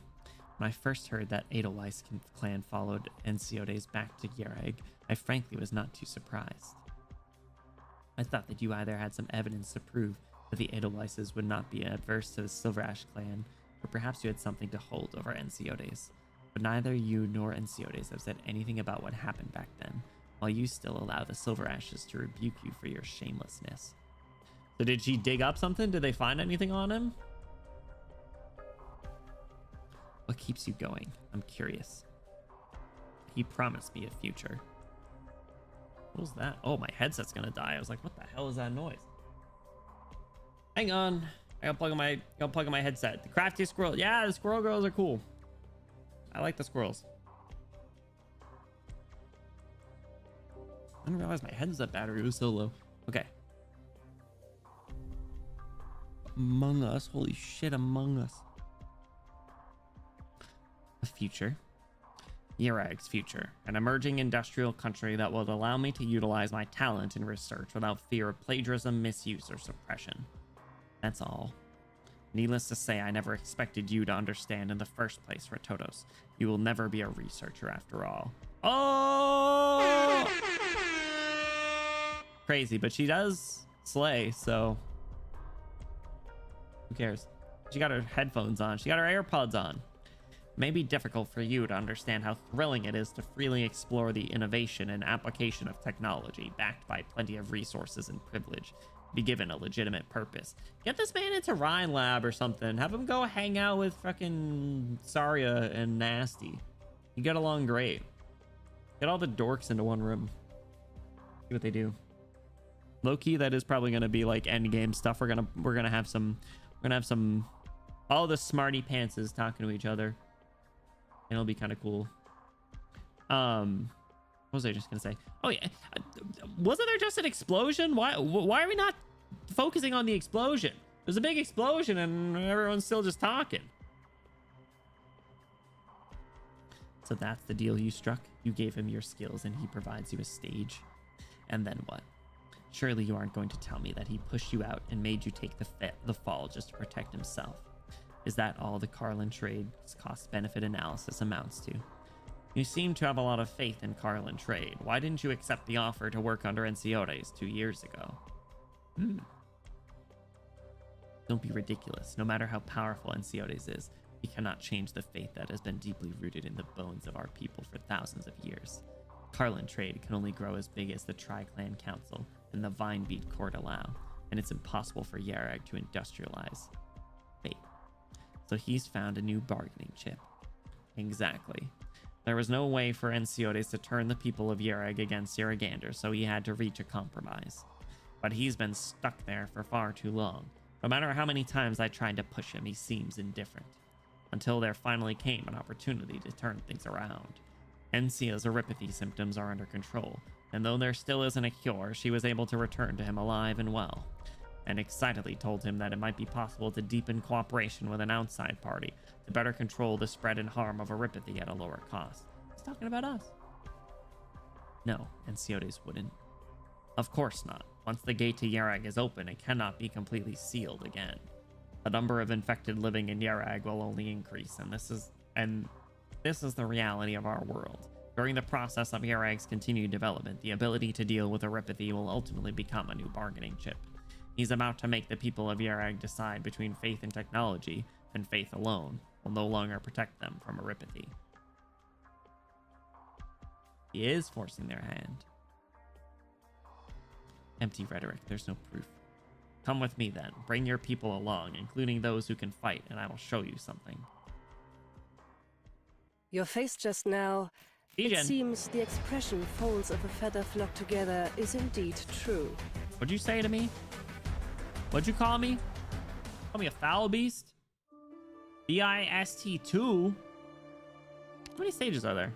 When I first heard that Edelweiss clan followed Enciodes back to Yereg, I frankly was not too surprised. I thought that you either had some evidence to prove that the Edelweisses would not be adverse to the Silver Ash clan, or perhaps you had something to hold over Enciodes. But neither you nor Enciodes have said anything about what happened back then, while you still allow the Silver Ashes to rebuke you for your shamelessness. So did she dig up something? Did they find anything on him? What keeps you going? I'm curious. He promised me a future. What was that? Oh, my headset's gonna die. I was like, what the hell is that noise? Hang on. I gotta plug in my headset. The crafty squirrel. Yeah, the squirrel girls are cool. I like the squirrels. I didn't realize my headset battery was so low. Okay. Among Us. Holy shit, Among Us. A future. Yerag's future, an emerging industrial country that will allow me to utilize my talent in research without fear of plagiarism, misuse, or suppression. That's all. Needless to say, I never expected you to understand in the first place, Ratotos. You will never be a researcher after all. Oh! Crazy, but she does slay, so who cares? She got her headphones on. She got her AirPods on. It may be difficult for you to understand how thrilling it is to freely explore the innovation and application of technology, backed by plenty of resources and privilege, be given a legitimate purpose. Get this man into Rhine Lab or something. Have him go hang out with fucking Saria and Nasty. You get along great. Get all the dorks into one room. See what they do. Low-key, that is probably gonna be like end game stuff. We're gonna have some all the smarty pantses talking to each other. And it'll be kind of cool. What was I just gonna say? Oh yeah, wasn't there just an explosion? Why are we not focusing on the explosion? There's a big explosion and everyone's still just talking. So that's the deal you struck. You gave him your skills and he provides you a stage. And then what? Surely you aren't going to tell me that he pushed you out and made you take the fall just to protect himself. Is that all the Carlin Trade's cost-benefit analysis amounts to? You seem to have a lot of faith in Carlin Trade. Why didn't you accept the offer to work under Enciotes 2 years ago? Don't be ridiculous. No matter how powerful Enciotes is, he cannot change the faith that has been deeply rooted in the bones of our people for thousands of years. Carlin Trade can only grow as big as the Tri-Clan Council and the Vinebeat Court allow, and it's impossible for Yerag to industrialize faith. So he's found a new bargaining chip. Exactly. There was no way for Enciotes to turn the people of Yerag against Yeragander, so he had to reach a compromise. But he's been stuck there for far too long. No matter how many times I tried to push him, he seems indifferent. Until there finally came an opportunity to turn things around. Encia's erypathy symptoms are under control, and though there still isn't a cure, she was able to return to him alive and well, and excitedly told him that it might be possible to deepen cooperation with an outside party to better control the spread and harm of erypathy at a lower cost. He's talking about us. No, Enciotes wouldn't. Of course not. Once the gate to Yerag is open, it cannot be completely sealed again. The number of infected living in Yerag will only increase, and this is the reality of our world. During the process of Yerag's continued development, the ability to deal with erypathy will ultimately become a new bargaining chip. He's about to make the people of Yerag decide between faith and technology, and faith alone will no longer protect them from erypathy. He is forcing their hand. Empty rhetoric, there's no proof. Come with me then. Bring your people along, including those who can fight, and I will show you something. Your face just now, it seems the expression folds of a feather flock together is indeed true. What'd you say to me? What'd you call me? Call me a foul beast? BIST2? How many stages are there?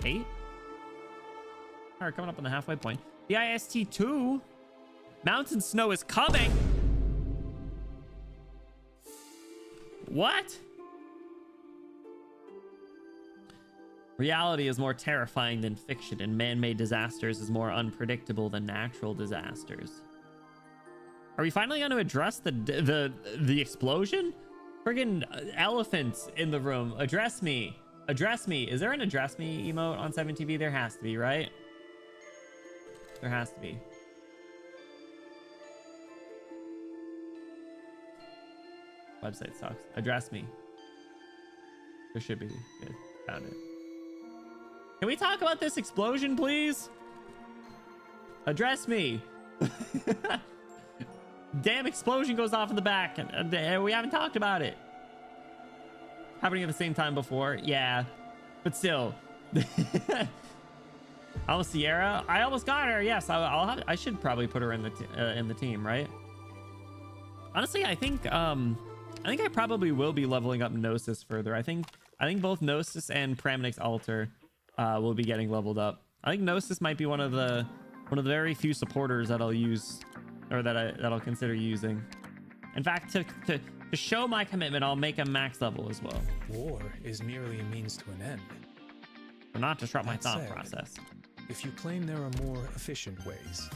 8? Alright, coming up on the halfway point. BIST2? Mountain snow is coming! What? Reality is more terrifying than fiction, and man-made disasters is more unpredictable than natural disasters. Are we finally going to address the explosion? Friggin' elephants in the room. Address me. Address me. Is there an address me emote on 7TV? There has to be, right? There has to be. Website sucks. Address me. There should be. Good. Found it. Can we talk about this explosion, please? Address me. Damn explosion goes off in the back, and we haven't talked about it. Happening at the same time before, yeah, but still. Almost Sierra. I almost got her. Yes, I should probably put her in the team, right? Honestly, I think I probably will be leveling up Gnosis further. I think both Gnosis and Pramnik's Altar will be getting leveled up. I think Gnosis might be one of the very few supporters that I'll use, or that I'll consider using. In fact, to To show my commitment, I'll make him max level as well. War is merely a means to an end. But not disrupt my That thought said, process. If you claim there are more efficient ways,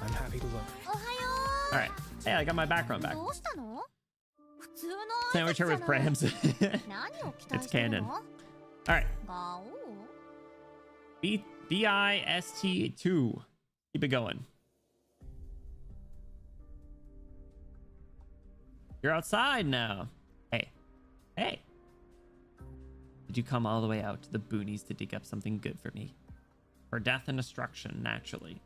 I'm happy to learn. All right. Hey, I got my background back. Sandwich her with Brahms. It's canon. All right. BIST2. Keep it going. You're outside now. Hey. Hey. Did you come all the way out to the boonies to dig up something good for me? For death and destruction, naturally.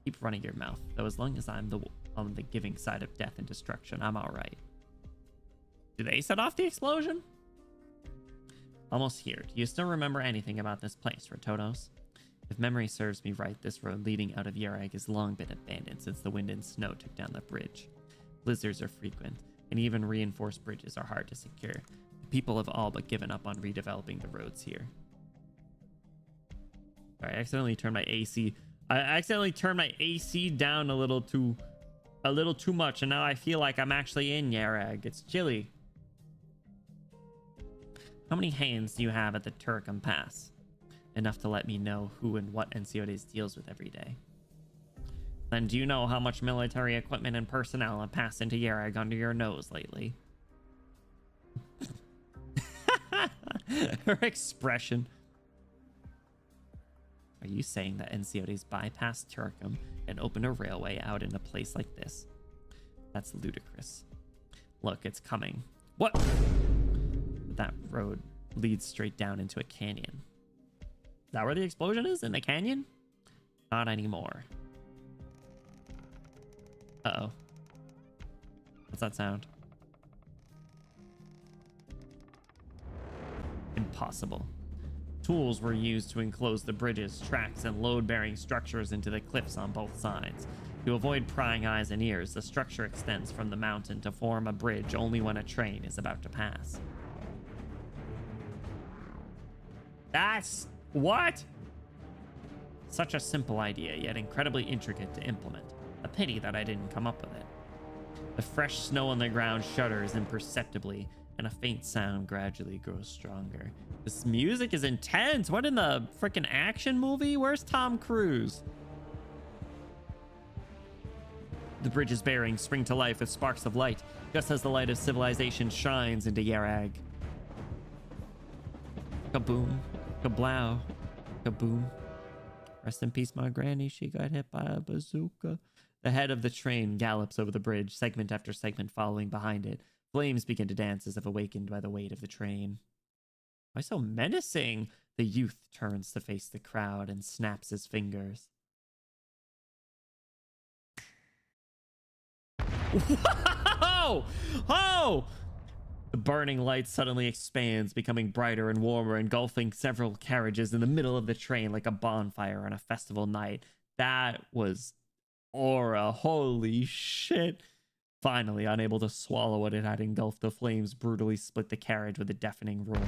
Keep running your mouth, though as long as I'm on the giving side of death and destruction, I'm alright. Do they set off the explosion? Almost here. Do you still remember anything about this place, Rototos? If memory serves me right, this road leading out of Yarag has long been abandoned since the wind and snow took down the bridge. Blizzards are frequent, and even reinforced bridges are hard to secure. The people have all but given up on redeveloping the roads here. Sorry, I accidentally turned my AC. I accidentally turned my AC down a little too much, and now I feel like I'm actually in Yarag. It's chilly. How many hands do you have at the Turcum Pass? Enough to let me know who and what NCODs deals with every day. Then do you know how much military equipment and personnel have passed into Yarag under your nose lately? Her expression. Are you saying that NCODs bypassed Turcum and opened a railway out in a place like this? That's ludicrous. Look, it's coming. What? That road leads straight down into a canyon. Is that where the explosion is? In the canyon? Not anymore. Uh-oh. What's that sound? Impossible. Tools were used to enclose the bridges, tracks, and load-bearing structures into the cliffs on both sides. To avoid prying eyes and ears, the structure extends from the mountain to form a bridge only when a train is about to pass. That's... what? Such a simple idea, yet incredibly intricate to implement. A pity that I didn't come up with it. The fresh snow on the ground shudders imperceptibly, and a faint sound gradually grows stronger. This music is intense. What in the freaking action movie? Where's Tom Cruise? The bridge's bearings spring to life with sparks of light, just as the light of civilization shines into Yarag. Kaboom, kablow, kaboom. Rest in peace, my granny. She got hit by a bazooka. The head of the train gallops over the bridge, segment after segment following behind it. Flames begin to dance as if awakened by the weight of the train. Why so menacing? The youth turns to face the crowd and snaps his fingers. Whoa! Oh! The burning light suddenly expands, becoming brighter and warmer, engulfing several carriages in the middle of the train like a bonfire on a festival night. That was aura. Holy shit. Finally, unable to swallow what it had engulfed, the flames brutally split the carriage with a deafening roar.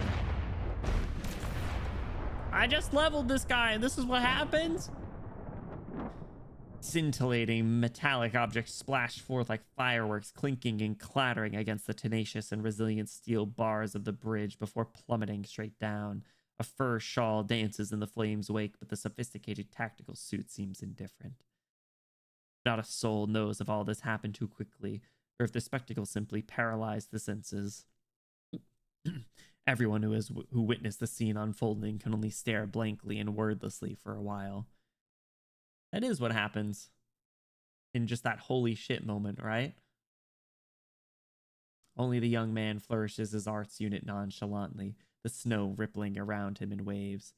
I just leveled this guy, and this is what happens? Scintillating metallic objects splashed forth like fireworks, clinking and clattering against the tenacious and resilient steel bars of the bridge before plummeting straight down. A fur shawl dances in the flames' wake, but the sophisticated tactical suit seems indifferent. Not a soul knows if all this happened too quickly, or if the spectacle simply paralyzed the senses. Everyone who witnessed the scene unfolding can only stare blankly and wordlessly for a while. That is what happens in just that holy shit moment, right? Only the young man flourishes his arts unit nonchalantly, the snow rippling around him in waves.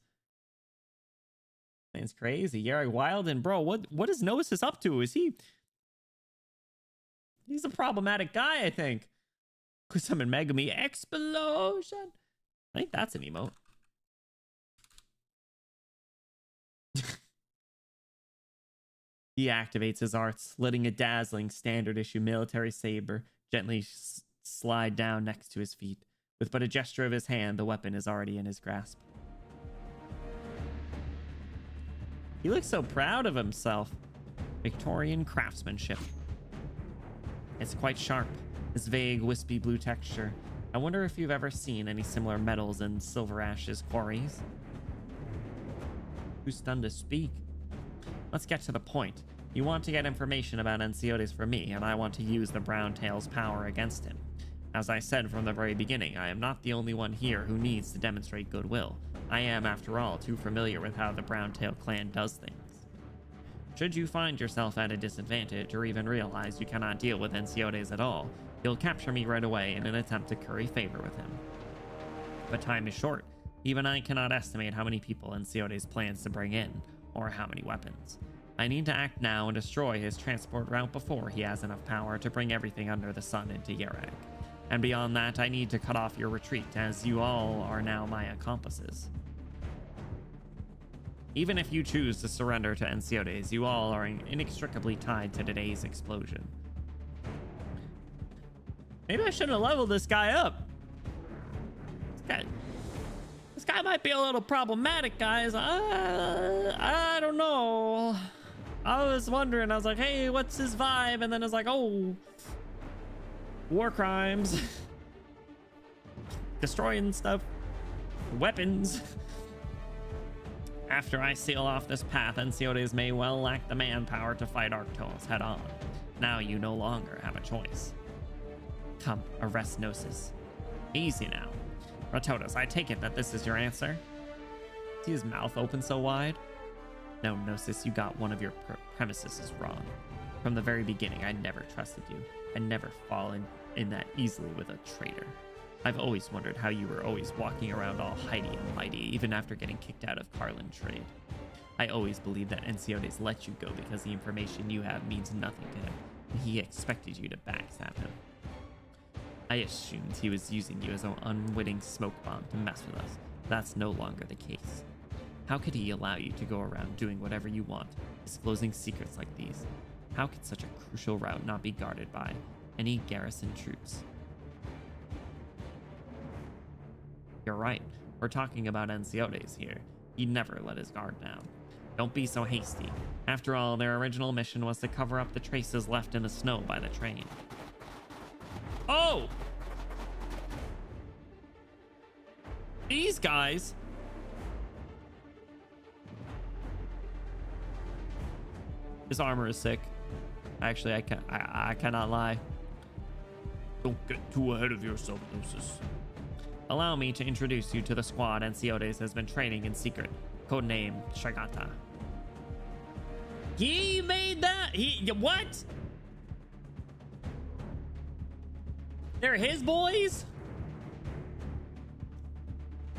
Man's crazy. Yarag Wilden, bro, what is Gnosis up to? Is he... He's a problematic guy, I think. Could summon Megami Explosion. I think that's an emote. He activates his arts, letting a dazzling standard issue military saber gently slide down next to his feet. With but a gesture of his hand, the weapon is already in his grasp. He looks so proud of himself. Victorian craftsmanship. It's quite sharp, this vague, wispy blue texture. I wonder if you've ever seen any similar metals in Silver Ash's quarries. Too stunned to speak. Let's get to the point. You want to get information about Ensiotes for me, and I want to use the Browntail's power against him. As I said from the very beginning, I am not the only one here who needs to demonstrate goodwill. I am, after all, too familiar with how the Browntail clan does things. Should you find yourself at a disadvantage, or even realize you cannot deal with Ensiotes at all, you'll capture me right away in an attempt to curry favor with him. But time is short. Even I cannot estimate how many people Ensiotes plans to bring in, or how many weapons. I need to act now and destroy his transport route before he has enough power to bring everything under the sun into Yerag. And beyond that, I need to cut off your retreat, as you all are now my accomplices. Even if you choose to surrender to Ensiotes, you all are inextricably tied to today's explosion. Maybe I shouldn't have leveled this guy up. This guy might be a little problematic, guys. I don't know. I was wondering, I was like, hey, what's his vibe? And then it's like, oh, war crimes, destroying stuff, weapons. After I seal off this path, Ensiotes may well lack the manpower to fight Arknights head on. Now you no longer have a choice. Come, arrest Gnosis. Easy now. Ratotos, I take it that this is your answer? See his mouth open so wide? No, Gnosis, you got one of your premises wrong. From the very beginning, I never trusted you. I never fall in that easily with a traitor. I've always wondered how you were always walking around all heighty and mighty, even after getting kicked out of Carlin Trade. I always believed that Ensiotes let you go because the information you have means nothing to him, and he expected you to backstab him. I assumed he was using you as an unwitting smoke bomb to mess with us. That's no longer the case. How could he allow you to go around doing whatever you want, disclosing secrets like these? How could such a crucial route not be guarded by any garrison troops? You're right. We're talking about Ensiotes here. He never let his guard down. Don't be so hasty. After all, their original mission was to cover up the traces left in the snow by the train. Oh! These guys? This armor is sick. Actually, I cannot lie. Don't get too ahead of yourself, Gnosis. Allow me to introduce you to the squad Ensiotes has been training in secret. Codename Shagata. He made that? What? They're his boys?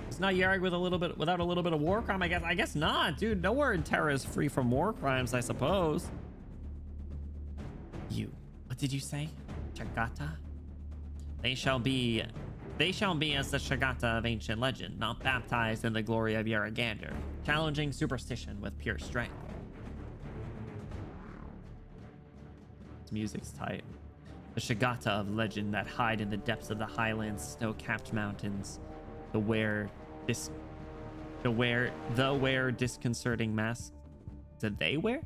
It's not Yerag without a little bit of war crime, I guess. I guess not, dude. Nowhere in Terra is free from war crimes, I suppose. What did you say? Shagata? They shall be as the Shagata of ancient legend, not baptized in the glory of Yeragander, challenging superstition with pure strength. This music's tight. The Shagata of legend that hide in the depths of the highlands, snow-capped mountains, the wear disconcerting masks. Did they wear?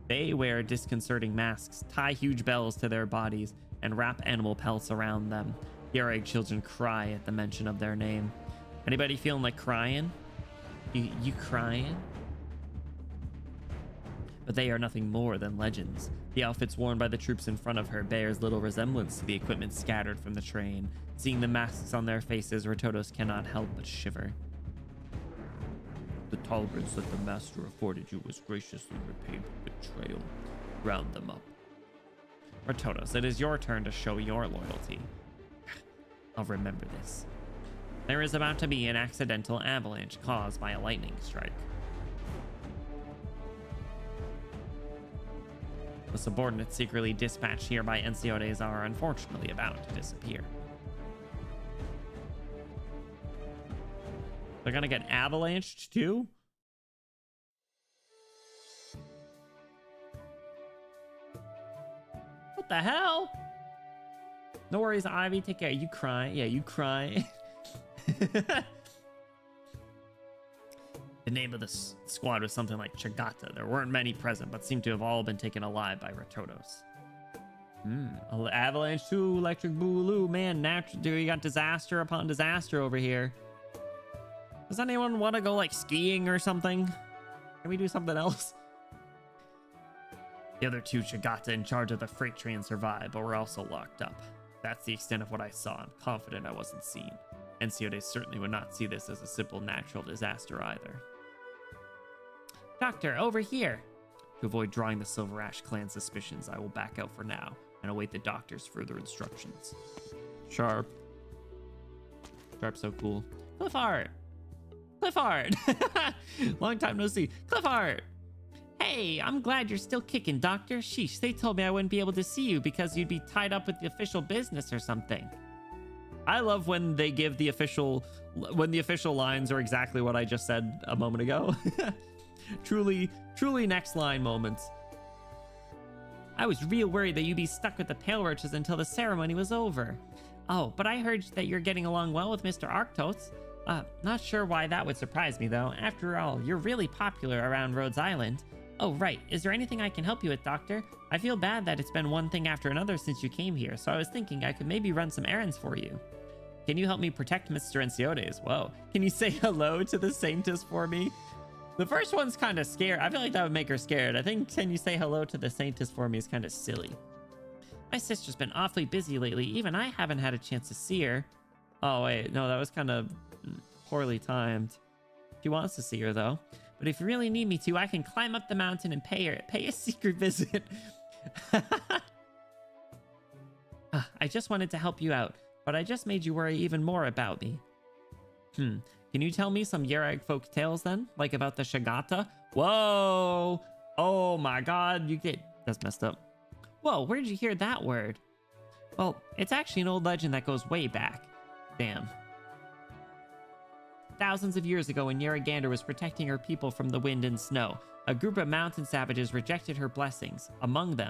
They wear disconcerting masks, tie huge bells to their bodies, and wrap animal pelts around them. Yerag children cry at the mention of their name. Anybody feeling like crying? You crying? But they are nothing more than legends. The outfits worn by the troops in front of her bears little resemblance to the equipment scattered from the train. Seeing the masks on their faces, Ratotos cannot help but shiver. The tolerance that the master afforded you was graciously repaid with betrayal. Round them up. Ratotos, it is your turn to show your loyalty. I'll remember this. There is about to be an accidental avalanche caused by a lightning strike. The subordinates secretly dispatched here by Ensiotes are unfortunately about to disappear. They're gonna get avalanched too? What the hell? No worries, Ivy. Take care. You cry. Yeah, you cry. The name of the squad was something like Shagata. There weren't many present, but seemed to have all been taken alive by Ratotos. Avalanche 2, electric boogaloo. Man, natural. You got disaster upon disaster over here. Does anyone want to go like skiing or something? Can we do something else? The other two Shigata in charge of the freight train survived, but were also locked up. That's the extent of what I saw. I'm confident I wasn't seen. Enciote certainly would not see this as a simple natural disaster either. Doctor, over here! To avoid drawing the Silver Ash clan suspicions, I will back out for now and await the doctor's further instructions. Sharp. Sharp's so cool. Clifford! Clifford! Long time no see. Clifford! Hey, I'm glad you're still kicking, Doctor. Sheesh, they told me I wouldn't be able to see you because you'd be tied up with the official business or something. I love when they give the official lines are exactly what I just said a moment ago. Truly next line moments. I was real worried that you'd be stuck with the Pale Roaches until the ceremony was over. Oh, but I heard that you're getting along well with Mr. Arknights. Not sure why that would surprise me, though. After all, you're really popular around Rhodes Island. Oh, right. Is there anything I can help you with, Doctor? I feel bad that it's been one thing after another since you came here, so I was thinking I could maybe run some errands for you. Can you help me protect Mr. Enciotes? Whoa. Can you say hello to the Saintess for me? The first one's kind of scared. I feel like that would make her scared. I think can you say hello to the Saintess for me is kind of silly. My sister's been awfully busy lately. Even I haven't had a chance to see her. Oh, wait. No, that was kind of poorly timed. She wants to see her, though. But if you really need me to, I can climb up the mountain and pay a secret visit. I just wanted to help you out, but I just made you worry even more about me. Can you tell me some Yerag folk tales then? Like about the Shigata? Whoa! Oh my god, that's messed up. Whoa, where'd you hear that word? Well, it's actually an old legend that goes way back. Damn. Thousands of years ago when Yaragander was protecting her people from the wind and snow, a group of mountain savages rejected her blessings. Among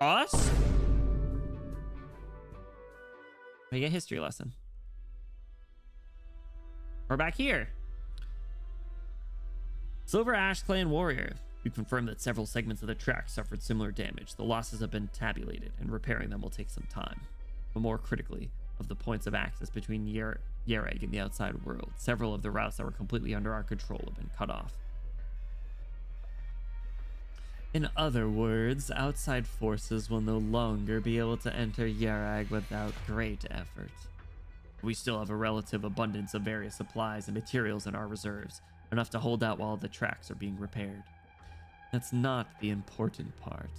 us? Make a history lesson. We're back here. Silver Ash Clan Warrior. We confirmed that several segments of the track suffered similar damage. The losses have been tabulated, and repairing them will take some time. But more critically, of the points of access between Yereg and the outside world, several of the routes that were completely under our control have been cut off. In other words, outside forces will no longer be able to enter Yereg without great effort. We still have a relative abundance of various supplies and materials in our reserves, enough to hold out while the tracks are being repaired. That's not the important part.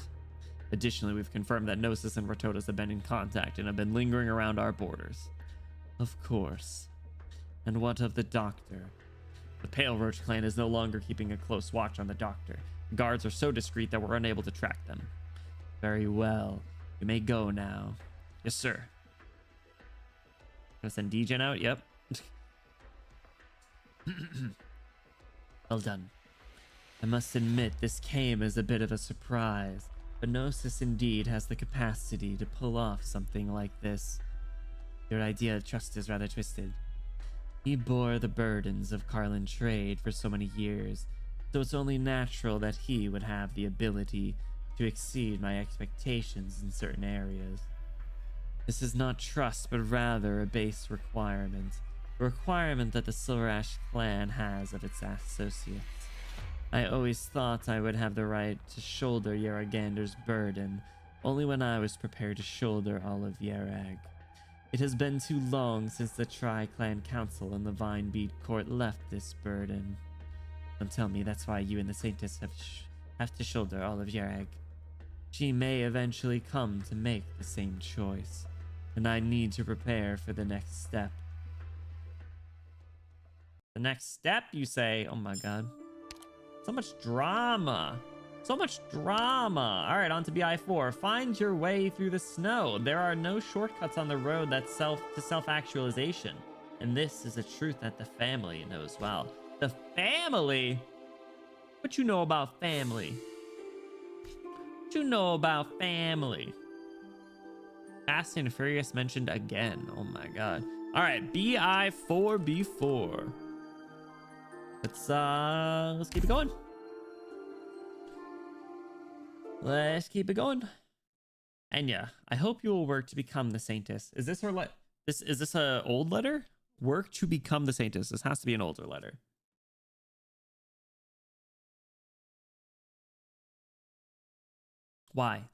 Additionally, we've confirmed that Gnosis and Ratotas have been in contact and have been lingering around our borders. Of course. And what of the Doctor? The Pale Roach clan is no longer keeping a close watch on the Doctor. Guards are so discreet that we're unable to track them. Very well. You may go now. Yes, sir. Gonna send Degen out? Yep. Well done. I must admit, this came as a bit of a surprise. But Gnosis indeed has the capacity to pull off something like this. Your idea of trust is rather twisted. He bore the burdens of Carlin trade for so many years, so it's only natural that he would have the ability to exceed my expectations in certain areas. This is not trust, but rather a base requirement. A requirement that the Silver Ash clan has of its associates. I always thought I would have the right to shoulder Yeragander's burden, only when I was prepared to shoulder all of Yerag. It has been too long since the Tri-Clan Council and the Vinebead Court left this burden. Don't tell me that's why you and the Saintess have to shoulder all of Yerag. She may eventually come to make the same choice, and I need to prepare for the next step. The next step, you say? Oh my god. So much drama. So much drama. All right, on to BI4. Find your way through the snow. There are no shortcuts on the road that's self-actualization. And this is a truth that the family knows well. The family? What you know about family? What you know about family? Fast and Furious mentioned again. Oh my god. All right, BI4B4. Let's keep it going. Let's keep it going. Enya, I hope you will work to become the Saintess. Is this her is this a old letter? Work to become the Saintess. This has to be an older letter. Why?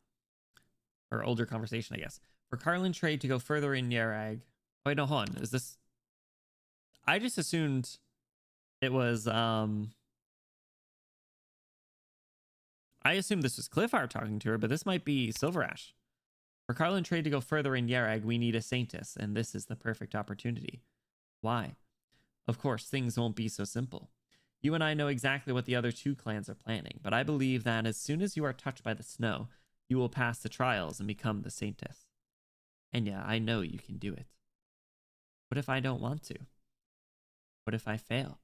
Or older conversation, I guess. For Carlin trade to go further in Yarag. Wait, no, hold on. Is this... I just assumed it was, I assumed this was Cliffheart talking to her, but this might be Silver Ash. For Carlin trade to go further in Yarag, we need a Saintess, and this is the perfect opportunity. Why? Of course, things won't be so simple. You and I know exactly what the other two clans are planning, but I believe that as soon as you are touched by the snow, you will pass the trials and become the Saintess. And yeah, I know you can do it. What if I don't want to? What if I fail?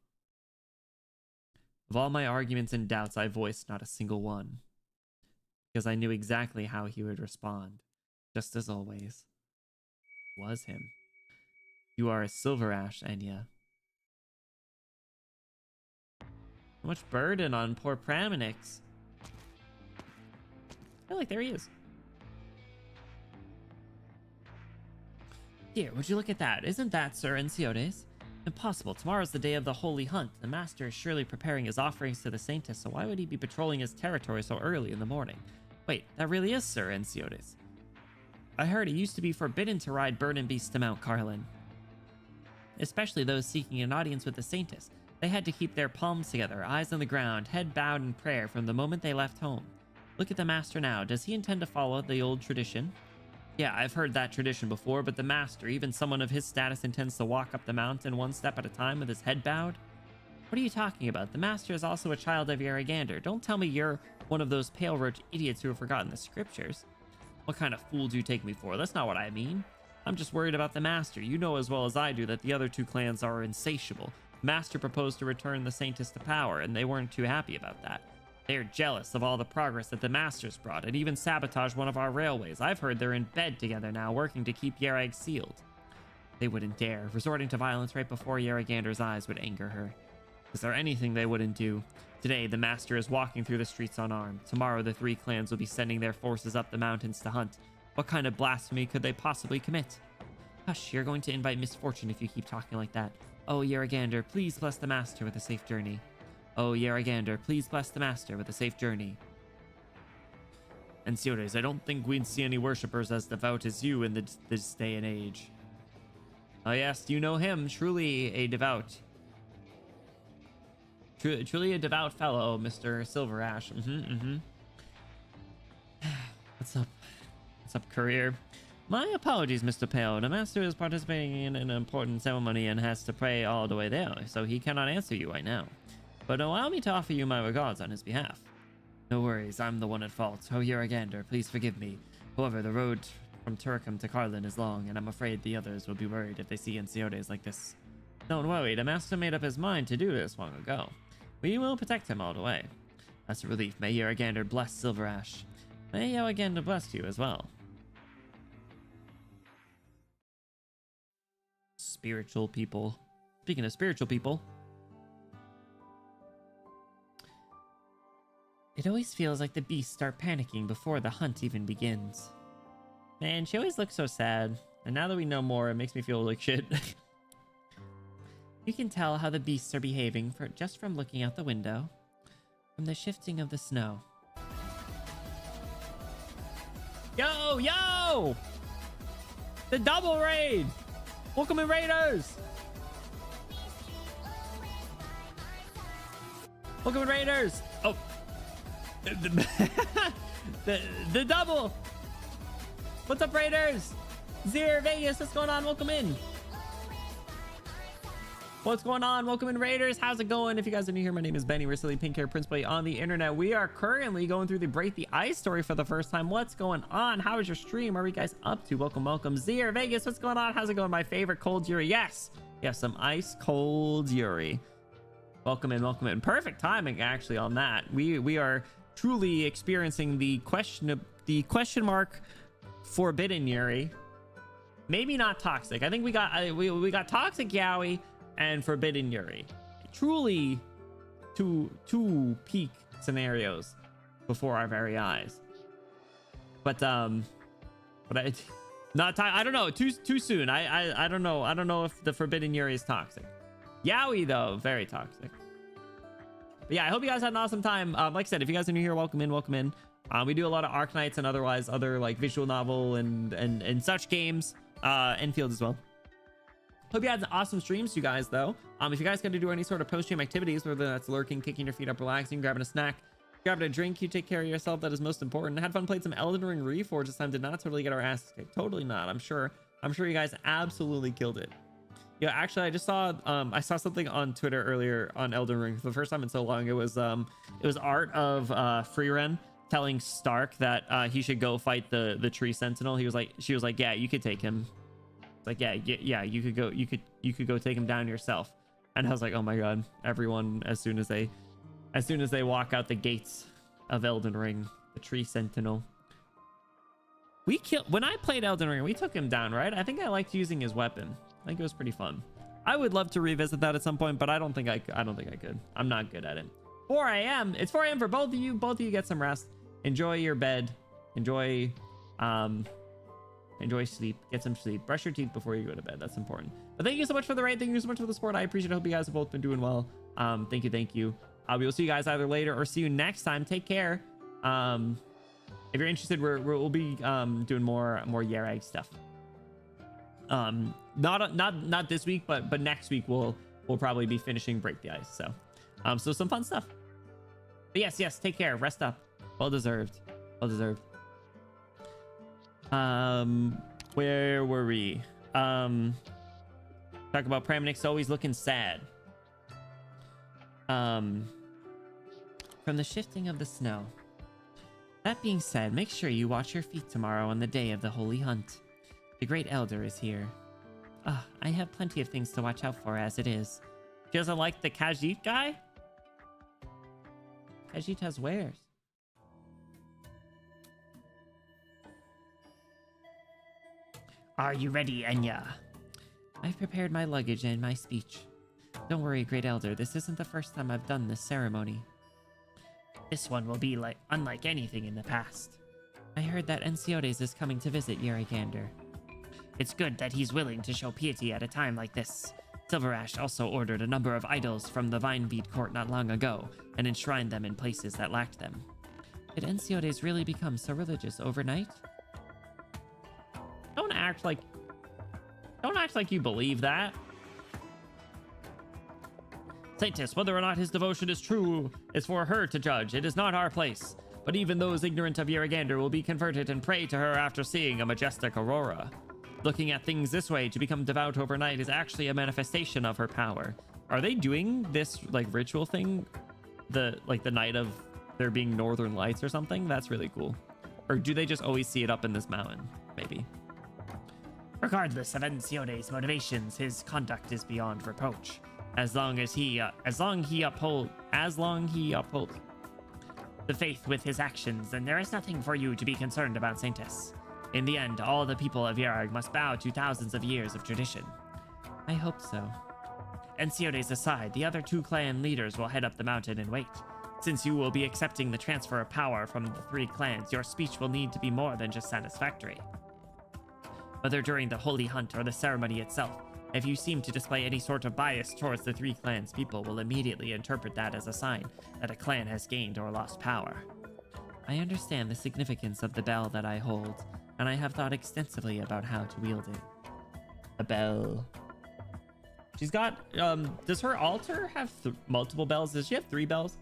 Of all my arguments and doubts, I voiced not a single one, because I knew exactly how he would respond, just as always. Was him. You are a Silver Ash, Enya. So much burden on poor Praminix. I feel like there he is. Here, would you look at that? Isn't that Sir Enciodes? Impossible. Tomorrow's the day of the holy hunt. The master is surely preparing his offerings to the Saintess, so why would he be patrolling his territory so early in the morning? Wait, that really is Sir Enciodes. I heard it used to be forbidden to ride bird and beast to Mount Carlin. Especially those seeking an audience with the Saintess. They had to keep their palms together, eyes on the ground, head bowed in prayer from the moment they left home. Look at the master now. Does he intend to follow the old tradition? Yeah, I've heard that tradition before, but the master, even someone of his status, intends to walk up the mountain one step at a time with his head bowed? What are you talking about? The master is also a child of Yaragander. Don't tell me you're one of those pale roach idiots who have forgotten the scriptures. What kind of fool do you take me for? That's not what I mean. I'm just worried about the master. You know as well as I do that the other two clans are insatiable. The master proposed to return the Saintess to power, and they weren't too happy about that. They are jealous of all the progress that the Master's brought, and even sabotaged one of our railways. I've heard they're in bed together now, working to keep Yarag sealed. They wouldn't dare. Resorting to violence right before Yaragander's eyes would anger her. Is there anything they wouldn't do? Today, the Master is walking through the streets unarmed. Tomorrow, the three clans will be sending their forces up the mountains to hunt. What kind of blasphemy could they possibly commit? Hush, you're going to invite misfortune if you keep talking like that. Oh, Yaragander, please bless the Master with a safe journey. Oh, Yaragander, please bless the master with a safe journey. Enciodes, I don't think we'd see any worshippers as devout as you in this day and age. Oh yes, you know him, truly a devout. Truly a devout fellow, Mr. Silver Ash. What's up? What's up, courier? My apologies, Mr. Pale. The master is participating in an important ceremony and has to pray all the way there, so he cannot answer you right now. But allow me to offer you my regards on his behalf. No worries, I'm the one at fault. Oh, Yaragander, please forgive me. However, the road from Turcum to Carlin is long, and I'm afraid the others will be worried if they see Enciodes like this. Don't worry, the master made up his mind to do this long ago. We will protect him all the way. That's a relief. May Yaragander bless Silver Ash. May Yaragander bless you as well. Spiritual people. Speaking of spiritual people, it always feels like the beasts start panicking before the hunt even begins. Man, she always looks so sad. And now that we know more, it makes me feel like shit. You can tell how the beasts are behaving just from looking out the window. From the shifting of the snow. Yo, yo! The double raid! Welcome in, Raiders! Welcome in, Raiders! Oh. the double. What's up, Raiders? Zero Vegas, what's going on? Welcome in. What's going on? Welcome in, Raiders. How's it going? If you guys are new here, my name is Benny. We're silly pink hair Prince Play on the internet. We are currently going through the Break the Ice story for the first time. What's going on? How is your stream? What are you guys up to? Welcome, welcome. Zero Vegas, what's going on? How's it going? My favorite cold Yuri. Yes, some ice cold Yuri. Welcome in, welcome in. Perfect timing actually on that. We are truly experiencing the question mark forbidden Yuri. Maybe not toxic. I think we got toxic Yaoi and forbidden Yuri. Truly two peak scenarios before our very eyes. But I not I don't know, too soon. I don't know. I don't know if the Forbidden Yuri is toxic. Yaoi though, very toxic. But yeah, I hope you guys had an awesome time. Like I said, if you guys are new here, welcome in, welcome in. We do a lot of Arknights and otherwise other like visual novel and such games. Enfield as well. Hope you had an awesome streams, you guys, though. If you guys got to do any sort of post-stream activities, whether that's lurking, kicking your feet up, relaxing, grabbing a snack, grabbing a drink, you take care of yourself. That is most important. Had fun, played some Elden Ring Reforged this time. Did not totally get our asses kicked. Totally not. I'm sure you guys absolutely killed it. Yeah, actually, I just saw I saw something on Twitter earlier on Elden Ring for the first time in so long. It was art of Freeren telling Stark that he should go fight the tree sentinel. She was like, yeah, you could take him. Like, yeah, you could go take him down yourself. And I was like, oh my god, everyone, as soon as they walk out the gates of Elden Ring, the tree sentinel. When I played Elden Ring, we took him down, right? I think I liked using his weapon. I think it was pretty fun. I would love to revisit that at some point, but I don't think I could. I'm not good at it. 4 a.m. It's 4 a.m. for both of you. Both of you get some rest. Enjoy your bed. Enjoy sleep. Get some sleep. Brush your teeth before you go to bed. That's important. But thank you so much for the raid. Thank you so much for the support. I appreciate it. I hope you guys have both been doing well. Thank you. We will see you guys either later or see you next time. Take care. If you're interested, we'll be doing more Yerag stuff. Not this week, but next week we'll probably be finishing Break the Ice. So some fun stuff. But yes, take care. Rest up. Well deserved. Where were we? Talk about Pramnik's always looking sad. From the shifting of the snow. That being said, make sure you watch your feet tomorrow on the day of the Holy Hunt. The Great Elder is here. I have plenty of things to watch out for as it is. She doesn't like the Khajiit guy? Khajiit has wares. Are you ready, Enya? I've prepared my luggage and my speech. Don't worry, Great Elder, this isn't the first time I've done this ceremony. This one will be unlike anything in the past. I heard that Ensiodes is coming to visit Yeragander. It's good that he's willing to show piety at a time like this. Silverash also ordered a number of idols from the Vinebead court not long ago and enshrined them in places that lacked them. Did Ensiodes really become so religious overnight? Don't act like you believe that. Saintess, whether or not his devotion is true is for her to judge. It is not our place. But even those ignorant of Yeragander will be converted and pray to her after seeing a majestic aurora. Looking at things this way, to become devout overnight is actually a manifestation of her power. Are they doing this ritual thing the night of there being northern lights or something? That's really cool. Or do they just always see it up in this mountain? Maybe. Regardless of Ensiode's motivations, his conduct is beyond reproach. As long he upholds the faith with his actions, then there is nothing for you to be concerned about, Saintess. In the end, all the people of Yerag must bow to thousands of years of tradition. I hope so. Ensiodes aside, the other 2 clan leaders will head up the mountain and wait. Since you will be accepting the transfer of power from the 3 clans, your speech will need to be more than just satisfactory. Whether during the Holy Hunt or the ceremony itself, if you seem to display any sort of bias towards the 3 clans, people will immediately interpret that as a sign that a clan has gained or lost power. I understand the significance of the bell that I hold, and I have thought extensively about how to wield it. A bell. She's got, does her altar have multiple bells? Does she have 3 bells?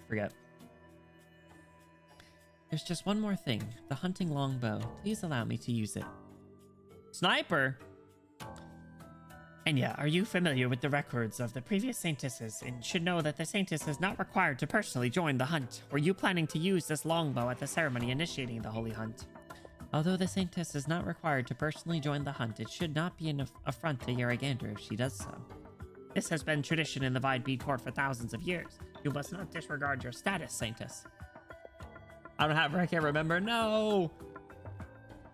Forget. There's just one more thing. The hunting longbow. Please allow me to use it. Sniper? Enya, are you familiar with the records of the previous Saintesses and should know that the Saintess is not required to personally join the hunt? Were you planning to use this longbow at the ceremony initiating the Holy Hunt? Although the Saintess is not required to personally join the hunt, it should not be an affront to Yeragander if she does so. This has been tradition in the Vinebead court for thousands of years. You must not disregard your status, Saintess. I don't have her. I can't remember. No,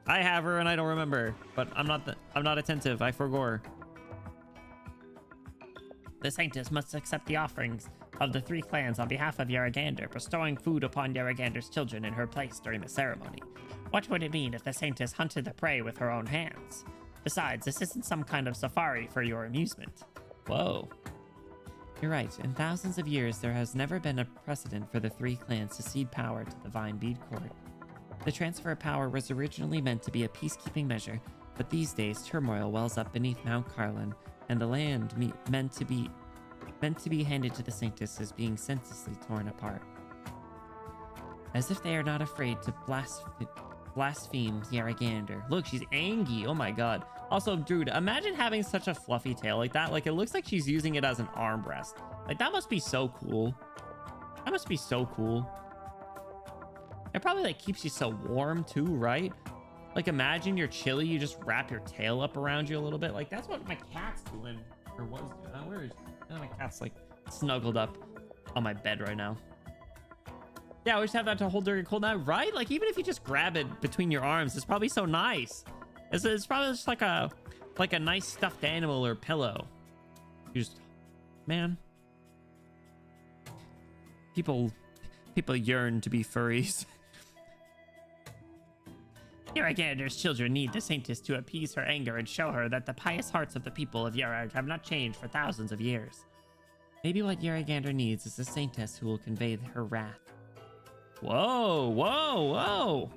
I have her and I don't remember. But I'm not attentive. I forgot. The Saintess must accept the offerings of the three clans on behalf of Yaragander, bestowing food upon Yaragander's children in her place during the ceremony. What would it mean if the Saintess hunted the prey with her own hands? Besides, this isn't some kind of safari for your amusement. Whoa. You're right. In thousands of years, there has never been a precedent for the three clans to cede power to the Vine Bead Court. The transfer of power was originally meant to be a peacekeeping measure, but these days turmoil wells up beneath Mount Carlin, and the land meant to be handed to the Saintess is being senselessly torn apart. As if they are not afraid to blaspheme Yaragander. Look, she's angry. Oh my god. Also, dude, imagine having such a fluffy tail like that. Like, it looks like she's using it as an armrest. Like, that must be so cool. That must be so cool. It probably, like, keeps you so warm, too, right? Like, imagine you're chilly, you just wrap your tail up around you a little bit. Like, that's what my cat's doing. Or was doing. Where is she? My cat's, like, snuggled up on my bed right now. Yeah, I always have that to hold during a cold night, right? Like, even if you just grab it between your arms, it's probably so nice. It's probably just like a nice stuffed animal or pillow. You just, man. People yearn to be furries. Yaragander's children need the Saintess to appease her anger and show her that the pious hearts of the people of Yarag have not changed for thousands of years. Maybe what Yaragander needs is a Saintess who will convey her wrath. Whoa, whoa, whoa!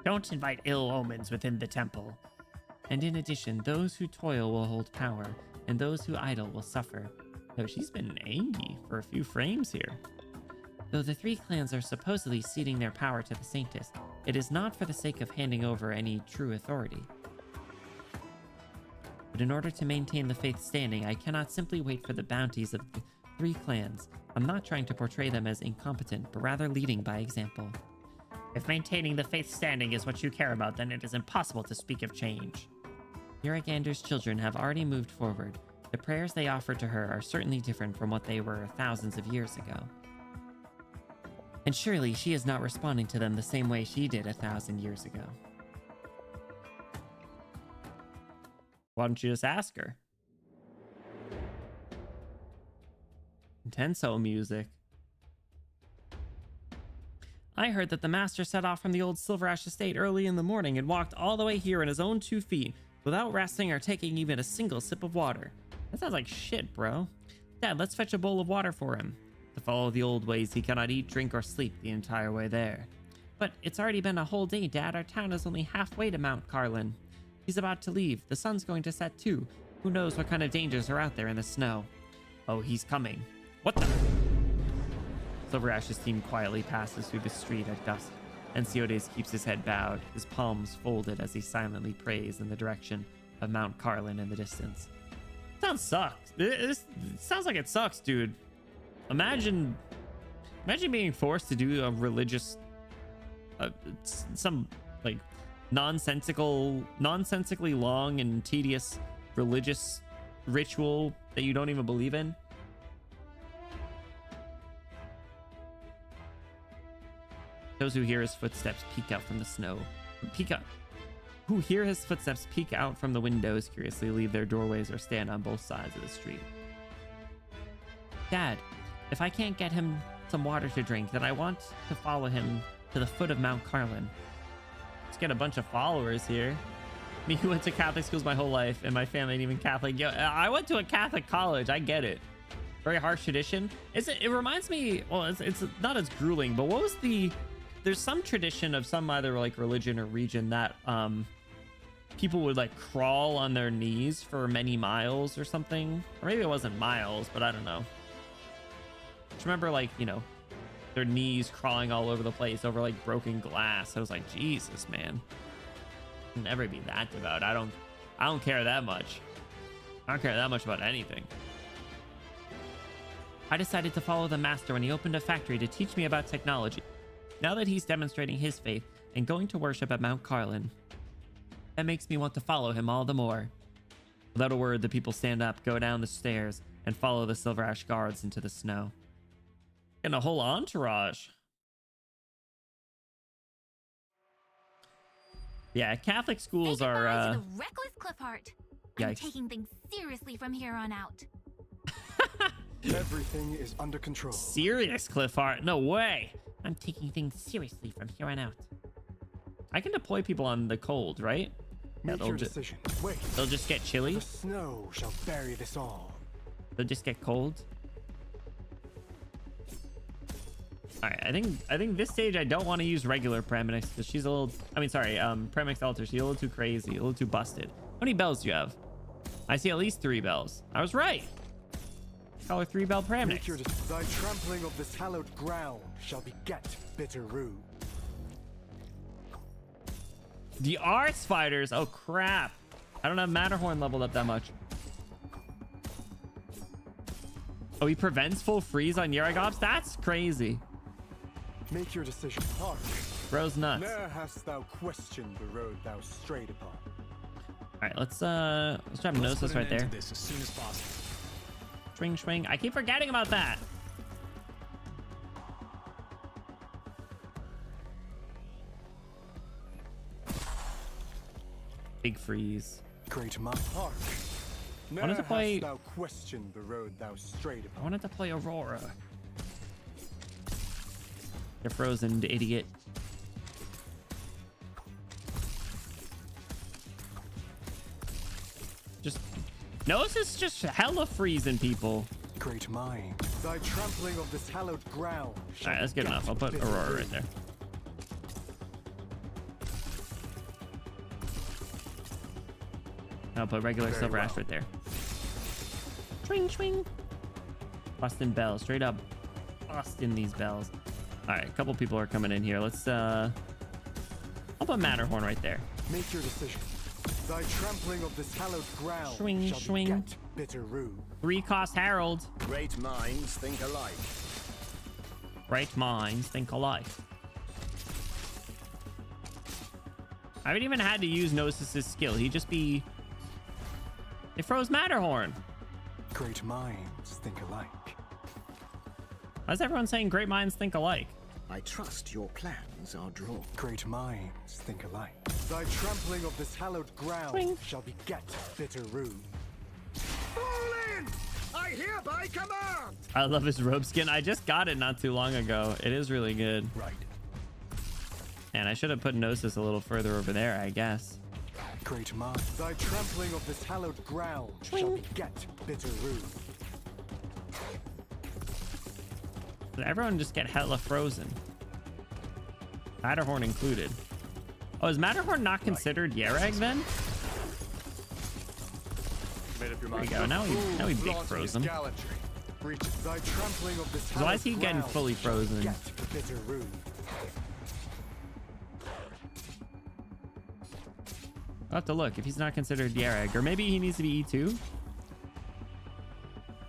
Don't invite ill omens within the temple. And in addition, those who toil will hold power, and those who idle will suffer. Though she's been angry for a few frames here. Though the three clans are supposedly ceding their power to the Saintess, it is not for the sake of handing over any true authority. But in order to maintain the faith standing, I cannot simply wait for the bounties of the three clans. I'm not trying to portray them as incompetent, but rather leading by example. If maintaining the faith standing is what you care about, then it is impossible to speak of change. Yaragander's children have already moved forward. The prayers they offer to her are certainly different from what they were thousands of years ago. And surely she is not responding to them the same way she did 1,000 years ago. Why don't you just ask her? Intenso music. I heard that the master set off from the old Silver Ash estate early in the morning and walked all the way here on his own 2 feet without resting or taking even a single sip of water. That sounds like shit, bro. Dad, let's fetch a bowl of water for him. To follow the old ways, he cannot eat, drink, or sleep the entire way there. But it's already been a whole day, Dad. Our town is only halfway to Mount Carlin. He's about to leave. The sun's going to set too. Who knows what kind of dangers are out there in the snow? Oh, he's coming. What the? Silver Ash's team quietly passes through the street at dusk, and Siodes keeps his head bowed, his palms folded as he silently prays in the direction of Mount Carlin in the distance. Sounds sucks. This sounds like it sucks, dude. Imagine being forced to do a religious, some like nonsensically long and tedious religious ritual that you don't even believe in. Those who hear his footsteps peek out from the snow. Who hear his footsteps peek out from the windows, curiously leave their doorways or stand on both sides of the street. Dad, if I can't get him some water to drink, then I want to follow him to the foot of Mount Carlin. Let's get a bunch of followers here. Me who went to Catholic schools my whole life, and my family ain't even Catholic. Yo, I went to a Catholic college. I get it. Very harsh tradition. It reminds me, well, it's not as grueling, but what was there's some tradition of some either like religion or region that people would like crawl on their knees for many miles or something. Or maybe it wasn't miles, but I don't know. Just remember, like, you know, their knees crawling all over the place over like broken glass. I was like, Jesus, man. I'll never be that devout. I don't care that much. I don't care that much about anything. I decided to follow the master when he opened a factory to teach me about technology. Now that he's demonstrating his faith and going to worship at Mount Carlin, that makes me want to follow him all the more. Without a word, the people stand up, go down the stairs, and follow the Silver Ash guards into the snow. And a whole entourage. Yeah, Catholic schools are to the reckless Cliffheart. I'm taking things seriously from here on out. Everything is under control. Serious, Cliffheart? No way. I'm taking things seriously from here on out. I can deploy people on the cold, right? Yeah, Make your decision. Wait. They'll just get chilly. The snow shall bury this all. They'll just get cold. All right, I think this stage I don't want to use regular Premix because she's a little. I mean, sorry, Premix Alter. She's a little too crazy, a little too busted. How many bells do you have? I see at least 3 bells. I was right. Call her 3-bell Premix. Thy trampling of this hallowed ground shall beget bitter rue. The Arts Fighters. Oh crap! I don't have Matterhorn leveled up that much. Oh, he prevents full freeze on Yeragops? That's crazy. Make your decision. Hark. Bro's nuts. Ne'er hast thou questioned the road thou strayed upon. All right, let's drop Gnosis right there. This as soon as possible. Swing, swing. I keep forgetting about that. Big freeze. Great my heart. I wanted to play. Thou questioned the road thou strayed upon. I wanted to play Aurora. You're frozen, idiot. Just Gnosis just hella freezing people. Great mind. Thy trampling of this hallowed ground. All right, that's good enough. I'll put Aurora right there. I'll put regular Silver Ash right there. Swing, swing. Busting bells, straight up busting these bells. All right, a couple people are coming in here. Let's I'll put Matterhorn right there. Make your decision. Thy trampling of this hallowed ground Swing, shall swing. beget bitter rue. 3-cost Herald. Great minds think alike. Great minds think alike. I haven't even had to use Gnosis' skill. He just be. They froze Matterhorn. Great minds think alike. Why's everyone saying great minds think alike? I trust your plans are drawn. Great minds think alike. Thy trampling of this hallowed ground Swing. shall beget bitter rue. Fall in! I hereby command! I love his robe skin. I just got it not too long ago. It is really good. Right. And I should have put Gnosis a little further over there, I guess. Great mind. Thy trampling of this hallowed ground shall Swing. beget bitter rue. Did everyone just get hella frozen? Matterhorn included. Oh, is Matterhorn not considered Yereg then? Made up your There you go. Now we big froze him. Thy trampling of this So why is he hallowed getting ground fully shall frozen? beget bitter rue. I'll have to look if he's not considered Yereg, or maybe he needs to be E2.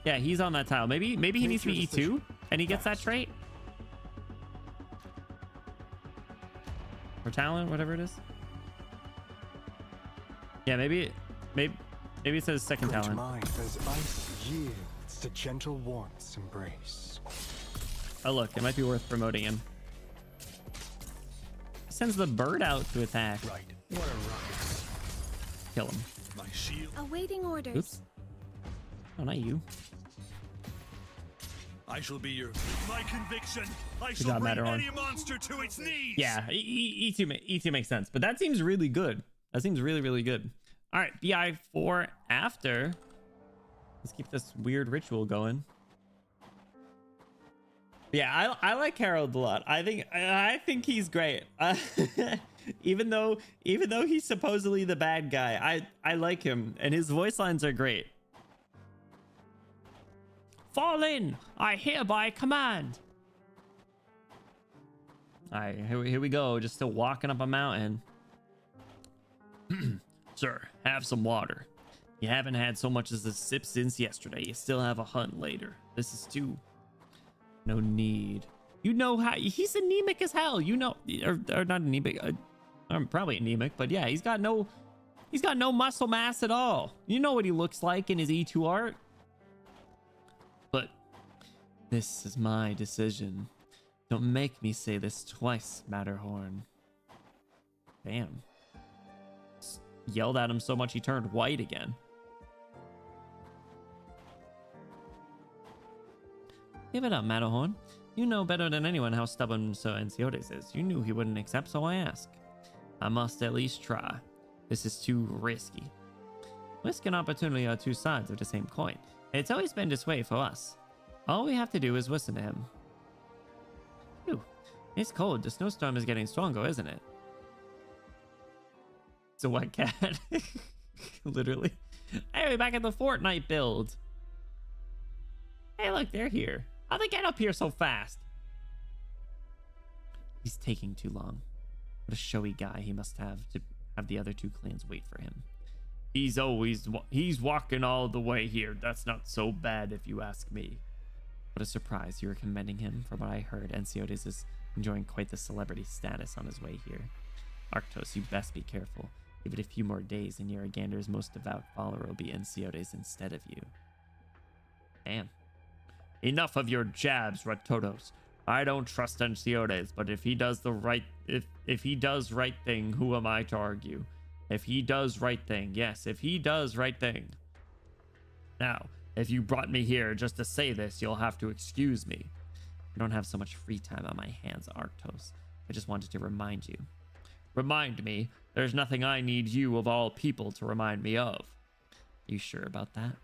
Yeah, he's on that tile. Maybe he needs to be E2 and he gets that trait. Or talent, whatever it is. Yeah, maybe it says second Great talent. mind as ice yields to gentle warmth's embrace. Oh look, it might be worth promoting him. He sends the bird out to attack. Right. What a ruckus. Kill him. My shield. Awaiting orders. Oops. Oh, not you. I shall be your. My conviction. I Good shall job, bring Matterhorn. any monster to its knees. Yeah, E2 makes sense, but that seems really good. That seems really, really good. All right, BI4 after. Let's keep this weird ritual going. Yeah, I like Harold a lot. I think he's great. Even though he's supposedly the bad guy, I like him, and his voice lines are great. Fall in! I hereby command. All right, here we go. Just still walking up a mountain. Sir, have some water. You haven't had so much as a sip since yesterday. You still have a hunt later. This is too. No need. You know how he's anemic as hell. You know, or not anemic. I'm probably anemic, but yeah, he's got no muscle mass at all. You know what he looks like in his E2 art. But this is my decision. Don't make me say this twice, Matterhorn. Damn. Yelled at him so much he turned white again. Give it up, Matterhorn. You know better than anyone how stubborn Sir Enciotes is. You knew he wouldn't accept, so I ask. I must at least try. This is too risky. Risk and opportunity are two sides of the same coin. It's always been this way for us. All we have to do is listen to him. Phew. It's cold. The snowstorm is getting stronger, isn't it? It's a wet cat. Literally. Hey, we're back at the Fortnite build. Hey, look, they're here. How'd they get up here so fast? He's taking too long. What a showy guy he must have to have the other two clans wait for him. He's walking all the way here. That's not so bad if you ask me. What a surprise. You were commending him. From what I heard, Enciotes is enjoying quite the celebrity status on his way here. Arctos, you best be careful. Give it a few more days and Urigander's most devout follower will be Enciotes instead of you. Damn. Enough of your jabs, Ratotos. I don't trust Enciotes, but if he does the right if he does right thing, who am I to argue? If he does right thing, yes, if he does right thing. Now, if you brought me here just to say this, you'll have to excuse me. I don't have so much free time on my hands, Arctos. I just wanted to remind you. Remind me? There's nothing I need you of all people to remind me of. Are you sure about that?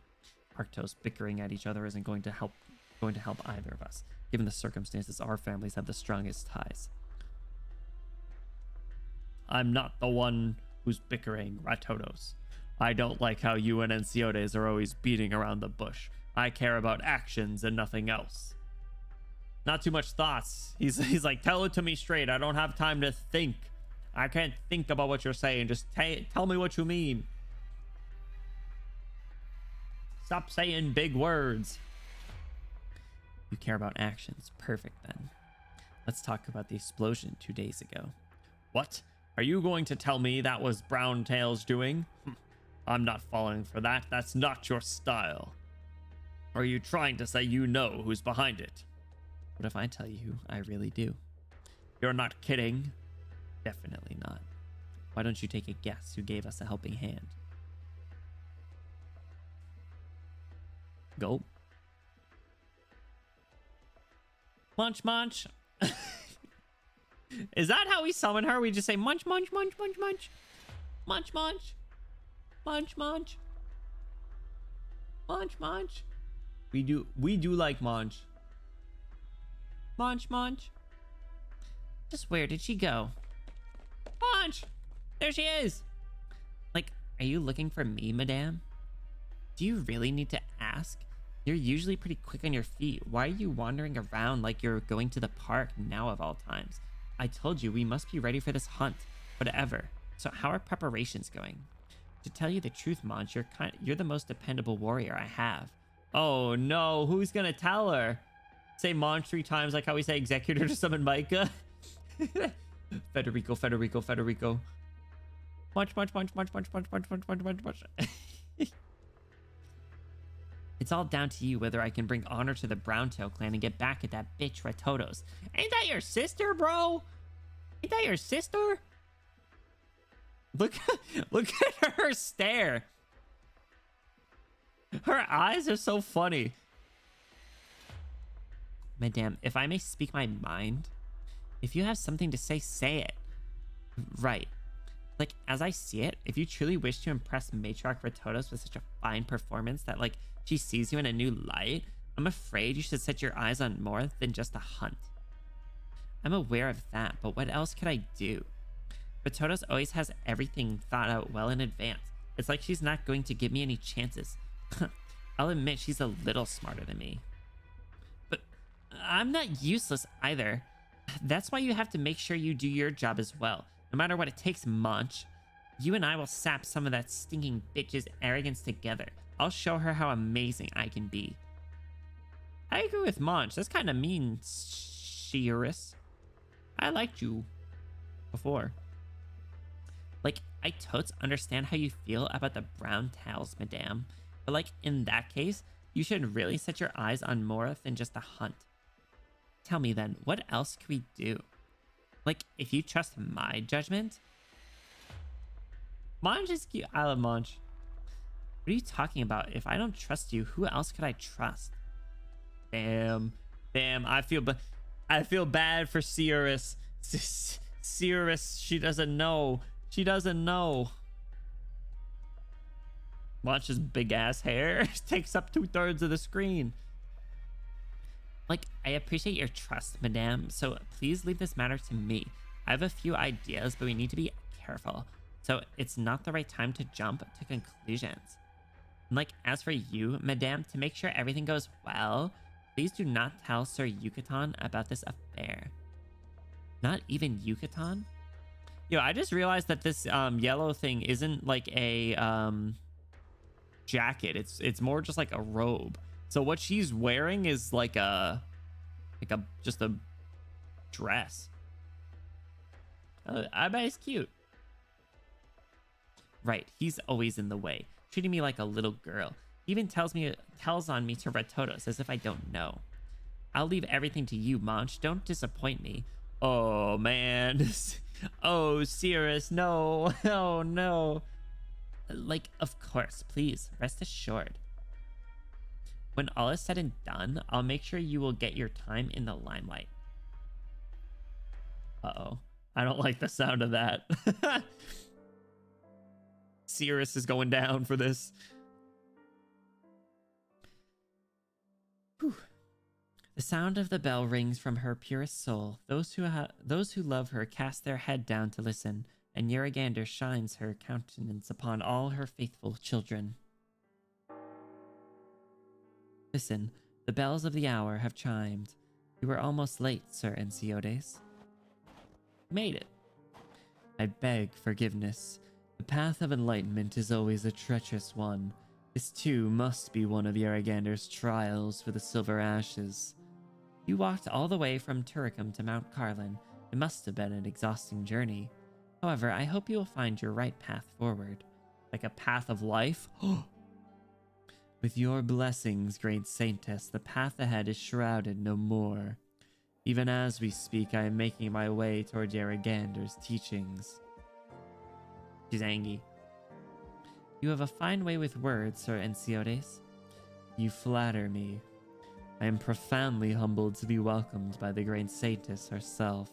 Arctos, bickering at each other isn't going to help either of us. Given the circumstances, our families have the strongest ties. I'm not the one who's bickering, Ratotos. I don't like how you and Enciotes are always beating around the bush. I care about actions and nothing else. Not too much thoughts. He's like, tell it to me straight. I don't have time to think. I can't think about what you're saying. Just tell me what you mean. Stop saying big words. You care about actions. Perfect, then. Let's talk about the explosion 2 days ago. What? Are you going to tell me that was Browntail's doing? I'm not falling for that. That's not your style. Or are you trying to say you know who's behind it? What if I tell you I really do? You're not kidding? Definitely not. Why don't you take a guess who gave us a helping hand? Gulp. Munch, munch. Is that how we summon her? We just say munch, munch, munch, munch, munch. Munch, munch. Munch, munch. Munch, munch. We do like munch. Munch, munch. Just where did she go? Munch! There she is! Like, are you looking for me, madame? Do you really need to ask? You're usually pretty quick on your feet. Why are you wandering around like you're going to the park now of all times? I told you we must be ready for this hunt. Whatever. So how are preparations going? To tell you the truth, Monch, you're the most dependable warrior I have. Oh no, who's gonna tell her? Say Monch 3 times like how we say executor to summon Micah. Federico, Federico, Federico. Munch, munch, munch, munch, munch, munch, munch, munch, munch, munch, munch. It's all down to you whether I can bring honor to the Browntail clan and get back at that bitch Ratotos. Ain't that your sister, bro? Ain't that your sister? Look at her stare. Her eyes are so funny. Madame, if I may speak my mind, if you have something to say, say it. Right. Like, as I see it, if you truly wish to impress Matriarch Ratotos with such a fine performance that, like, she sees you in a new light, I'm afraid you should set your eyes on more than just a hunt. I'm aware of that, but what else could I do? Ratotos always has everything thought out well in advance. It's like she's not going to give me any chances. I'll admit she's a little smarter than me. But I'm not useless either. That's why you have to make sure you do your job as well. No matter what it takes, Monch. You and I will sap some of that stinking bitch's arrogance together. I'll show her how amazing I can be. I agree with Monch. That's kind of mean, Shearus. I liked you before. Like, I totes understand how you feel about the brown towels, madame. But like, in that case, you should really set your eyes on more than just a hunt. Tell me then, what else can we do? Like, if you trust my judgment? Monch is cute. I love Monch. What are you talking about? If I don't trust you, who else could I trust? Damn. Damn, I feel bad for Cirrus. Cirrus, she doesn't know. She doesn't know. Watch his big ass hair. Takes up 2/3 of the screen. Like, I appreciate your trust, madame, so please leave this matter to me. I have a few ideas, but we need to be careful. So it's not the right time to jump to conclusions. And like, as for you, madame, to make sure everything goes well, please do not tell Sir Yucatan about this affair. Not even Yucatan? Yo, I just realized that this yellow thing isn't like a jacket. It's more just like a robe. So what she's wearing is like just a dress. I bet it's cute. Right, he's always in the way, treating me like a little girl. He even tells on me to Retotos as if I don't know. I'll leave everything to you, Monch. Don't disappoint me. Oh man. Oh, Cirrus, no. Oh no. Like, of course, please, rest assured. When all is said and done, I'll make sure you will get your time in the limelight. Uh-oh. I don't like the sound of that. Cirrus is going down for this. Whew. The sound of the bell rings from her purest soul. Those who love her cast their head down to listen, and Yerigander shines her countenance upon all her faithful children. Listen, the bells of the hour have chimed. You were almost late, Sir Enciodes. Made it. I beg forgiveness. The path of enlightenment is always a treacherous one. This too must be one of Yerigander's trials for the Silver Ashes. You walked all the way from Turicum to Mount Carlin. It must have been an exhausting journey. However, I hope you will find your right path forward. Like a path of life? With your blessings, great Saintess, the path ahead is shrouded no more. Even as we speak, I am making my way toward Yerigander's teachings. She's angry. You have a fine way with words, Sir Enciodes. You flatter me. I am profoundly humbled to be welcomed by the great Saintess herself.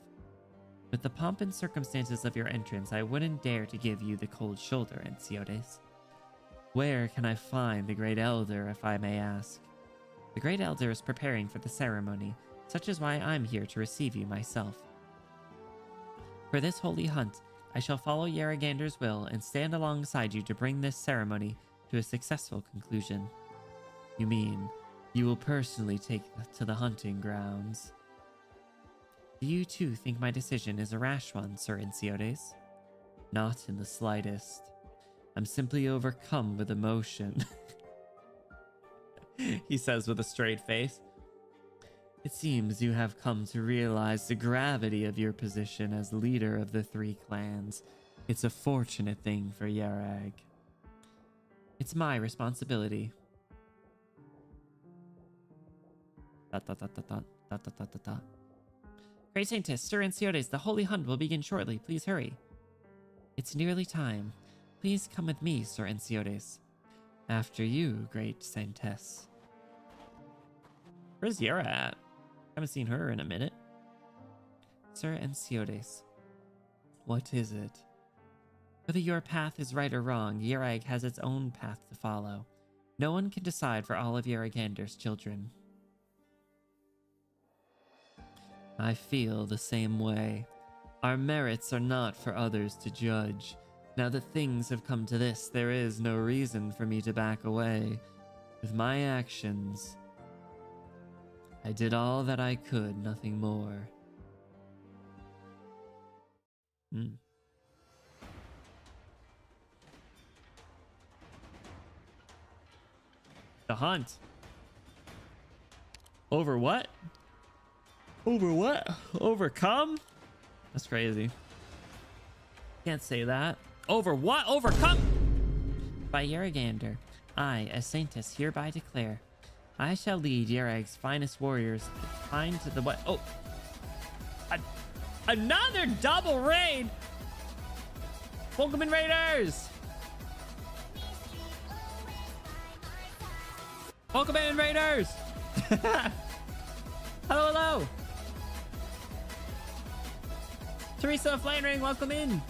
With the pomp and circumstances of your entrance, I wouldn't dare to give you the cold shoulder, Enciodes. Where can I find the Great Elder, if I may ask? The Great Elder is preparing for the ceremony, such is why I'm here to receive you myself. For this holy hunt, I shall follow Yerigander's will and stand alongside you to bring this ceremony to a successful conclusion. You mean, you will personally take to the hunting grounds? Do you too think my decision is a rash one, Sir Enciodes? Not in the slightest. I'm simply overcome with emotion. He says with a straight face. It seems you have come to realize the gravity of your position as leader of the 3 clans. It's a fortunate thing for Yerag. It's my responsibility. Great Saintess, Sir Enciodes, the holy hunt will begin shortly. Please hurry. It's nearly time. Please come with me, Sir Enciodes. After you, great Saintess. Where's Yera at? Haven't seen her in a minute. Sir Enciodes, what is it? Whether your path is right or wrong, Yerag has its own path to follow. No one can decide for all of Yerigander's children. I feel the same way. Our merits are not for others to judge. Now that things have come to this, there is no reason for me to back away. With my actions, I did all that I could, nothing more. The hunt. Over what? Over what? Overcome? That's crazy. Can't say that. Over what? Overcome? By Yerigander, I, as Saintess, hereby declare, I shall lead Yerag's finest warriors to the what? Oh, another double raid! Pokemon Raiders! Pokemon Raiders! Hello, hello. Teresa Flanering, welcome in.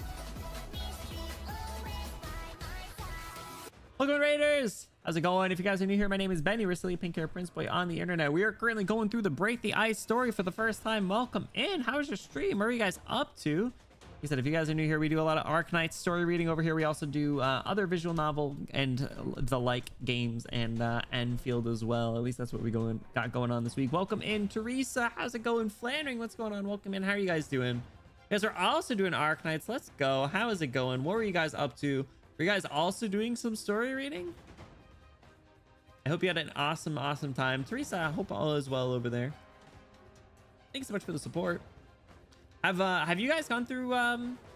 Welcome, Raiders. How's it going? If you guys are new here, my name is Benny, recently pink hair prince boy on the internet. We are currently going through the Break the Ice story for the first time. Welcome in. How's your stream? What are you guys up to? Like I said, if you guys are new here, we do a lot of Arknights story reading over here. We also do other visual novel and the like games and Enfield as well. At least that's what we got going on this week. Welcome in, Teresa. How's it going? Flandering, what's going on? Welcome in. How are you guys doing? You guys are also doing Arknights. Let's go. How is it going? What were you guys up to? Were you guys also doing some story reading? I hope you had an awesome time. Teresa, I hope all is well over there. Thanks so much for the support. Have you guys gone through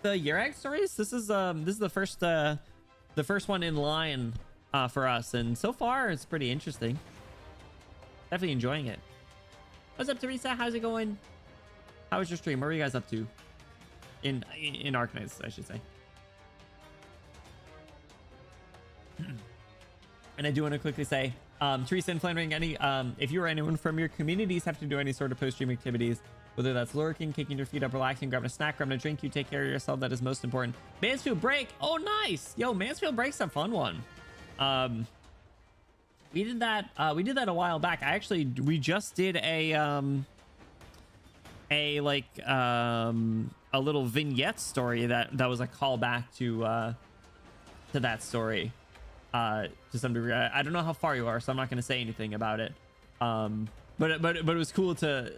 the Yerag stories? This is the first one in line for us, and so far it's pretty interesting. Definitely enjoying it. What's up, Teresa? How's it going? How was your stream? What were you guys up to in Arknights, I should say? And I do want to quickly say, Teresa and Flandering, if you or anyone from your communities have to do any sort of post-stream activities, whether that's lurking, kicking your feet up, relaxing, grabbing a snack, grabbing a drink, you take care of yourself. That is most important. Mansfield Break. Oh, nice. Yo, Mansfield Break's a fun one. We did that a while back. We just did a little vignette story that was a callback to that story. To some degree. I don't know how far you are, so I'm not going to say anything about it. But it was cool to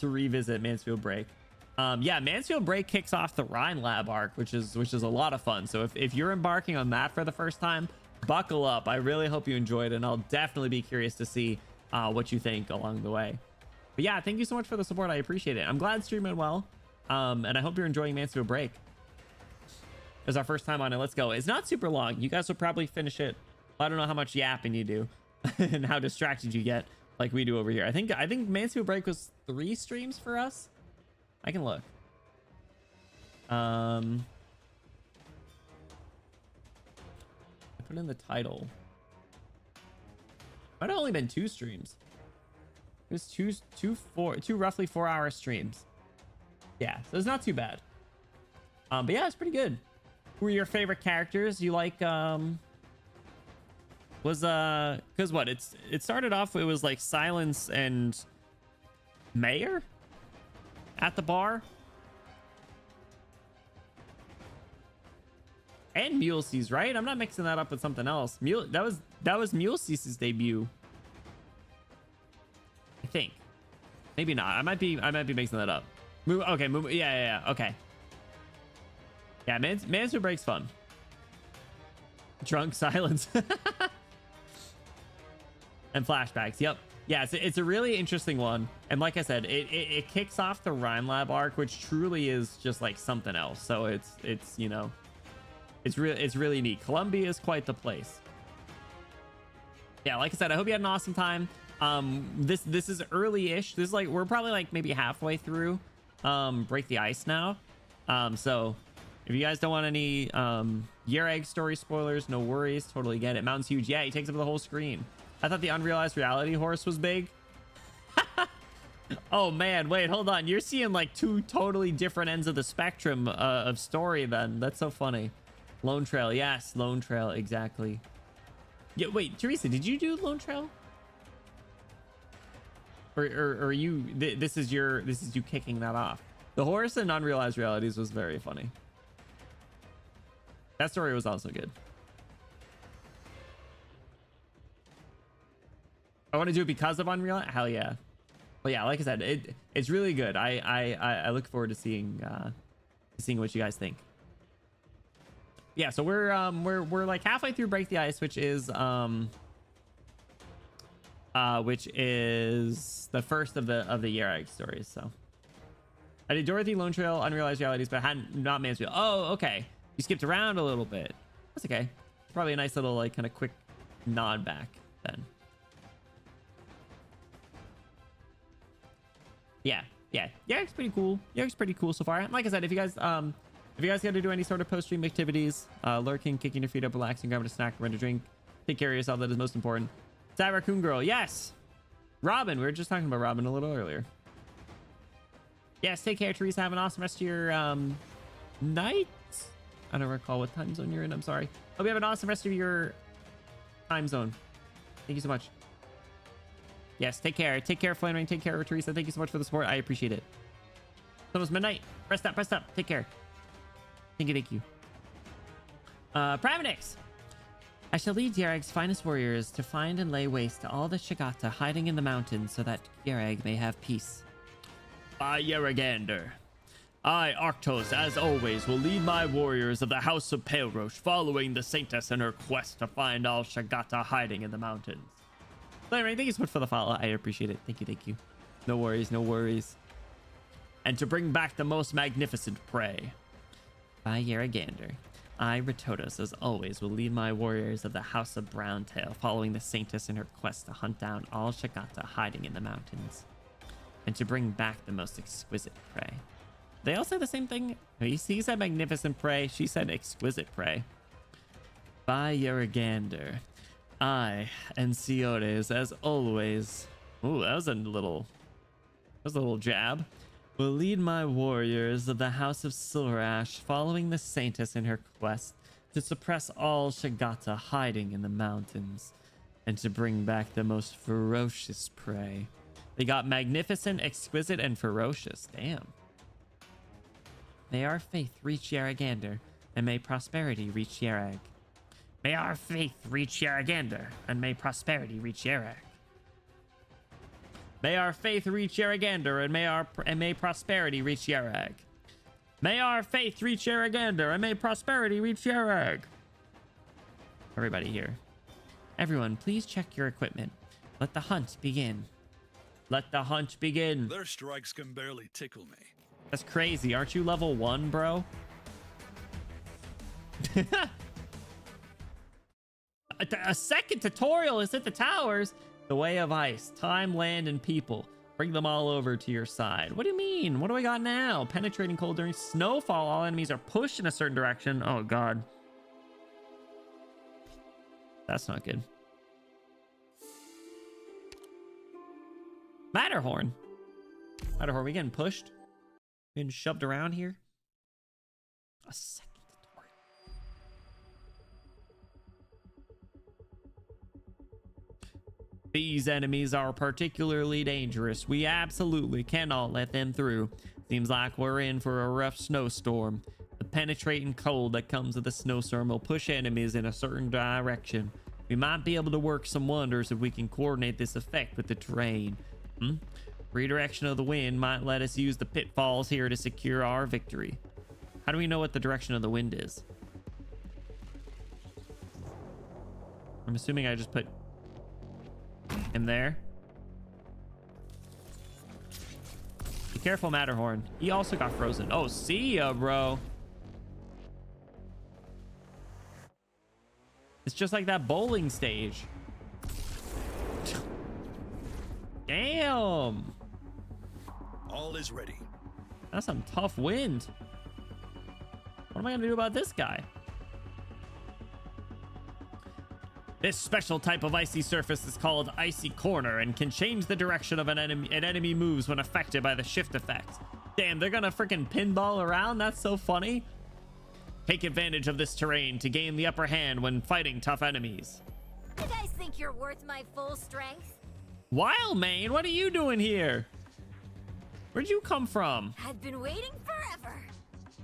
revisit Mansfield Break. Yeah, Mansfield Break kicks off the Rhine Lab arc, which is a lot of fun. So if you're embarking on that for the first time, buckle up. I really hope you enjoyed it, and I'll definitely be curious to see what you think along the way. But yeah, thank you so much for the support. I appreciate it. I'm glad stream went well, and I hope you're enjoying Mansfield Break. It's our first time on it. Let's go. It's not super long. You guys will probably finish it. I don't know how much yapping you do and how distracted you get like we do over here. I think Mansfield Break was 3 streams for us. I can look. I put in the title. Might have only been 2 streams. It was two roughly 4-hour streams. Yeah, so it's not too bad. But yeah, it's pretty good. Who were your favorite characters? You like because what, it started off, it was like Silence and Mayor at the bar, and Mulesey's, right? I'm not mixing that up with something else. That was Mulesey's debut, I think. Maybe not. I might be mixing that up. Okay, yeah, okay. Yeah, Mansfield Break's fun. Drunk Silence. And flashbacks. Yep. Yeah, it's a really interesting one. And like I said, it kicks off the Rhine Lab arc, which truly is just like something else. So it's you know, it's really neat. Columbia is quite the place. Yeah, like I said, I hope you had an awesome time. This is early-ish. This is like, we're probably like maybe halfway through Break the Ice now. So if you guys don't want any Yerag story spoilers, no worries. Totally get it. Mountain's huge. Yeah, he takes up the whole screen. I thought the unrealized reality horse was big. Oh man, wait, hold on. You're seeing like 2 totally different ends of the spectrum of story then. That's so funny. Lone Trail. Yes, Lone Trail. Exactly. Yeah, wait, Teresa, did you do Lone Trail? Or you, this is you kicking that off. The horse and unrealized realities was very funny. That story was also good. I want to do it because of Unreal. Hell yeah. But yeah, like I said, it's really good. I look forward to seeing what you guys think. Yeah, so we're like halfway through Break the Ice, which is the first of the Yerag stories. So I did Dorothy, Lone Trail, Unrealized Realities, but not Mansfield. Oh, okay. You skipped around a little bit. That's okay. Probably a nice little like kind of quick nod back then. Yeah, Yerag's pretty cool. Yerag's pretty cool so far. And like I said, if you guys got to do any sort of post-stream activities, lurking, kicking your feet up, relaxing, grabbing a snack, rent a drink, take care of yourself. That is most important. Sad Raccoon Girl, yes. Robin, we were just talking about Robin a little earlier. Yes, take care, Teresa. Have an awesome rest of your night. I don't recall what time zone you're in. I'm sorry. Hope you have an awesome rest of your time zone. Thank you so much. Yes, take care. Take care, Flanering. Take care, Teresa. Thank you so much for the support. I appreciate it. It's almost midnight. Press up, press up. Take care. Thank you, thank you. Primatex. I shall lead Yerag's finest warriors to find and lay waste to all the Shigata hiding in the mountains so that Yerag may have peace. By Yeragander. I, Arctos, as always, will lead my warriors of the House of Pale Roche, following the Saintess in her quest to find all Shigata hiding in the mountains. Flanering, thank you so much for the follow. I appreciate it. Thank you, thank you. No worries, no worries. And to bring back the most magnificent prey. By Yeragander. I, Ratotos, as always, will lead my warriors of the House of Browntail, following the Saintess in her quest to hunt down all Shigata hiding in the mountains, and to bring back the most exquisite prey. They all say the same thing. He said magnificent prey. She said exquisite prey. By Yeragander. I, and Siones, as always. Ooh, that was a little jab. Will lead my warriors of the House of Silverash, following the Saintess in her quest to suppress all Shigata hiding in the mountains, and to bring back the most ferocious prey. They got magnificent, exquisite, and ferocious. Damn. May our faith reach Yeragander, and may prosperity reach Yerag. May our faith reach Yeragander, and may prosperity reach Yerag. May our faith reach Yeragander, and may prosperity reach Yerag. May our faith reach Yeragander, and may prosperity reach Yerag. Everybody here. Everyone, please check your equipment. Let the hunt begin. Let the hunt begin. Their strikes can barely tickle me. That's crazy. Aren't you level 1, bro? A second tutorial is at the towers. The way of ice, time, land, and people. Bring them all over to your side. What do you mean? What do we got now? Penetrating cold during snowfall. All enemies are pushed in a certain direction. Oh, God. That's not good. Matterhorn. Matterhorn, we getting pushed? Getting shoved around here? A second tutorial. These enemies are particularly dangerous. We absolutely cannot let them through. Seems like we're in for a rough snowstorm. The penetrating cold that comes with the snowstorm will push enemies in a certain direction. We might be able to work some wonders if we can coordinate this effect with the terrain. Redirection of the wind might let us use the pitfalls here to secure our victory. How do we know what the direction of the wind is? I'm assuming I just put him there. Be careful, Matterhorn. He also got frozen. Oh, see ya, bro. It's just like that bowling stage. Damn. All is ready. That's some tough wind. What am I gonna do about this guy? This special type of icy surface is called Icy Corner and can change the direction of an enemy moves when affected by the shift effect. Damn, they're gonna freaking pinball around? That's so funny. Take advantage of this terrain to gain the upper hand when fighting tough enemies. You guys think you're worth my full strength? Wildmane, what are you doing here? Where'd you come from? I've been waiting forever.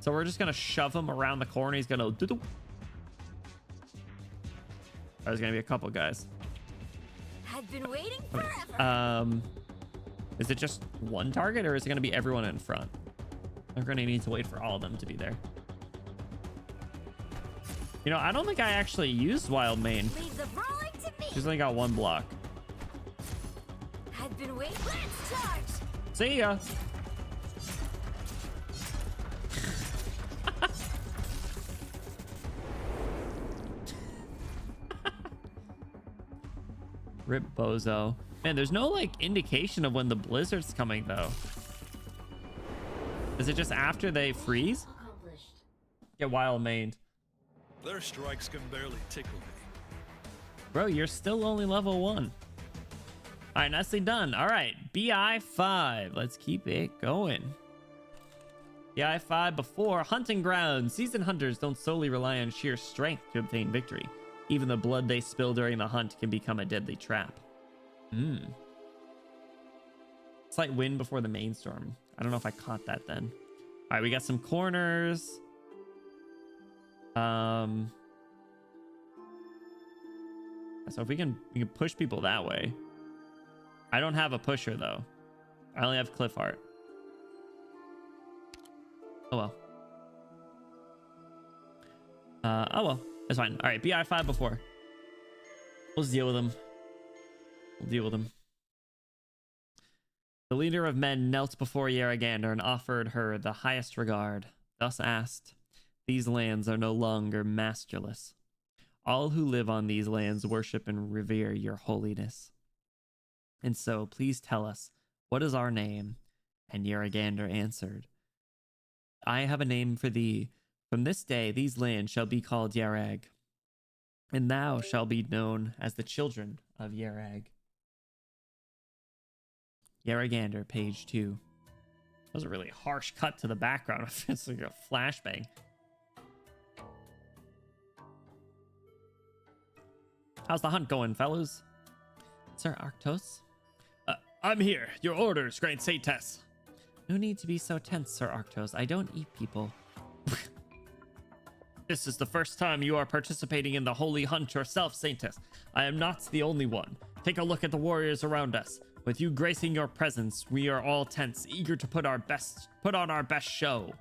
So we're just gonna shove him around the corner. He's gonna do. There's gonna be a couple guys. I've been waiting forever. Is it just one target or is it gonna be everyone in front? I'm gonna need to wait for all of them to be there. You know, I don't think I actually used Wildmane. Leave the brawling to me. She's only got one block. I've been waiting. Let's charge. See ya. Rip Bozo. Man, there's no like indication of when the blizzard's coming though. Is it just after they freeze? Get Wildmaned. Their strikes can barely tickle me. Bro, you're still only level 1. All right, nicely done. All right, BI 5. Let's keep it going. BI5 before. Hunting grounds. Seasoned hunters don't solely rely on sheer strength to obtain victory. Even the blood they spill during the hunt can become a deadly trap. Slight wind before the main storm. I don't know if I caught that then. All right, we got some corners. So if we can push people that way. I don't have a pusher though. I only have Cliff Heart. Oh well. Oh well. It's fine. All right, BI5 before. We'll just deal with them. We'll deal with them. The leader of men knelt before Yaragander and offered her the highest regard. Thus asked, these lands are no longer masterless. All who live on these lands worship and revere your holiness. And so, please tell us, what is our name? And Yaragander answered, I have a name for thee. From this day, these lands shall be called Yarag, and thou shalt be known as the children of Yarag. Yaragander, page 2. That was a really harsh cut to the background. It's like a flashbang. How's the hunt going, fellows? Sir Arctos? I'm here. Your orders, Great Saintess. No need to be so tense, Sir Arctos. I don't eat people. This is the first time you are participating in the holy hunt yourself, Saintess. I am not the only one. Take a look at the warriors around us. With you gracing your presence, we are all tense, eager to put on our best show.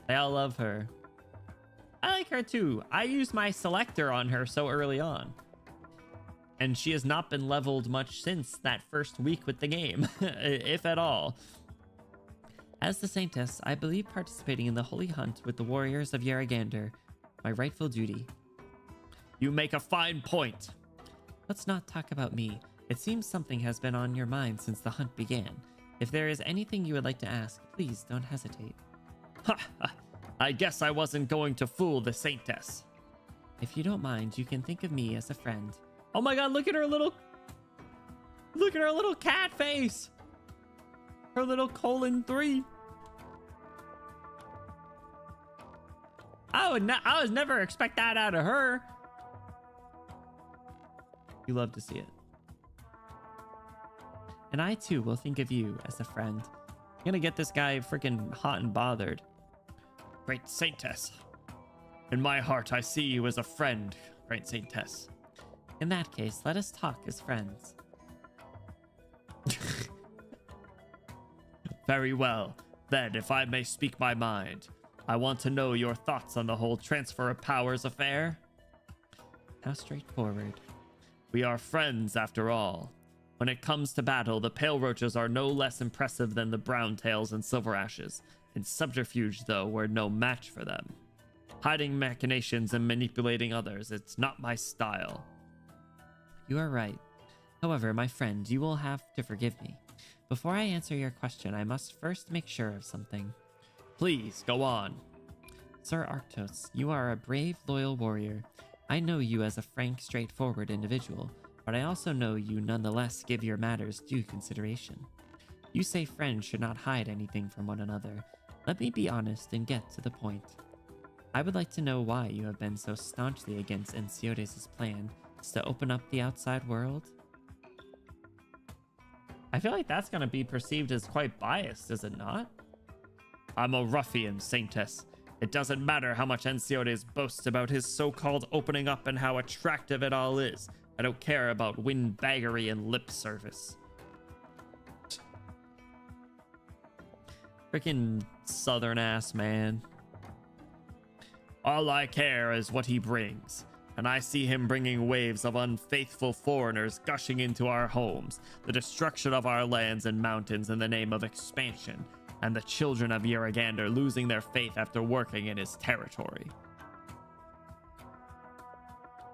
They all love her. I like her too. I used my selector on her so early on. And she has not been leveled much since that first week with the game, if at all. As the Saintess, I believe participating in the holy hunt with the warriors of Yaragander, my rightful duty. You make a fine point. Let's not talk about me. It seems something has been on your mind since the hunt began. If there is anything you would like to ask, please don't hesitate. Ha! I guess I wasn't going to fool the Saintess. If you don't mind, you can think of me as a friend. Oh my god, look at her little cat face. Her little :3. I was never expect that out of her. You love to see it. And I too will think of you as a friend. I'm gonna get this guy freaking hot and bothered. Great Saintess. In my heart, I see you as a friend, Great Saintess. In that case, let us talk as friends. Very well. Then, if I may speak my mind, I want to know your thoughts on the whole transfer of powers affair. How straightforward. We are friends, after all. When it comes to battle, the Pale Roaches are no less impressive than the Brown Tails and Silver Ashes. In subterfuge, though, we're no match for them. Hiding machinations and manipulating others, it's not my style. You are right. However, my friend, you will have to forgive me. Before I answer your question, I must first make sure of something. Please, go on. Sir Arctos, you are a brave, loyal warrior. I know you as a frank, straightforward individual, but I also know you nonetheless give your matters due consideration. You say friends should not hide anything from one another. Let me be honest and get to the point. I would like to know why you have been so staunchly against Enciodes' plan to open up the outside world. I feel like that's going to be perceived as quite biased, is it not? I'm a ruffian, Saintess. It doesn't matter how much Enciodes boasts about his so-called opening up and how attractive it all is. I don't care about windbaggery and lip service. Freaking southern ass man. All I care is what he brings. And I see him bringing waves of unfaithful foreigners gushing into our homes, the destruction of our lands and mountains in the name of expansion, and the children of Yaragander losing their faith after working in his territory.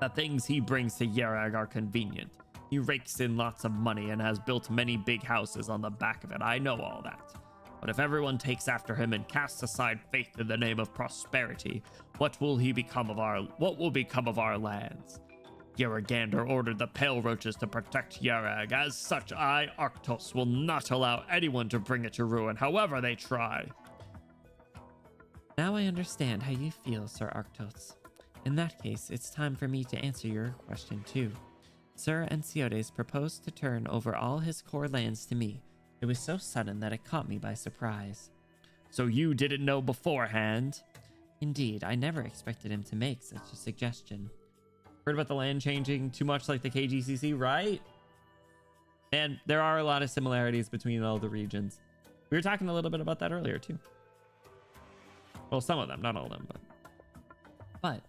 The things he brings to Yarag are convenient. He rakes in lots of money and has built many big houses on the back of it. I know all that. But if everyone takes after him and casts aside faith in the name of prosperity, what will become of our lands? Yaragander ordered the Pale Roaches to protect Yarag. As such, I, Arctos, will not allow anyone to bring it to ruin, however they try. Now I understand how you feel, Sir Arknights. In that case, it's time for me to answer your question too. Sir Ensiodes proposed to turn over all his core lands to me. It was so sudden that it caught me by surprise. So you didn't know beforehand? Indeed, I never expected him to make such a suggestion. Heard about the land changing too much like the KGCC, right? And there are a lot of similarities between all the regions. We were talking a little bit about that earlier too. Well, some of them, not all of them, but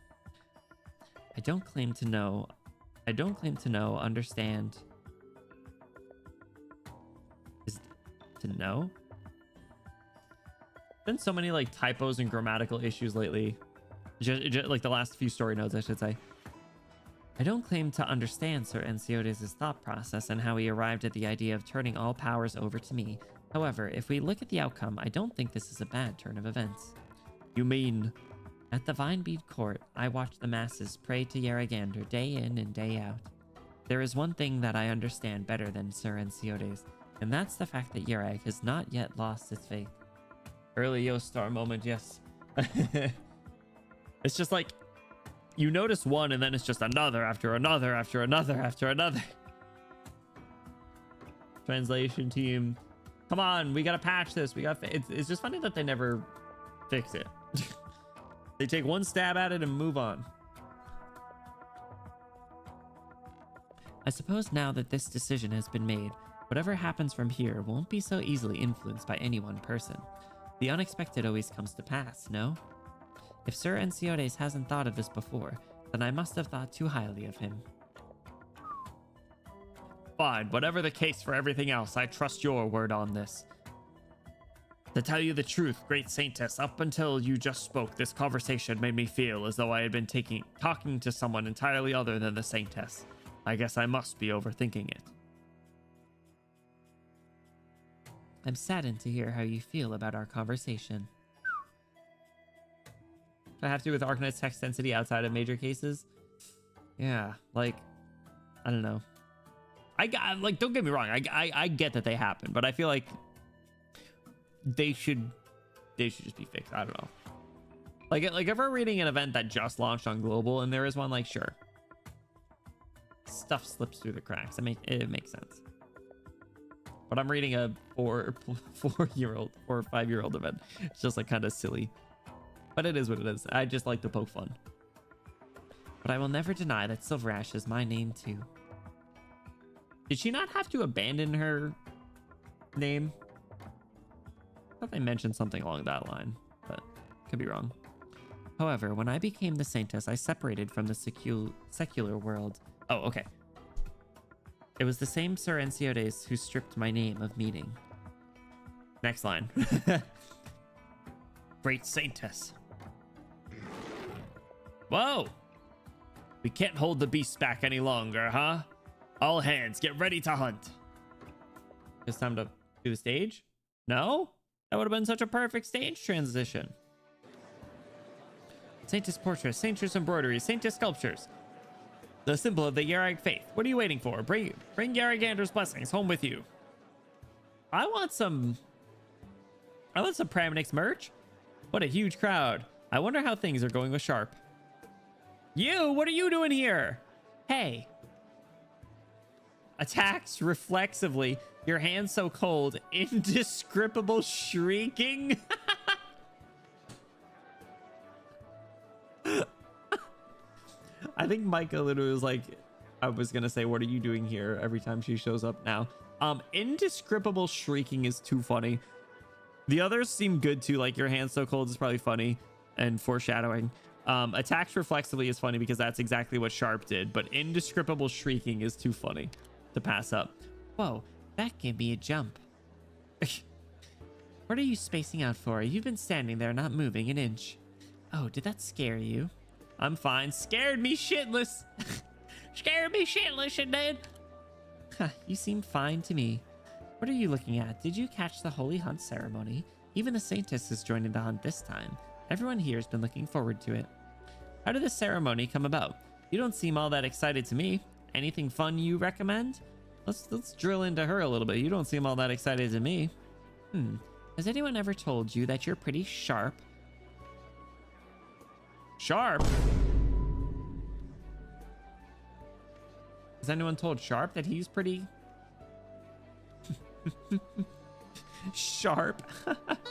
I don't claim to know, understand. Is to know? Been so many like typos and grammatical issues lately. Just like the last few story nodes, I should say. I don't claim to understand Sir Ensiodes' thought process and how he arrived at the idea of turning all powers over to me. However, if we look at the outcome, I don't think this is a bad turn of events. You mean? At the Vinebead Court, I watched the masses pray to Yaragander day in and day out. There is one thing that I understand better than Sir Ensiodes, and that's the fact that Yarag has not yet lost its faith. Early Yostar moment, yes. It's just like, you notice one and then it's just another after another after another after another. Translation team, come on, we gotta patch this. It's just funny that they never fix it. They take one stab at it and move on. I suppose now that this decision has been made, whatever happens from here won't be so easily influenced by any one person. The unexpected always comes to pass, no? If Sir Ensiodes hasn't thought of this before, then I must have thought too highly of him. Fine, whatever the case for everything else, I trust your word on this. To tell you the truth, great Saintess, up until you just spoke, this conversation made me feel as though I had been talking to someone entirely other than the Saintess. I guess I must be overthinking it. I'm saddened to hear how you feel about our conversation. I have to with Arknights text density outside of major cases. Yeah, like, I don't know. I got, like, don't get me wrong, I get that they happen, but I feel like they should just be fixed. I don't know. Like if we're reading an event that just launched on global and there is one, like, sure, stuff slips through the cracks. It makes sense. But I'm reading a 4 or 5 year old event. It's just like kind of silly, but it is what it is. I just like to poke fun. But I will never deny that Silverash is my name too. Did she not have to abandon her name? I thought they mentioned something along that line, but could be wrong. However, when I became the Saintess, I separated from the secular world. Oh, okay. It was the same Sir Ensiodes who stripped my name of meaning. Next line. Great Saintess. Whoa! We can't hold the beasts back any longer, huh? All hands, get ready to hunt. It's time to do the stage? No? That would have been such a perfect stage transition. Saintess portraits, Saintess embroideries, Saintess sculptures. The symbol of the Yarag faith. What are you waiting for? Bring Yaragander's blessings home with you. I want some Pramnix merch. What a huge crowd. I wonder how things are going with Sharp. You, what are you doing here? Hey. Attacks reflexively. Your hands so cold. Indescribable shrieking. I think Micah literally was like, I was gonna say, what are you doing here every time she shows up now? Indescribable shrieking is too funny. The others seem good too, like your hands so cold is probably funny and foreshadowing. Attacks reflexively is funny because that's exactly what Sharp did, but indescribable shrieking is too funny to pass up. Whoa, that gave me a jump. What are you spacing out for? You've been standing there not moving an inch. Oh, did that scare you? I'm fine. Scared me shitless. Scared me shitless, it did. You seem fine to me. What are you looking at? Did you catch the Holy Hunt ceremony? Even the Saintess is joining the hunt this time. Everyone here has been looking forward to it. How did the ceremony come about? You don't seem all that excited to me. Anything fun you recommend? Let's drill into her a little bit. You don't seem all that excited to me. Has anyone ever told you that you're pretty sharp? Sharp? Has anyone told Sharp that he's pretty... Sharp?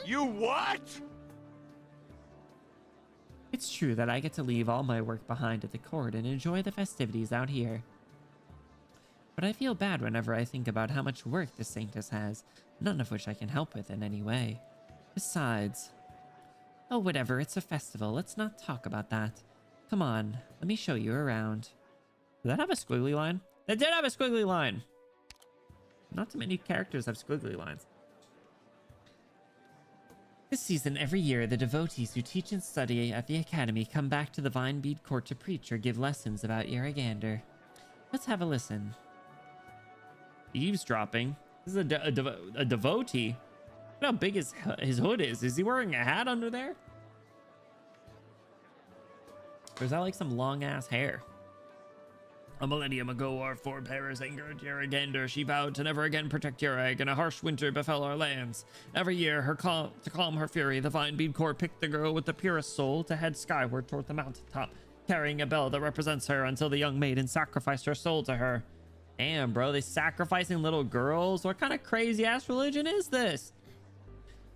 You what? It's true that I get to leave all my work behind at the court and enjoy the festivities out here. But I feel bad whenever I think about how much work the Saintess has, none of which I can help with in any way. Besides... Oh, whatever, it's a festival. Let's not talk about that. Come on, let me show you around. Did that have a squiggly line? It did have a squiggly line. Not too many characters have squiggly lines. This season, every year, the devotees who teach and study at the academy come back to the Vinebead Court to preach or give lessons about Irrigander. Let's have a listen. Eavesdropping? This is a devotee? Look how big his hood is. Is he wearing a hat under there? Or is that like some long ass hair? A millennium ago, our forebears angered Irrigander. She vowed to never again protect Yerag, and a harsh winter befell our lands. Every year, to calm her fury, the Vinebead Court picked the girl with the purest soul to head skyward toward the mountaintop, carrying a bell that represents her until the young maiden sacrificed her soul to her. Damn, bro, they sacrificing little girls? What kind of crazy ass religion is this?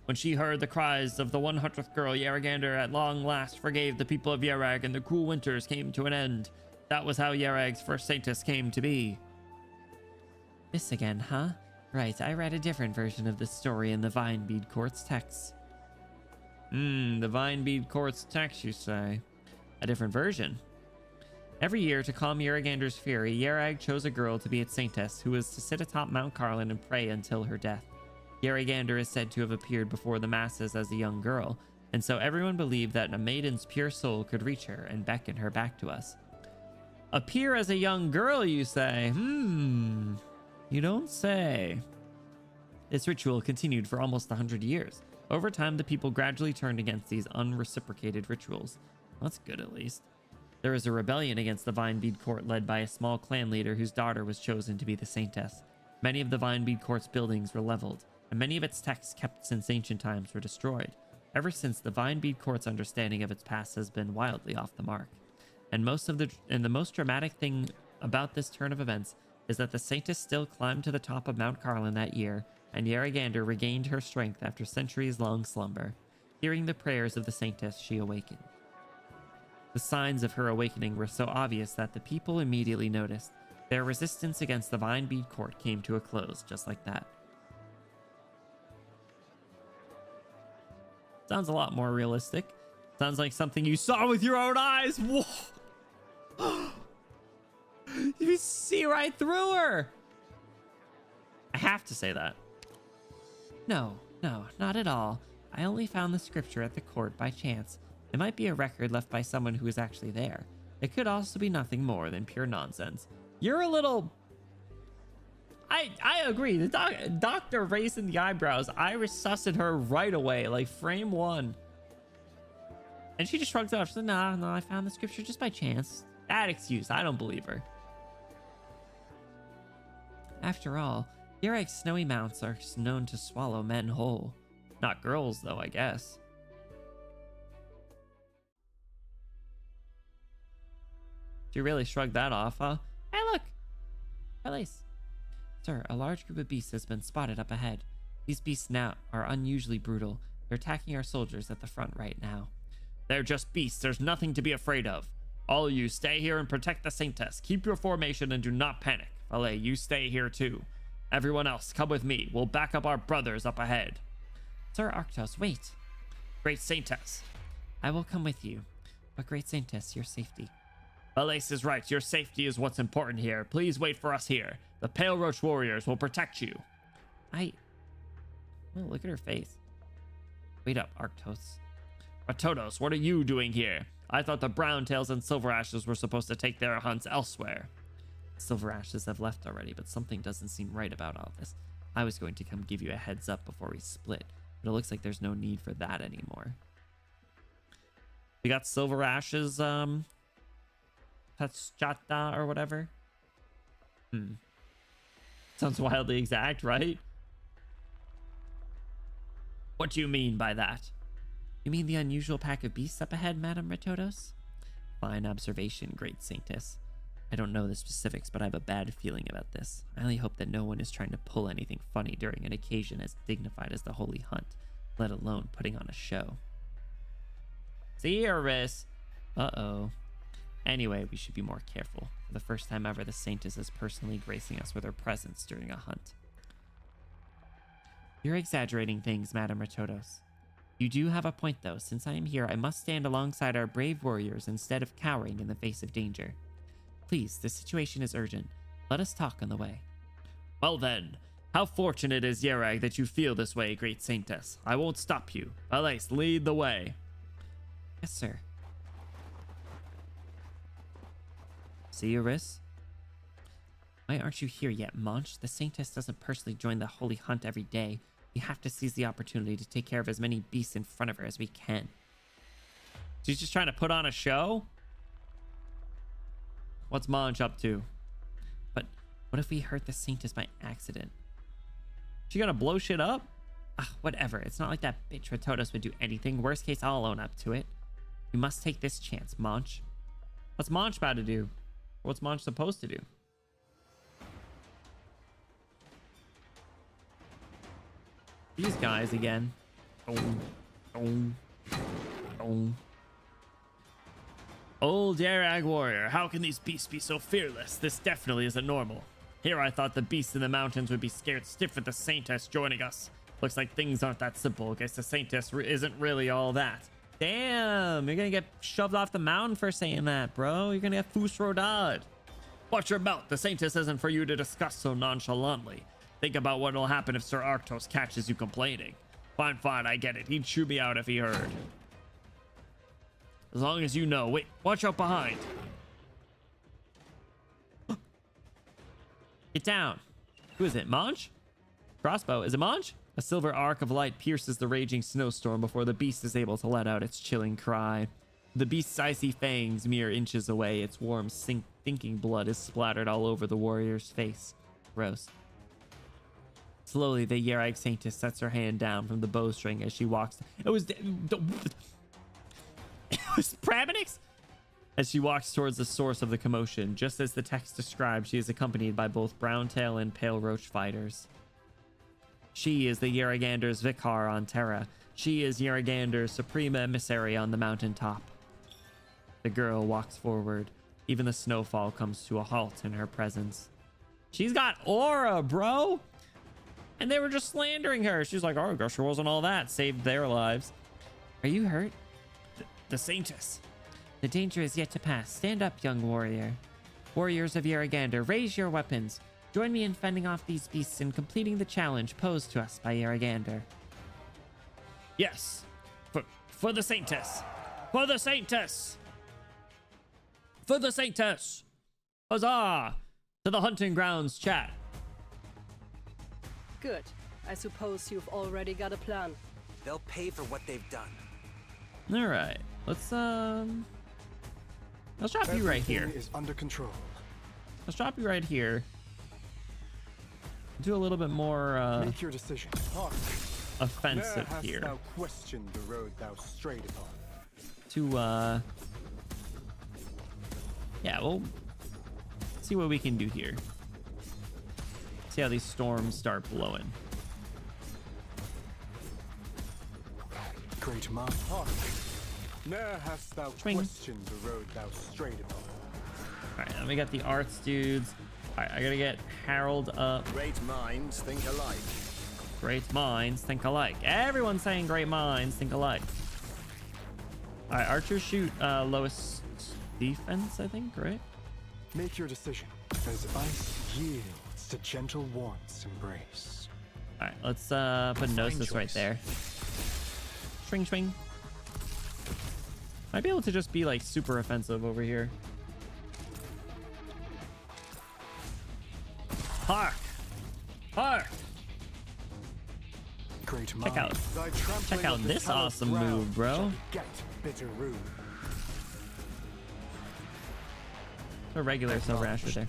When she heard the cries of the 100th girl, Yeragander at long last forgave the people of Yerag, and the cruel winters came to an end. That was how Yerag's first Saintess came to be. This again, huh? Right, I read a different version of the story in the Vinebead Court's text. The Vinebead Court's text, you say? A different version? Every year, to calm Yerrigander's fury, Yerag chose a girl to be its Saintess, who was to sit atop Mount Carlin and pray until her death. Yerrigander is said to have appeared before the masses as a young girl, and so everyone believed that a maiden's pure soul could reach her and beckon her back to us. Appear as a young girl, you say? You don't say. This ritual continued for almost 100 years. Over time, the people gradually turned against these unreciprocated rituals. That's good, at least. There was a rebellion against the Vinebead Court led by a small clan leader whose daughter was chosen to be the Saintess. Many of the Vinebead Court's buildings were leveled, and many of its texts kept since ancient times were destroyed. Ever since, the Vinebead Court's understanding of its past has been wildly off the mark. And the most dramatic thing about this turn of events is that the Saintess still climbed to the top of Mount Carlin that year, and Yerrigander regained her strength after centuries-long slumber. Hearing the prayers of the Saintess, she awakened. The signs of her awakening were so obvious that the people immediately noticed. Their resistance against the Vinebead Court came to a close, just like that. Sounds a lot more realistic. Sounds like something you saw with your own eyes. Whoa! You see right through her. I have to say that. No, not at all. I only found the scripture at the court by chance. It might be a record left by someone who was actually there. It could also be nothing more than pure nonsense. You're a little... I agree. The doctor raising the eyebrows. I resuscitated her right away, like frame one. And she just shrugs it off. She said, no, I found the scripture just by chance. That excuse, I don't believe her. After all, Yerag's snowy mounts are known to swallow men whole. Not girls, though, I guess. She really shrugged that off, huh? Hey, look! Release. Sir, a large group of beasts has been spotted up ahead. These beasts now are unusually brutal. They're attacking our soldiers at the front right now. They're just beasts. There's nothing to be afraid of. All of you, stay here and protect the Saintess. Keep your formation and do not panic. Valet, you stay here too. Everyone else, come with me. We'll back up our brothers up ahead. Sir Arktos, wait. Great Saintess. I will come with you. But Great Saintess, your safety. Valet is right. Your safety is what's important here. Please wait for us here. The Pale Roach Warriors will protect you. Oh, look at her face. Wait up, Arktos. Ratodos, what are you doing here? I thought the Browntails and Silver Ashes were supposed to take their hunts elsewhere. Silver Ashes have left already, but something doesn't seem right about all this. I was going to come give you a heads up before we split, but it looks like there's no need for that anymore. We got Silver Ashes, Tachata or whatever. Sounds wildly exact, right? What do you mean by that? You mean the unusual pack of beasts up ahead, Madame Ratodos? Fine observation, great Saintess. I don't know the specifics, but I have a bad feeling about this. I only hope that no one is trying to pull anything funny during an occasion as dignified as the Holy Hunt, let alone putting on a show. See you, Riss. Uh-oh. Anyway, we should be more careful. For the first time ever, the Saintess is personally gracing us with her presence during a hunt. You're exaggerating things, Madame Ratodos. You do have a point, though. Since I am here, I must stand alongside our brave warriors instead of cowering in the face of danger. Please, the situation is urgent. Let us talk on the way. Well then, how fortunate is Yerag that you feel this way, great Saintess. I won't stop you. Alais, lead the way. Yes, sir. See you, Riss? Why aren't you here yet, Monch? The Saintess doesn't personally join the Holy Hunt every day. We have to seize the opportunity to take care of as many beasts in front of her as we can. She's just trying to put on a show? What's Monch up to? But what if we hurt the Saintess by accident? She gonna blow shit up? Whatever. It's not like that bitch Ratodos would do anything. Worst case, I'll own up to it. We must take this chance, Monch. What's Monch about to do? What's Monch supposed to do? These guys again. Old Yerag warrior, how can these beasts be so fearless? This definitely isn't normal. Here I thought the beasts in the mountains would be scared stiff with the Saintess joining us. Looks like things aren't that simple. Guess the Saintess isn't really all that. Damn, you're gonna get shoved off the mountain for saying that, bro. You're gonna get fusrodad. Watch your mouth. The Saintess isn't for you to discuss so nonchalantly. Think about what'll happen if Sir Arktos catches you complaining. Fine, I get it. He'd chew me out if he heard. As long as you know. Wait, watch out behind. Get down. Who is it, Monch? Crossbow. Is it Monch? A silver arc of light pierces the raging snowstorm before the beast is able to let out its chilling cry. The beast's icy fangs mere inches away. Its warm, stinking blood is splattered all over the warrior's face. Gross. Slowly, the Yerag Saintess sets her hand down from the bowstring as she walks. It was Prabenix? As she walks towards the source of the commotion, just as the text describes, she is accompanied by both Browntail and Pale Roach fighters. She is the Yerrigander's Vicar on Terra. She is Yerrigander's supreme emissary on the mountaintop. The girl walks forward. Even the snowfall comes to a halt in her presence. She's got aura, bro! And they were just slandering her. She's like, oh, gosh, she wasn't all that. Saved their lives. Are you hurt? The Saintess. The danger is yet to pass. Stand up, young warrior. Warriors of Yerrigander, raise your weapons. Join me in fending off these beasts and completing the challenge posed to us by Yerrigander. Yes. For the Saintess. For the Saintess. For the Saintess. Huzzah! To the hunting grounds, chat. Good. I suppose you've already got a plan. They'll pay for what they've done. All right. Let's drop you right here. Is under control. Let's drop you right here. Do a little bit more Make your decision. offensive Ne'er here. hast thou questioned the road thou strayed upon. To yeah, we'll see what we can do here. See how these storms start blowing. Great man, hark. Ne'er hast thou Swing. questioned the road thou strayed upon. All right, then we got the arts dudes. All right, I gotta get Harold up. Great minds think alike. Great minds think alike. Everyone's saying great minds think alike. All right, archers shoot lowest defense, I think, right? Make your decision as ice yields to gentle warmth's embrace. All right, let's put Gnosis right there. Swing, swing. Might be able to just be like super offensive over here. Hark! Hark! Great Check out, thy trampling check out of this hallowed awesome ground move, bro. shall Get bitter rude. A regular Silver Ash right there.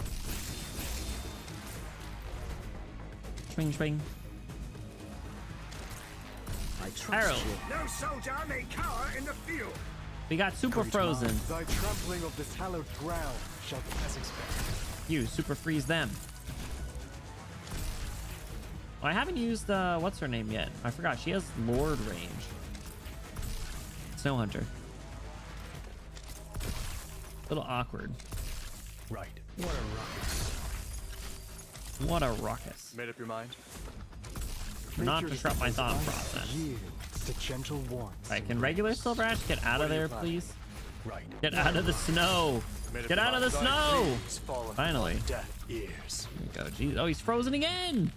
Swing, swing. I trust Harold. you. No soldier may cower in the field. We got super frozen. Thy trampling of this hallowed ground shall be as expected. You super freeze them. Oh, I haven't used what's her name yet? I forgot. She has Lord range. Snow Hunter. A little awkward. Right. What a ruckus. What a ruckus. Made up your mind? Do not disrupt my thought process. The gentle warmth. Alright, can regular Silver Ash get out of there, please? Right. Get out of the snow! Get out of the snow! Finally. Deaf ears. There we go. Jeez. Oh, he's frozen again!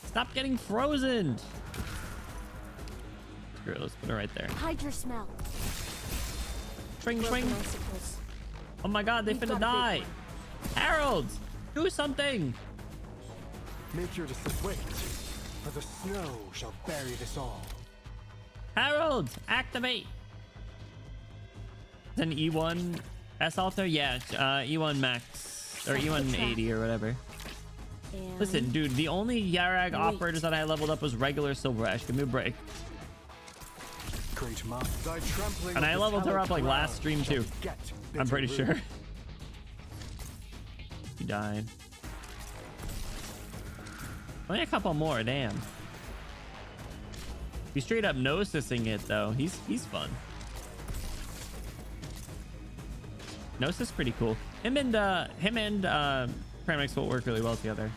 Stop getting frozen! Screw it, let's put it right there. Hide your smell. Swing, swing! Oh my god, they finna die! Harold! Do something! Make your decision. Wait, for the snow shall bury this all. Harold! Activate! Is an E1 S alto? Yeah, E1 max. Or E1 80 or whatever. And Listen, dude, the only Yarag operators that I leveled up was regular Silver Ash. Give me a break. And I leveled her up like last stream too. I'm pretty sure. He died. Only a couple more, damn. He's straight up nosising it though. He's fun. Gnosis pretty cool. Him and Pramix will work really well together.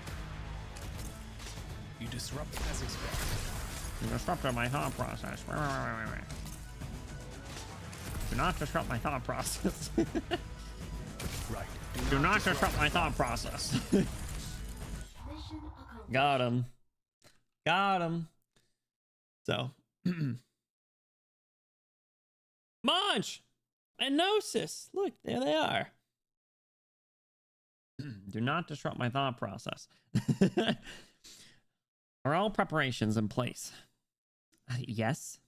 You disrupt as expected. You disrupted my thought process. Do not disrupt my thought process. Right. Do not disrupt my thought process. Mission accomplished. Got him. Got him. So. Munch and Gnosis. Look, there they are. Do not disrupt my thought process. Are all preparations in place? Yes.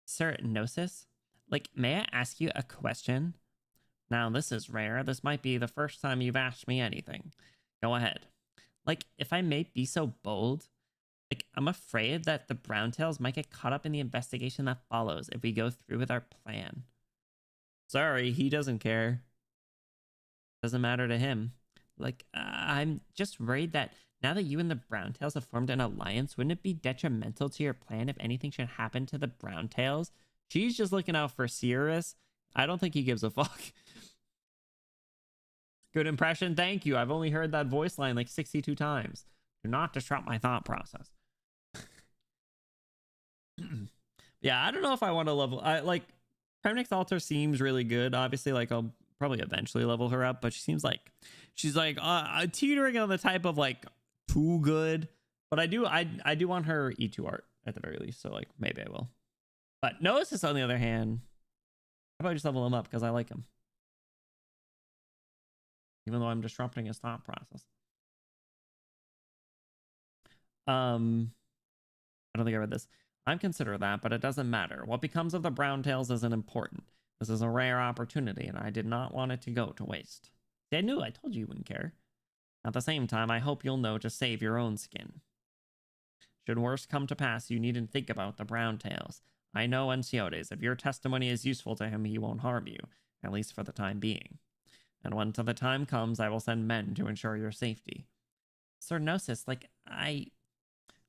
Sir Gnosis? Like, may I ask you a question? Now, this is rare. This might be the first time you've asked me anything. Go ahead. Like, if I may be so bold, like, I'm afraid that the Browntails might get caught up in the investigation that follows if we go through with our plan. Sorry, he doesn't care. Doesn't matter to him. Like, I'm just worried that now that you and the Browntails have formed an alliance, wouldn't it be detrimental to your plan if anything should happen to the Browntails? She's just looking out for Sirius. I don't think he gives a fuck. Good impression. Thank you. I've only heard that voice line like 62 times. Do not disrupt my thought process. Yeah, I don't know if I want to level. I like Premnix Altar seems really good. Obviously, like I'll probably eventually level her up, but she seems like she's like teetering on the type of like too good. But I do want her E2 art at the very least. So like maybe I will. But Gnosis on the other hand, how about I just level him up because I like him. Even though I'm disrupting his thought process. I don't think I read this. I'm considered that, but it doesn't matter. What becomes of the Browntails isn't important. This is a rare opportunity, and I did not want it to go to waste. See, I knew. I told you you wouldn't care. At the same time, I hope you'll know to save your own skin. Should worse come to pass, you needn't think about the Browntails. I know Enciotes. If your testimony is useful to him, he won't harm you, at least for the time being. And when the time comes, I will send men to ensure your safety. Sir Gnosis, like,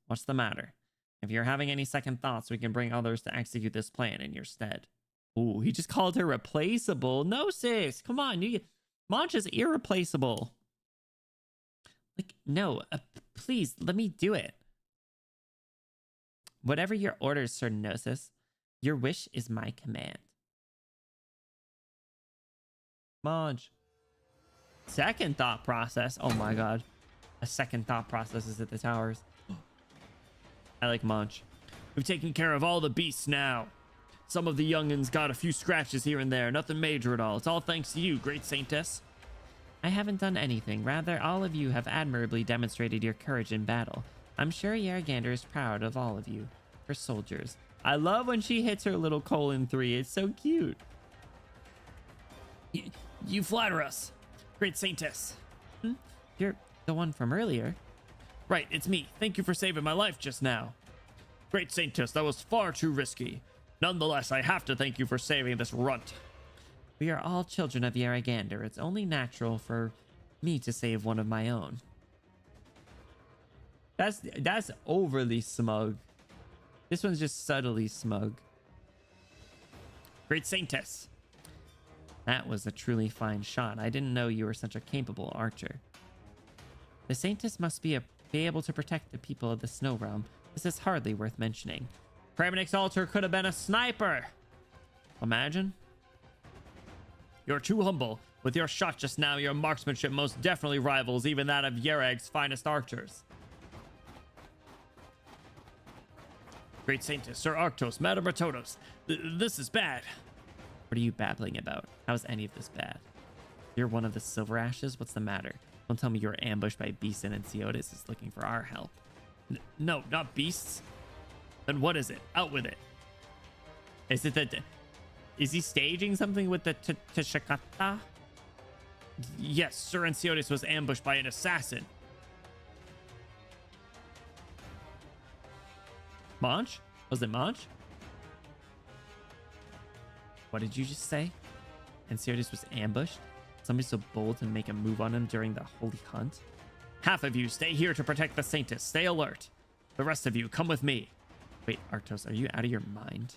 What's the matter? If you're having any second thoughts, we can bring others to execute this plan in your stead. Ooh, he just called her replaceable. Gnosis, come on. Monch is irreplaceable. Like, no, please, let me do it. Whatever your orders, Sir Gnosis, your wish is my command. Monch. Second thought process. Oh my god. A second thought process is at the towers. I like Monch. We've taken care of all the beasts now. Some of the young'uns got a few scratches here and there. Nothing major at all. It's all thanks to you, great saintess. I haven't done anything. Rather, all of you have admirably demonstrated your courage in battle. I'm sure Yaragander is proud of all of you, her soldiers. I love when she hits her little :3. It's so cute. You flatter us, great saintess. You're the one from earlier. Right, it's me. Thank you for saving my life just now. Great saintess, that was far too risky. Nonetheless, I have to thank you for saving this runt. We are all children of Yaragander. It's only natural for me to save one of my own. That's overly smug. This one's just subtly smug. Great Saintess. That was a truly fine shot. I didn't know you were such a capable archer. The Saintess must be able to protect the people of the Snow Realm. This is hardly worth mentioning. Praemunix Altar could have been a sniper. Imagine. You're too humble. With your shot just now, your marksmanship most definitely rivals even that of Yerag's finest archers. Great Saintess, Sir Arctos, Madame Ratotos, this is bad. What are you babbling about? How is any of this bad? You're one of the Silver Ashes? What's the matter? Don't tell me you were ambushed by Beeson and Siotis is looking for our help. No, not beasts. Then what is it? Out with it. Is it that... Is he staging something with the Tashikata? Yes, Sir Enciotis was ambushed by an assassin. Monch? Was it Monch? What did you just say? Enciotis was ambushed? Somebody so bold to make a move on him during the holy hunt? Half of you stay here to protect the Saintess. Stay alert. The rest of you, come with me. Wait, Arctos, are you out of your mind?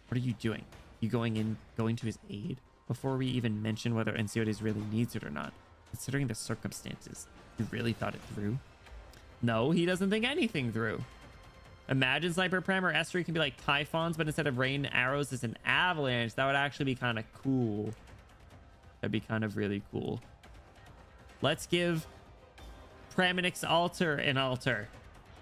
What are you doing? You going to his aid? Before we even mention whether Enciotis really needs it or not, considering the circumstances, you really thought it through? No, he doesn't think anything through. Imagine Sniper Prem or Esri can be like Typhons, but instead of rain arrows, it's an avalanche. That would actually be kind of cool. That'd be kind of really cool. Let's give Praemunix Altar an altar.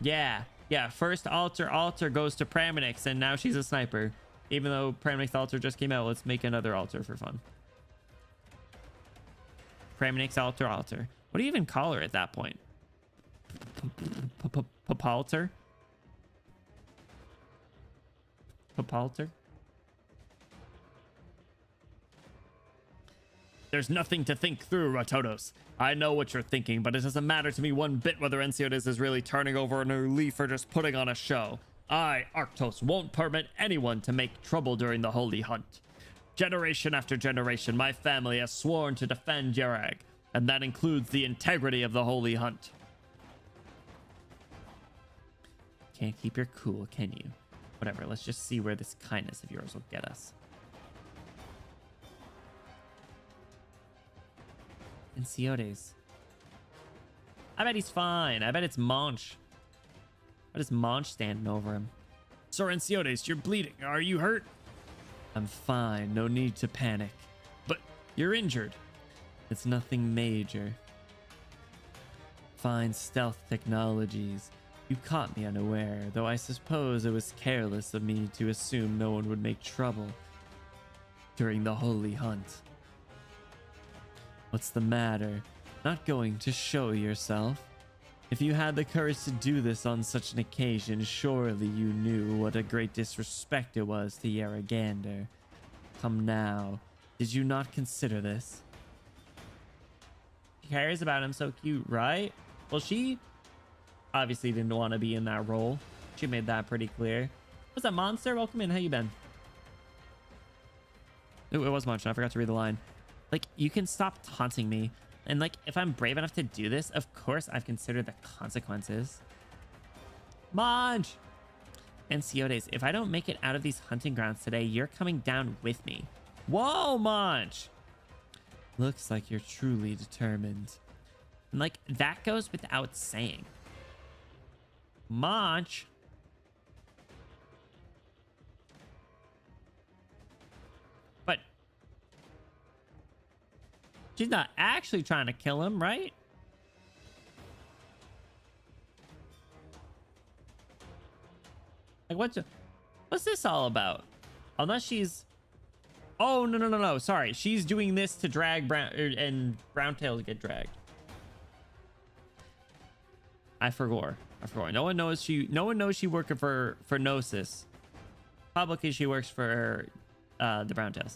Yeah. First altar goes to Praemunix, and now she's a sniper. Even though Praemunix Altar just came out, let's make another altar for fun. Praemunix Altar. What do you even call her at that point? Papaltar? Papaltar? There's nothing to think through, Ratotos. I know what you're thinking, but it doesn't matter to me one bit whether Enciotis is really turning over a new leaf or just putting on a show. I, Arktos, won't permit anyone to make trouble during the holy hunt. Generation after generation, my family has sworn to defend Yerag, and that includes the integrity of the holy hunt. Can't keep your cool, can you? Whatever, let's just see where this kindness of yours will get us. Enciotes. I bet he's fine. I bet it's Monch. What is Monch standing over him? Sir Enciotes, you're bleeding. Are you hurt? I'm fine. No need to panic. But you're injured. It's nothing major. Fine stealth technologies. You caught me unaware, though I suppose it was careless of me to assume no one would make trouble during the holy hunt. What's the matter? Not going to show yourself? If you had the courage to do this on such an occasion, surely you knew what a great disrespect it was to Yaragander. Come now, did you not consider this? She cares about him, so cute, right? Well, she obviously didn't want to be in that role. She made that pretty clear. What's up, Monster? Welcome in. How you been? Ooh, it was Monster. I forgot to read the line. Like, you can stop taunting me. And like, if I'm brave enough to do this, of course I've considered the consequences. Monch! Enciotes, if I don't make it out of these hunting grounds today, you're coming down with me. Whoa, Monch! Looks like you're truly determined. And like, that goes without saying. Monch! But she's not actually trying to kill him, right? Like, what's this all about? Unless she's... Oh, no. Sorry. She's doing this to drag and Browntail get dragged. I forgot. No one knows she working for Gnosis. Publicly, she works for the Browntails.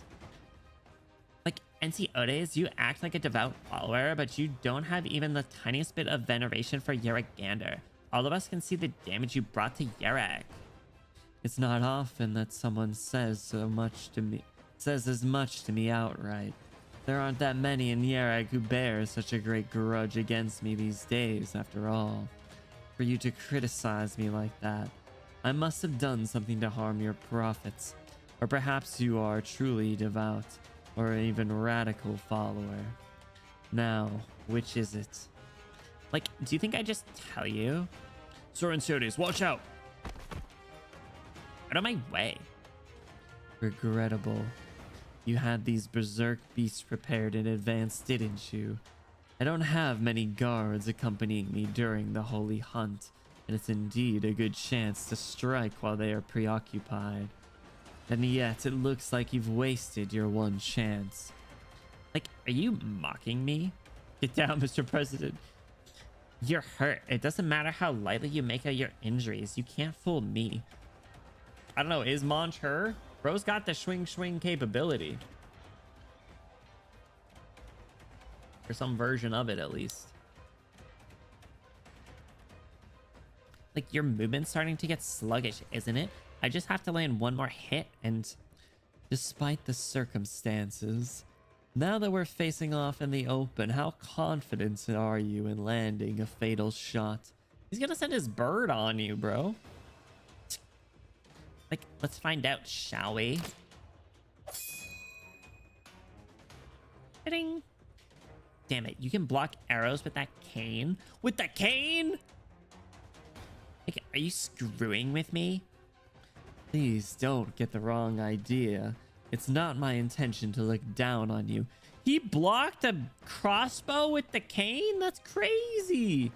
Like, Enciotes, you act like a devout follower, but you don't have even the tiniest bit of veneration for Yaragander. All of us can see the damage you brought to Yerag. It's not often that someone says as much to me outright. There aren't that many in Yerag who bear such a great grudge against me these days, after all. For you to criticize me like that, I must have done something to harm your prophets. Or perhaps you are truly devout, or even radical follower. Now, which is it? Like, do you think I just tell you? Soren Siodes, watch out! Out of my way. Regrettable. You had these berserk beasts prepared in advance, didn't you? I don't have many guards accompanying me during the holy hunt, and it's indeed a good chance to strike while they are preoccupied. And yet, it looks like you've wasted your one chance. Like, are you mocking me? Get down, Mr. President. You're hurt. It doesn't matter how lightly you make out your injuries. You can't fool me. I don't know. Is Monch her? Bro's got the swing capability. Or some version of it, at least. Like, your movement's starting to get sluggish, isn't it? I just have to land one more hit and... Despite the circumstances, now that we're facing off in the open, how confident are you in landing a fatal shot? He's gonna send his bird on you, bro. Like, let's find out, shall we? Ding. Damn it, you can block arrows with that cane? With the cane? Like, are you screwing with me? Please don't get the wrong idea. It's not my intention to look down on you. He blocked a crossbow with the cane? That's crazy.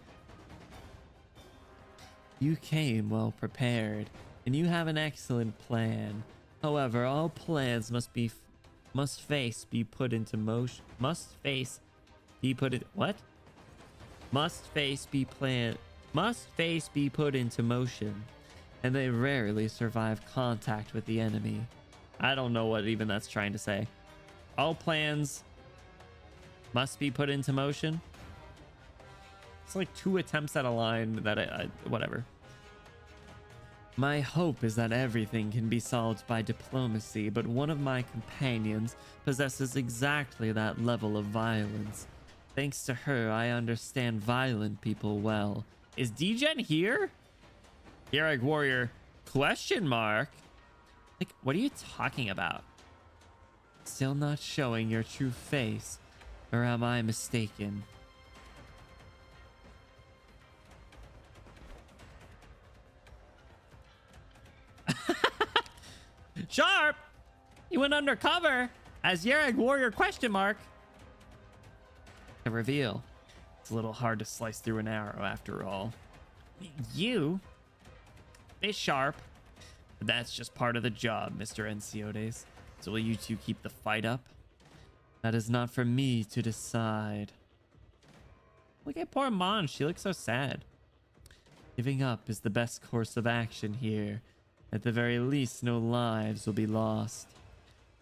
You came well prepared, and you have an excellent plan. However, all plans must face be put into motion. Must face be put into motion, and they rarely survive contact with the enemy. I don't know what even that's trying to say. All plans must be put into motion. It's like 2 attempts at a line that whatever. My hope is that everything can be solved by diplomacy, but one of my companions possesses exactly that level of violence. Thanks to her, I understand violent people well. Is D-Gen here? Yerag Warrior, question mark? Like, what are you talking about? Still not showing your true face, or am I mistaken? Sharp! You went undercover as Yerag Warrior question mark. A reveal. It's a little hard to slice through an arrow after all. You? It's sharp. But that's just part of the job, Mr. Enciodes. So will you two keep the fight up? That is not for me to decide. Look at poor Mon. She looks so sad. Giving up is the best course of action here. At the very least, no lives will be lost.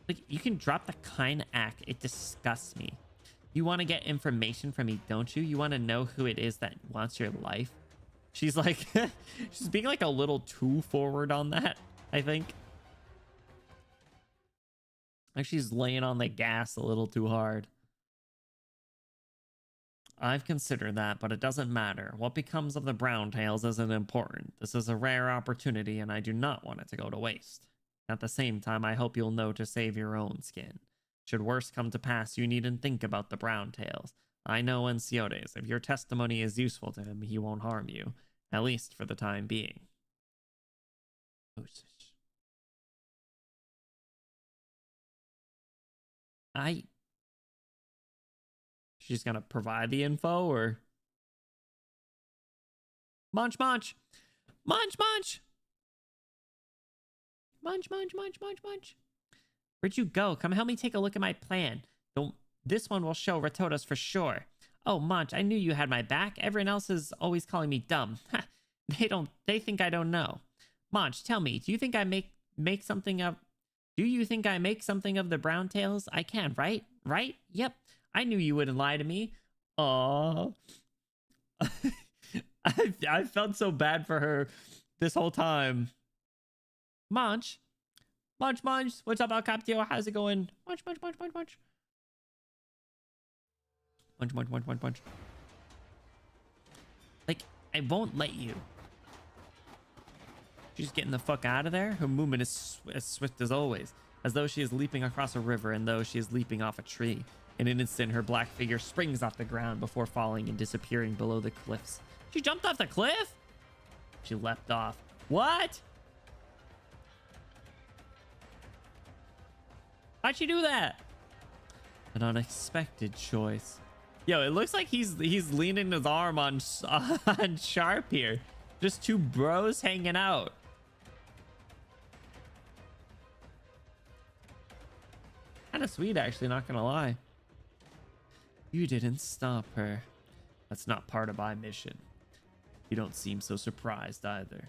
Like, you can drop the kind act. It disgusts me. You want to get information from me, don't you? You want to know who it is that wants your life? She's like, she's being like a little too forward on that, I think. Like she's laying on the gas a little too hard. I've considered that, but it doesn't matter. What becomes of the brown tails isn't important. This is a rare opportunity, and I do not want it to go to waste. At the same time, I hope you'll know to save your own skin. Should worse come to pass, you needn't think about the brown tails. I know Enciodes. If your testimony is useful to him, he won't harm you. At least for the time being. She's gonna provide the info, or... Munch, munch! Munch, munch! Munch, munch, munch, munch, munch. Where'd you go? Come help me take a look at my plan. This one will show Ratodas for sure. Oh, Munch, I knew you had my back. Everyone else is always calling me dumb. They think I don't know. Munch, tell me, do you think I make something of... Do you think I make something of the brown tails? I can, right? Right? Yep. I knew you wouldn't lie to me. Aww. I felt so bad for her this whole time. Munch. Munch, Munch. What's up, El Captio? How's it going? Munch, Munch, Munch, Munch, Munch. Munch, Munch, Munch, Munch, Munch. Like, I won't let you. She's getting the fuck out of there. Her movement is as swift as always, as though she is leaping across a river and though she is leaping off a tree. In an instant, her black figure springs off the ground before falling and disappearing below the cliffs. She jumped off the cliff? She leapt off. What? How'd she do that? An unexpected choice. Yo, it looks like he's leaning his arm on Sharp here. Just two bros hanging out. Kind of sweet, actually, not gonna lie. You didn't stop her. That's not part of my mission. You don't seem so surprised either.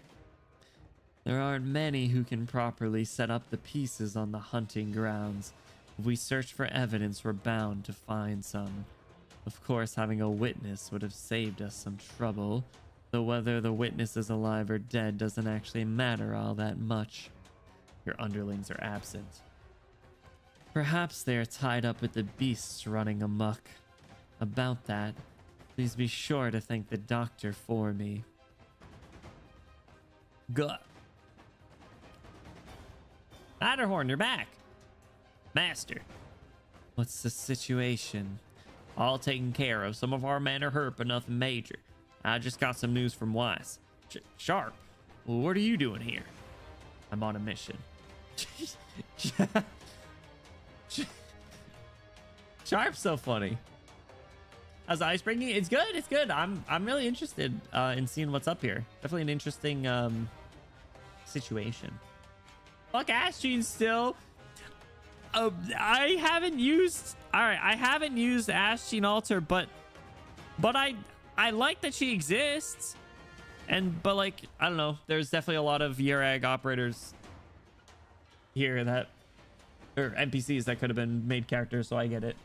There aren't many who can properly set up the pieces on the hunting grounds. If we search for evidence, we're bound to find some. Of course, having a witness would have saved us some trouble, though whether the witness is alive or dead doesn't actually matter all that much. Your underlings are absent. Perhaps they are tied up with the beasts running amok. About that, please be sure to thank the doctor for me. Good. Matterhorn, you're back. Master. What's the situation? All taken care of. Some of our men are hurt, but nothing major. I just got some news from Weiss. Sharp, well, what are you doing here? I'm on a mission. Sharp's so funny. How's ice bringing? It's good. It's good. I'm really interested in seeing what's up here. Definitely an interesting situation. Fuck Ashdene still. I haven't used. All right, I haven't used Ashdene Altar, but I like that she exists. But like, I don't know. There's definitely a lot of Yerag operators here that, or NPCs that could have been made characters, so I get it.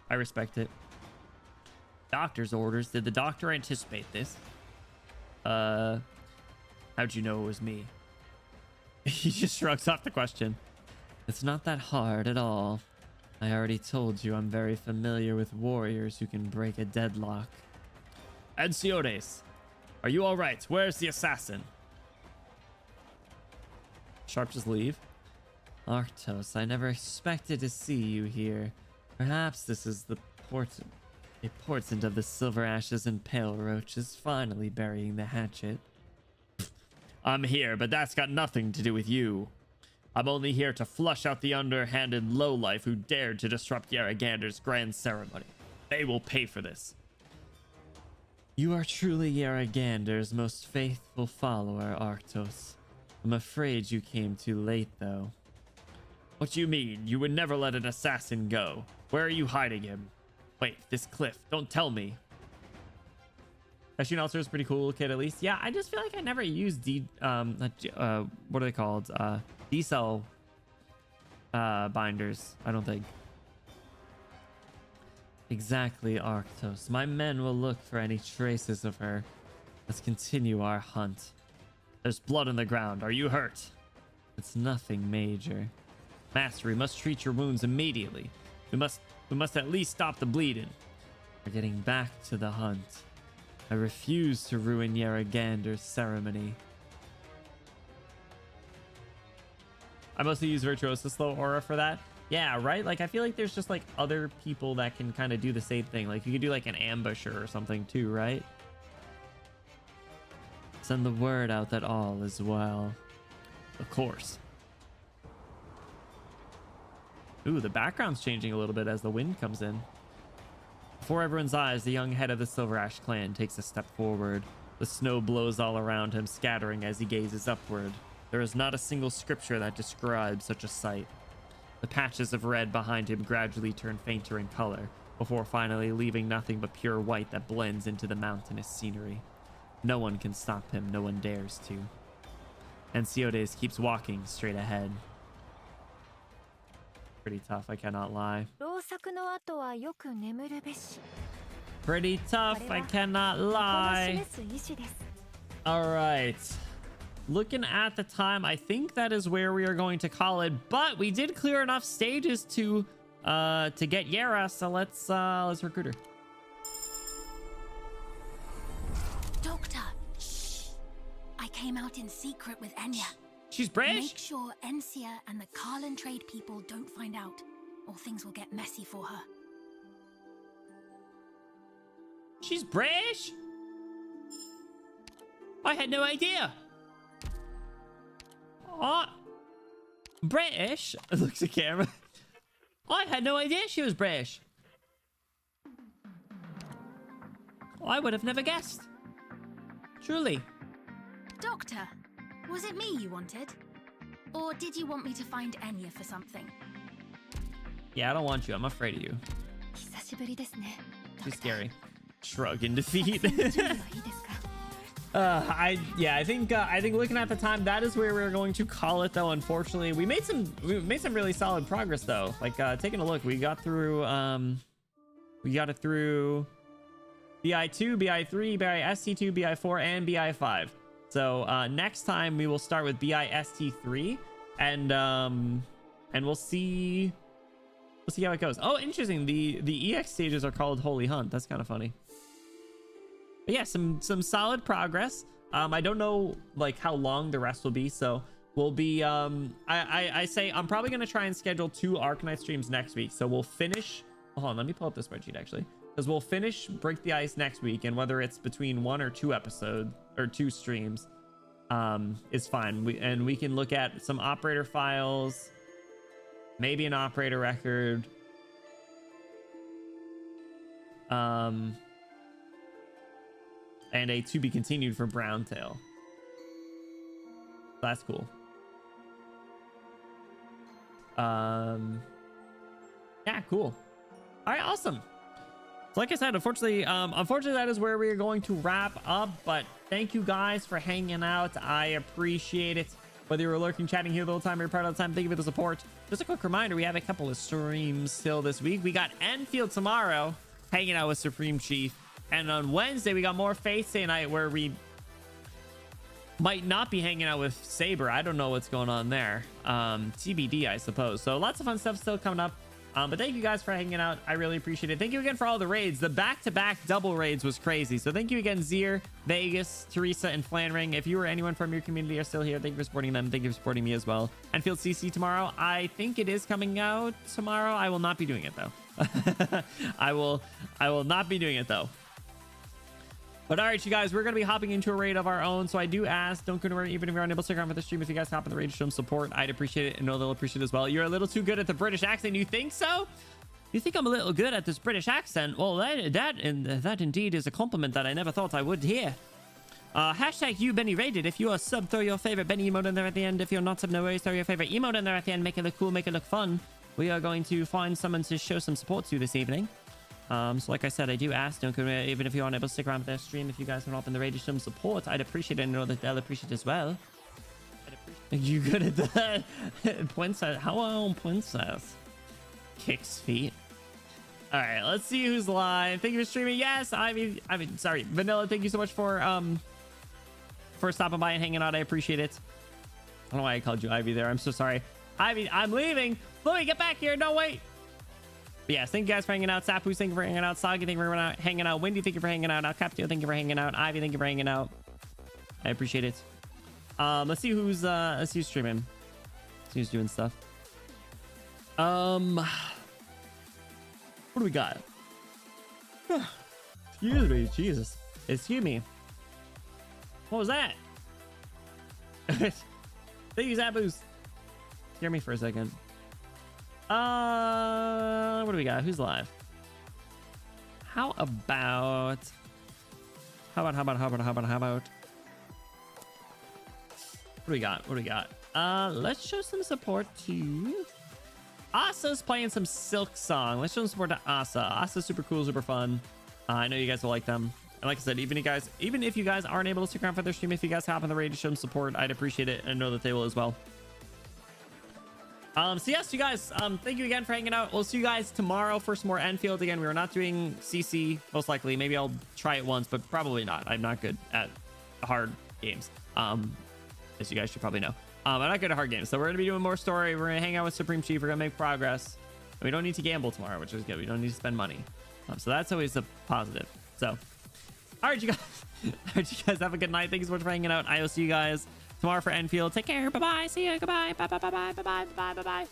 I respect it. Doctor's orders. Did the doctor anticipate this? How'd you know it was me? He just shrugs off the question. It's not that hard at all. I already told you I'm very familiar with warriors who can break a deadlock. Anciotes, are you all right? Where's the assassin? Sharp just leave. Arctos, I never expected to see you here. Perhaps this is the a portent of the silver ashes and pale roaches finally burying the hatchet. I'm here, but that's got nothing to do with you. I'm only here to flush out the underhanded lowlife who dared to disrupt Yaragander's grand ceremony. They will pay for this. You are truly Yaragander's most faithful follower, Arctos. I'm afraid you came too late, though. What do you mean? You would never let an assassin go. Where are you hiding him? Wait, this cliff. Don't tell me. Ashdene Altar is pretty cool kid, at least. Yeah, I just feel like I never used what are they called? D-cell binders, I don't think. Exactly, Arctos. My men will look for any traces of her. Let's continue our hunt. There's blood on the ground. Are you hurt? It's nothing major. Master, we must treat your wounds immediately. We must at least stop the bleeding. We're getting back to the hunt. I refuse to ruin Yaragander's ceremony. I mostly use Virtuosa Slow Aura for that. Yeah, right? Like, I feel like there's just, like, other people that can kind of do the same thing. Like, you could do, like, an ambusher or something, too, right? Send the word out that all is well. Of course. Ooh, the background's changing a little bit as the wind comes in. Before everyone's eyes, the young head of the Silver Ash clan takes a step forward. The snow blows all around him, scattering as he gazes upward. There is not a single scripture that describes such a sight. The patches of red behind him gradually turn fainter in color, before finally leaving nothing but pure white that blends into the mountainous scenery. No one can stop him, no one dares to. Anciotes keeps walking straight ahead. Pretty tough, I cannot lie. Pretty tough, I cannot lie. All right. looking at the time, I think that is where we are going to call it. But we did clear enough stages to get Yara, so let's recruit her. Doctor, shh. I came out in secret with Enya. She's British? Make sure Encia and the Carlin trade people don't find out, or things will get messy for her. She's British? I had no idea. British? Looks at camera. I had no idea she was British. I would have never guessed. Truly. Doctor, was it me you wanted? Or did you want me to find Enya for something? Yeah, I don't want you. I'm afraid of you. Too scary. Shrug in defeat. I think looking at the time, that is where we're going to call it though. Unfortunately, we made some really solid progress though. Like taking a look, we got through it through BI2, BI3, BIST2, BI4, and BI5. So next time we will start with BIST3, and we'll see how it goes. Oh, interesting. The EX stages are called Holy Hunt. That's kind of funny. But yeah, some solid progress. I don't know like how long the rest will be, so we'll be I say I'm probably gonna try and schedule 2 Arknight streams next week. So we'll finish. Hold on, let me pull up the spreadsheet actually, because we'll finish Break the Ice next week, and whether it's between 1 or 2 episodes or 2 streams is fine. We can look at some operator files, maybe an operator record, and a to be continued for Browntail. That's cool. Yeah, cool. All right, awesome. So like I said, unfortunately that is where we are going to wrap up, but thank you guys for hanging out. I appreciate it. Whether you're lurking, chatting here the whole time or you're part of the time, thank you for the support. Just a quick reminder, we have a couple of streams still this week. We got Enfield tomorrow, hanging out with Supreme Chief. And on Wednesday, we got more Faith Day night where we might not be hanging out with Saber. I don't know what's going on there. TBD, I suppose. So lots of fun stuff still coming up. But thank you guys for hanging out. I really appreciate it. Thank you again for all the raids. The back-to-back double raids was crazy. So thank you again, Zier, Vegas, Teresa, and Flanring. If you or anyone from your community are still here, thank you for supporting them. Thank you for supporting me as well. Enfield CC tomorrow. I think it is coming out tomorrow. I will not be doing it though. I will not be doing it though. But all right, you guys, we're going to be hopping into a raid of our own. So I do ask, don't go anywhere, even if you're unable to stick around for the stream. If you guys hop in the raid to show them support, I'd appreciate it, and know they'll appreciate it as well. You're a little too good at the British accent. You think so? You think I'm a little good at this British accent? Well, that indeed is a compliment that I never thought I would hear. Hashtag you Benny raided. If you are sub, throw your favorite Benny emote in there at the end. If you're not sub, no worries, throw your favorite emote in there at the end. Make it look cool, make it look fun. We are going to find someone to show some support to this evening. So like I said, I do ask, don't go anywhere, even if you're unable to stick around for their stream. If you guys can hop in the raid to show some support, I'd appreciate it, and know that they'll appreciate it as well. You good at that? Princess, hello, princess. Kicks feet. All right, let's see who's live. Thank you for streaming. Yes, I mean, sorry, Vanilla. Thank you so much for stopping by and hanging out. I appreciate it. I don't know why I called you Ivy there. I'm so sorry, Ivy. I'm leaving. Louis, get back here. No, wait. But yes, thank you guys for hanging out. Sapu, thank you for hanging out. Sagi, thank you for hanging out. Wendy, thank you for hanging out. Alcaptio, thank you for hanging out. Ivy, thank you for hanging out. I appreciate it. Let's see who's streaming. Let's see who's doing stuff. What do we got? Excuse me, Jesus. Excuse me. What was that? Thank you, Zabus. Scare me for a second. What do we got? Who's live? How about what do we got? Let's show some support to Asa's playing some Silk Song. Let's show some support to Asa. Asa's super cool, super fun. I know you guys will like them. And like I said, even if you guys aren't able to stick around for their stream, if you guys hop on the raid to show them support, I'd appreciate it, and know that they will as well. So yes, you guys, thank you again for hanging out. We'll see you guys tomorrow for some more Enfield. Again, we are not doing CC, most likely. Maybe I'll try it once, but probably not. I'm not good at hard games. as you guys should probably know. I'm not good at hard games, so we're gonna be doing more story. We're gonna hang out with Supreme Chief. We're gonna make progress. And we don't need to gamble tomorrow, which is good. We don't need to spend money. So that's always a positive. So, all right, you guys. All right, you guys have a good night. Thank you so much for hanging out. I will see you guys tomorrow for Enfield. Take care. Bye bye. See you. Goodbye. Bye bye. Bye bye. Bye bye. Bye bye. Bye bye.